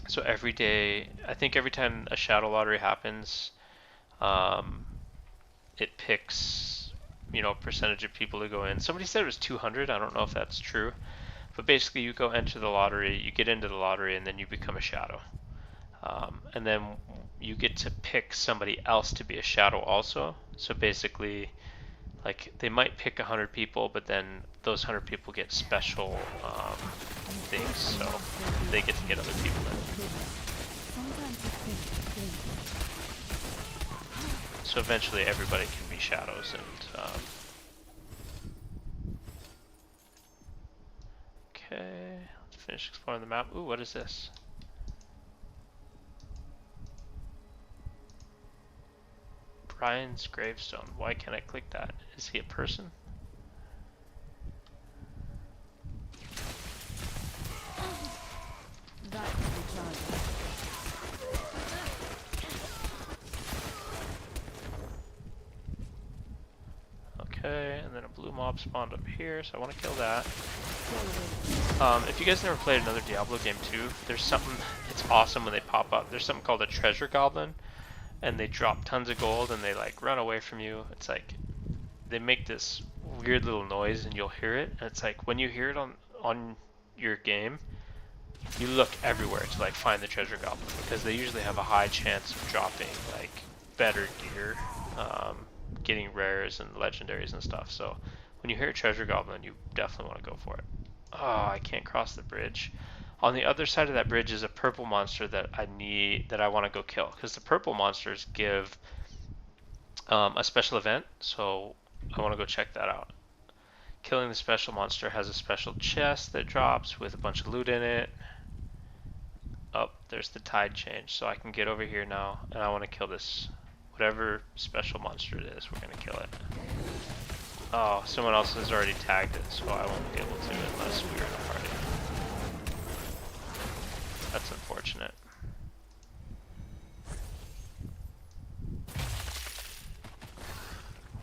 So every day, I think every time a Shadow lottery happens, it picks, you know, percentage of people to go in. Somebody said it was 200. I don't know if that's true. But basically, you go enter the lottery, you get into the lottery, and then you become a Shadow. And then you get to pick somebody else to be a Shadow also. So basically, like they might pick 100 people, but then those 100 people get special things, so they get to get other people in. So eventually everybody can be Shadows, and okay, let's finish exploring the map. Ooh, what is this? Brian's gravestone. Why can't I click that? Is he a person? Okay, and then a blue mob spawned up here, so I want to kill that. If you guys never played another Diablo game too, there's something, it's awesome when they pop up. There's something called a treasure goblin, and they drop tons of gold and they like run away from you. It's like they make this weird little noise and you'll hear it, and it's like when you hear it on your game, you look everywhere to like find the treasure goblin, because they usually have a high chance of dropping like better gear, getting rares and legendaries and stuff. So when you hear a treasure goblin, you definitely want to go for it. Oh, I can't cross the bridge. On the other side of that bridge is a purple monster that I want to go kill, because the purple monsters give a special event, so I want to go check that out. Killing the special monster has a special chest that drops with a bunch of loot in it. Oh, there's the tide change, so I can get over here now, and I want to kill this, whatever special monster it is, we're going to kill it. Oh, someone else has already tagged it, so I won't be able to unless we're in a party. That's unfortunate.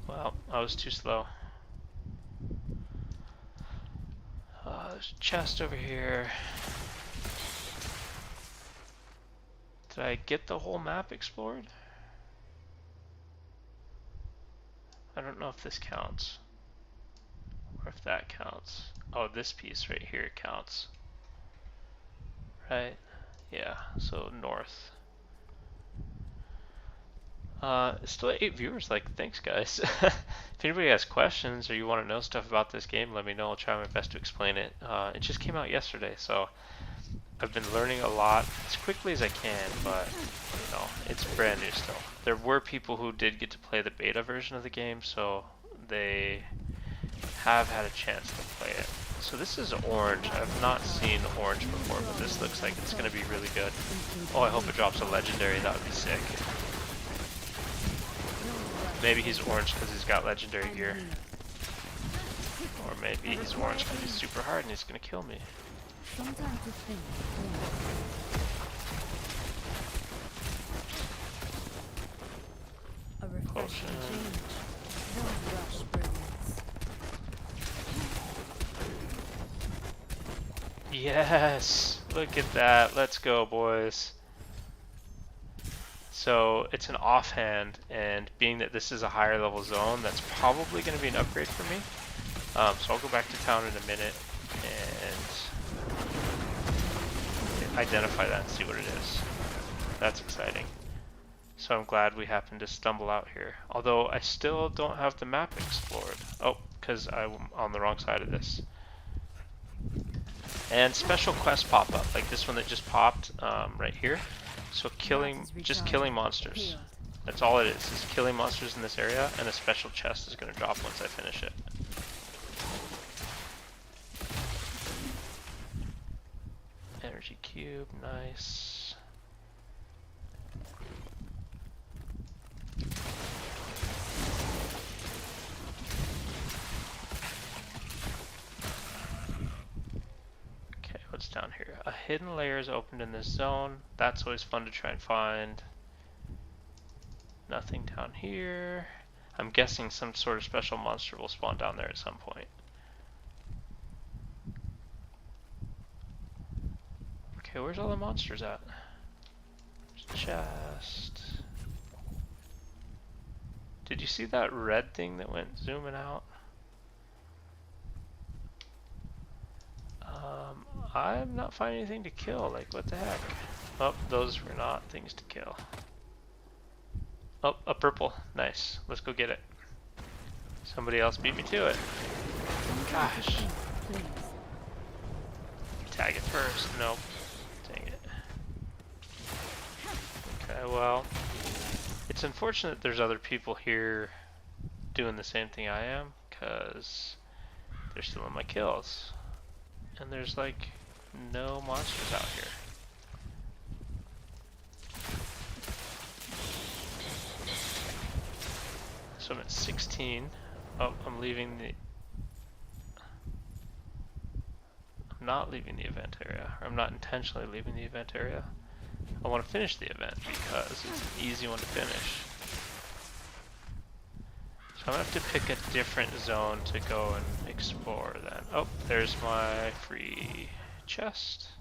Well, I was too slow. There's a chest over here. Did I get the whole map explored? I don't know if this counts, or if that counts. Oh, this piece right here counts. Right? Yeah, so north. Still at 8 viewers, like, thanks guys. If anybody has questions or you want to know stuff about this game, let me know. I'll try my best to explain it. It just came out yesterday, so I've been learning a lot as quickly as I can, but, you know, it's brand new still. There were people who did get to play the beta version of the game, so they have had a chance to play it. So this is orange. I've not seen orange before, but this looks like it's going to be really good. Oh, I hope it drops a legendary. That would be sick. Maybe he's orange because he's got legendary gear. Or maybe he's orange because he's super hard and he's going to kill me. Sometimes to think. A refreshing Potion. change. Don't rush brilliance. Yes! Look at that. Let's go, boys. So it's an offhand, and being that this is a higher level zone, that's probably going to be an upgrade for me. So I'll go back to town in a minute and identify that and see what it is. That's exciting. So I'm glad we happened to stumble out here. Although I still don't have the map explored. Oh, because I'm on the wrong side of this. And special quests pop up, like this one that just popped right here. So just killing monsters. That's all it is killing monsters in this area, and a special chest is going to drop once I finish it. Energy cube, nice. What's down here? A hidden layer is opened in this zone. That's always fun to try and find. Nothing down here. I'm guessing some sort of special monster will spawn down there at some point. Okay, where's all the monsters at? There's a chest. Did you see that red thing that went zooming out? I'm not finding anything to kill. Like, what the heck? Oh, those were not things to kill. Oh, a purple. Nice. Let's go get it. Somebody else beat me to it. Gosh. Tag it first. Nope. Dang it. Okay, well. It's unfortunate there's other people here doing the same thing I am, because they're stealing my kills. And there's like no monsters out here. So I'm at 16. Oh, I'm not leaving the event area. Or I'm not intentionally leaving the event area. I want to finish the event because it's an easy one to finish. So I'm going to have to pick a different zone to go and explore then. Oh, there's my free chest.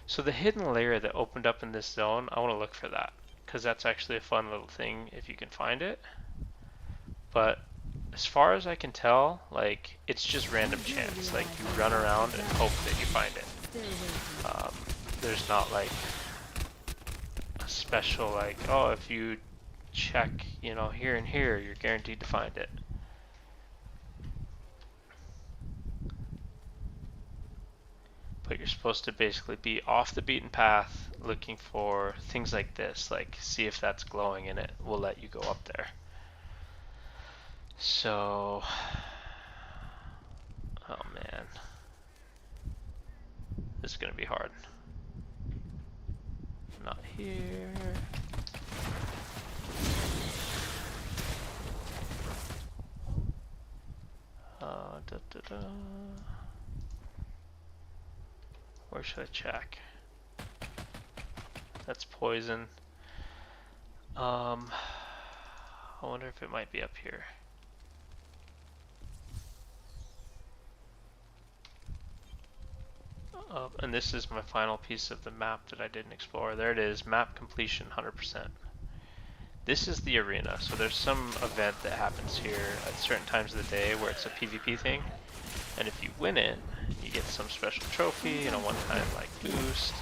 So the hidden layer that opened up in this zone, I want to look for that, because that's actually a fun little thing if you can find it. But as far as I can tell, like, it's just random chance. Like, you run around and hope that you find it. There's not like a special, like, oh, if you check, you know, here and here, you're guaranteed to find it. But you're supposed to basically be off the beaten path looking for things like this, like see if that's glowing and it will let you go up there. So, oh man, this is gonna be hard. Not here. Where should I check? That's poison. I wonder if it might be up here. And this is my final piece of the map that I didn't explore. There it is, map completion 100%. This is the arena, so there's some event that happens here at certain times of the day where it's a PvP thing. And if you win it, you get some special trophy and a one-time like boost.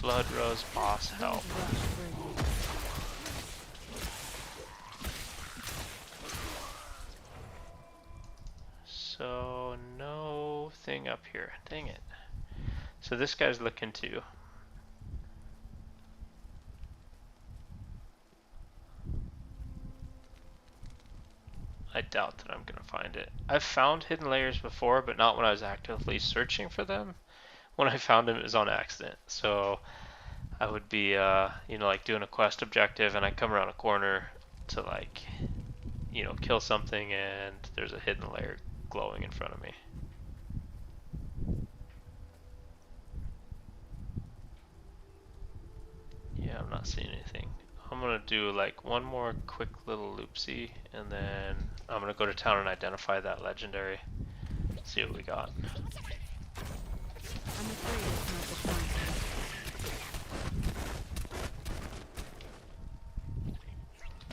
Blood Rose boss help. So no thing up here. Dang it. So this guy's looking to. I doubt that I'm gonna find it. I've found hidden layers before, but not when I was actively searching for them. When I found them, it was on accident. So I would be, you know, like doing a quest objective, and I come around a corner to like, you know, kill something, and there's a hidden layer glowing in front of me. Yeah, I'm not seeing anything. I'm gonna do like one more quick little loopsy, and then I'm gonna go to town and identify that legendary. See what we got. I'm afraid it's not the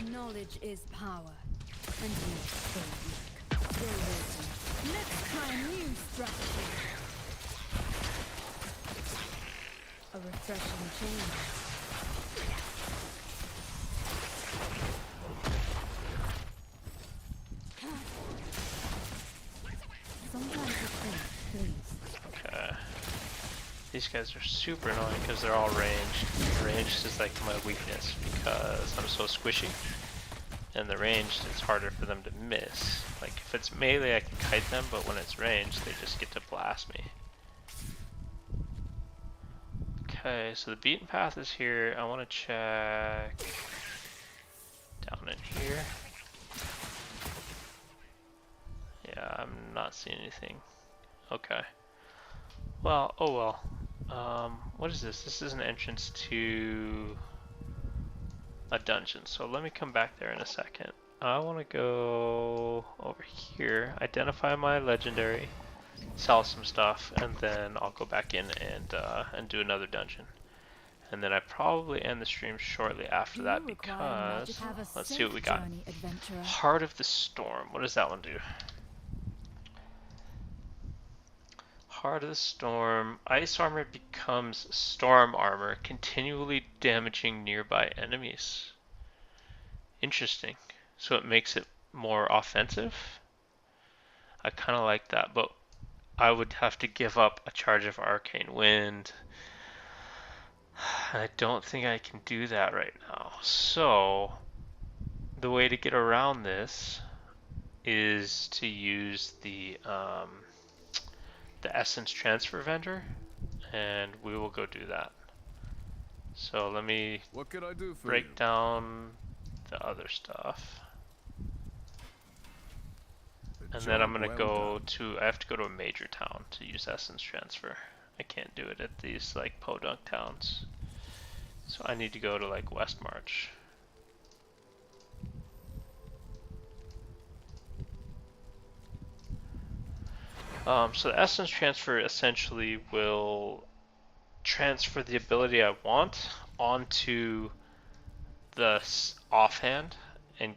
time. Knowledge is power, and you are so weak. Stay waiting. Let's try a new strategy. A refreshing change. Sometimes you think, please. Okay. These guys are super annoying because they're all ranged. Ranged is like my weakness because I'm so squishy. And the ranged, it's harder for them to miss. Like if it's melee, I can kite them, but when it's ranged, they just get to blast me. Okay, so the beaten path is here. I want to check down in here. Yeah, I'm not seeing anything. Okay. Well, oh well. What is this? This is an entrance to a dungeon. So let me come back there in a second. I want to go over here, identify my legendary, sell some stuff, and then I'll go back in and do another dungeon. And then I probably end the stream shortly after that because let's see what we got. Heart of the Storm. What does that one do? Heart of the Storm. Ice armor becomes storm armor, continually damaging nearby enemies. Interesting. So it makes it more offensive. I kind of like that, but I would have to give up a charge of Arcane Wind. I don't think I can do that right now. So the way to get around this is to use the essence transfer vendor, and we will go do that. So let me What can I do for break down the other stuff. And then I'm gonna go to, I have to go to a major town to use essence transfer. I can't do it at these like podunk towns. So I need to go to like Westmarch. So the essence transfer essentially will transfer the ability I want onto the offhand and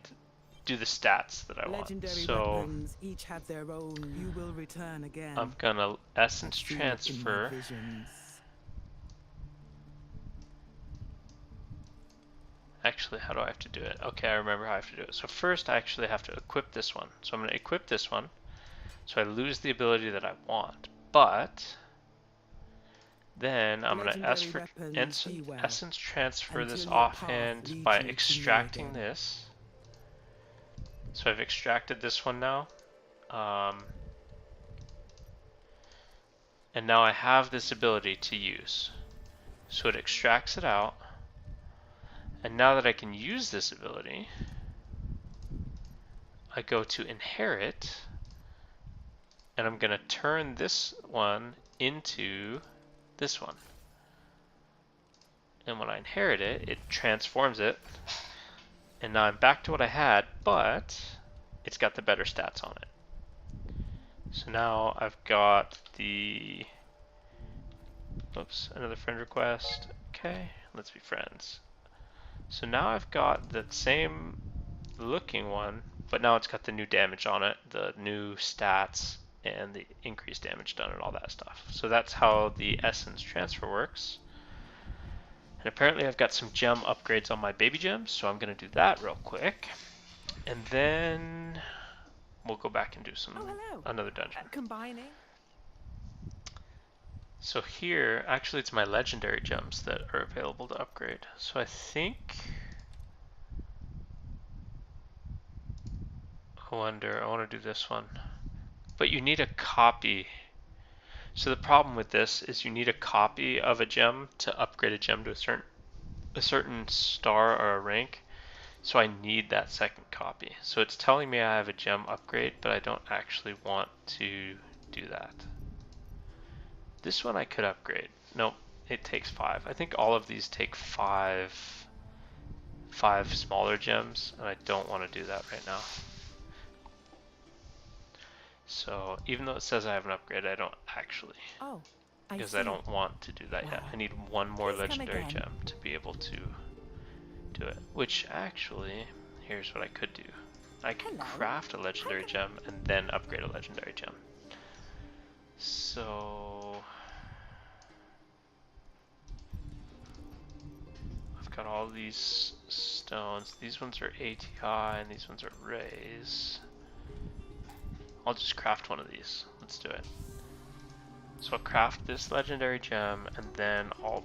do the stats that I want. So weapons each have their own. You will return again. I'm gonna essence transfer. Actually, how do I have to do it? Okay, I remember how I have to do it. So first I actually have to equip this one. So I'm gonna equip this one. So I lose the ability that I want, but then I'm going to essence transfer this offhand by extracting this. So I've extracted this one now. And now I have this ability to use. So it extracts it out. And now that I can use this ability, I go to inherit. And I'm going to turn this one into this one. And when I inherit it, it transforms it. And now I'm back to what I had, but it's got the better stats on it. So now I've got the... Oops, another friend request. Okay, let's be friends. So now I've got the same looking one, but now it's got the new damage on it, the new stats, and the increased damage done and all that stuff. So that's how the essence transfer works. And apparently I've got some gem upgrades on my baby gems, so I'm going to do that real quick. And then we'll go back and do some another dungeon. Combining. So here, actually it's my legendary gems that are available to upgrade. So I think, I wonder, I want to do this one. But you need a copy. So the problem with this is you need a copy of a gem to upgrade a gem to a certain star or a rank. So I need that second copy. So it's telling me I have a gem upgrade, but I don't actually want to do that. This one I could upgrade. Nope, it takes 5. I think all of these take 5 smaller gems, and I don't want to do that right now. So even though it says I have an upgrade, I don't actually. Oh, Because I don't want to do that yet. I need one more Please come legendary again. gem to be able to do it. Which actually, here's what I could do. I could Hello. craft a legendary gem and then upgrade a legendary gem. So I've got all these stones. These ones are ATI and these ones are rays. I'll just craft one of these. Let's do it. So I'll craft this legendary gem and then I'll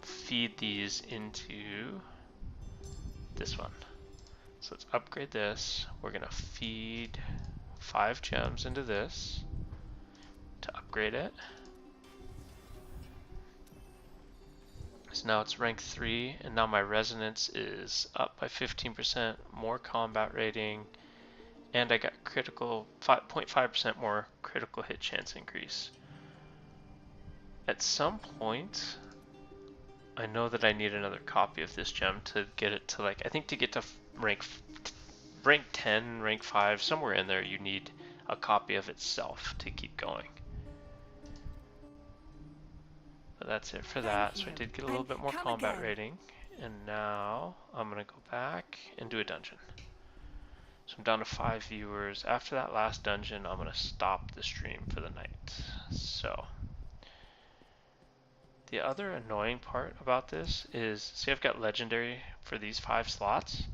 feed these into this one. So let's upgrade this. We're gonna feed 5 gems into this to upgrade it. So now it's rank 3, and now my resonance is up by 15%, more combat rating, and I got critical 0.5% more critical hit chance increase. At some point, I know that I need another copy of this gem to get it to, like, I think to get to rank 10, rank 5, somewhere in there you need a copy of itself to keep going. But that's it for that. So I did get a little bit more combat rating, and now I'm gonna go back and do a dungeon. So I'm down to 5 viewers. After that last dungeon, I'm gonna stop the stream for the night. So the other annoying part about this is, see, I've got legendary for these 5 slots.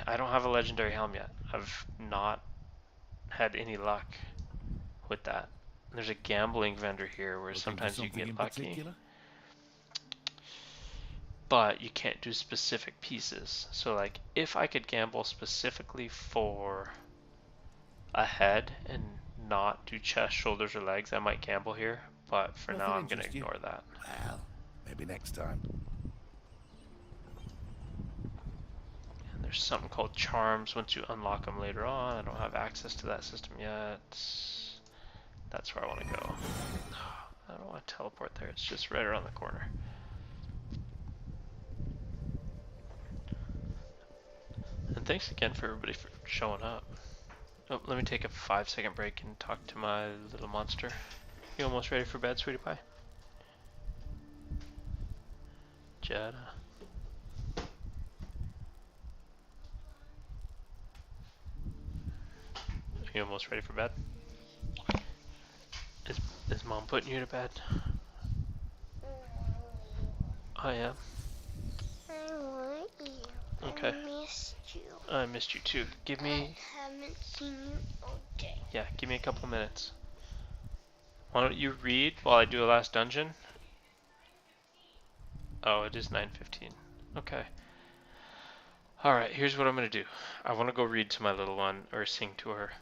I don't have a legendary helm yet. I've not had any luck with that. And there's a gambling vendor here where Looking sometimes for you something can in get lucky, particular? but you can't do specific pieces. So like, if I could gamble specifically for a head and not do chest, shoulders, or legs, I might gamble here. But for now, I'm gonna ignore that. Well, maybe next time. And there's something called charms once you unlock them later on. I don't have access to that system yet. That's where I want to go. I don't want to teleport there. It's just right around the corner. And thanks again for everybody for showing up. Oh, let me take a 5-second break and talk to my little monster. You almost ready for bed, sweetie pie? Jetta. You almost ready for bed? Is mom putting you to bed? I am. I want you. Okay. I missed you. I missed you too. Give me, I haven't seen you all day. yeah, give me a couple minutes. Why don't you read while I do a last dungeon? Oh, it is 9:15. Okay. Alright, here's what I'm gonna do. I want to go read to my little one, or sing to her.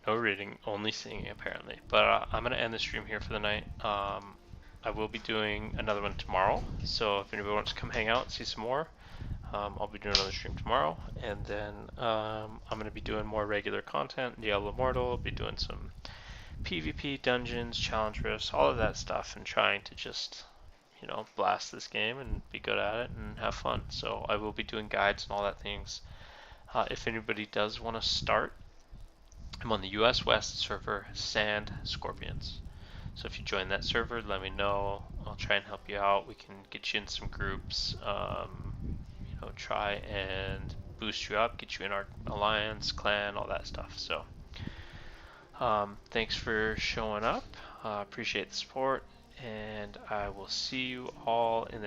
No reading, only singing apparently. But I'm gonna end the stream here for the night. I will be doing another one tomorrow, so if anybody wants to come hang out and see some more, I'll be doing another stream tomorrow, and then I'm going to be doing more regular content. Diablo Immortal, I'll be doing some PvP, dungeons, challenge rifts, all of that stuff, and trying to just, you know, blast this game and be good at it and have fun. So I will be doing guides and all that things. If anybody does want to start, I'm on the US West server, Sand Scorpions. So if you join that server, let me know. I'll try and help you out. We can get you in some groups. You know, try and boost you up, get you in our alliance, clan, all that stuff. So thanks for showing up. Appreciate the support, and I will see you all in the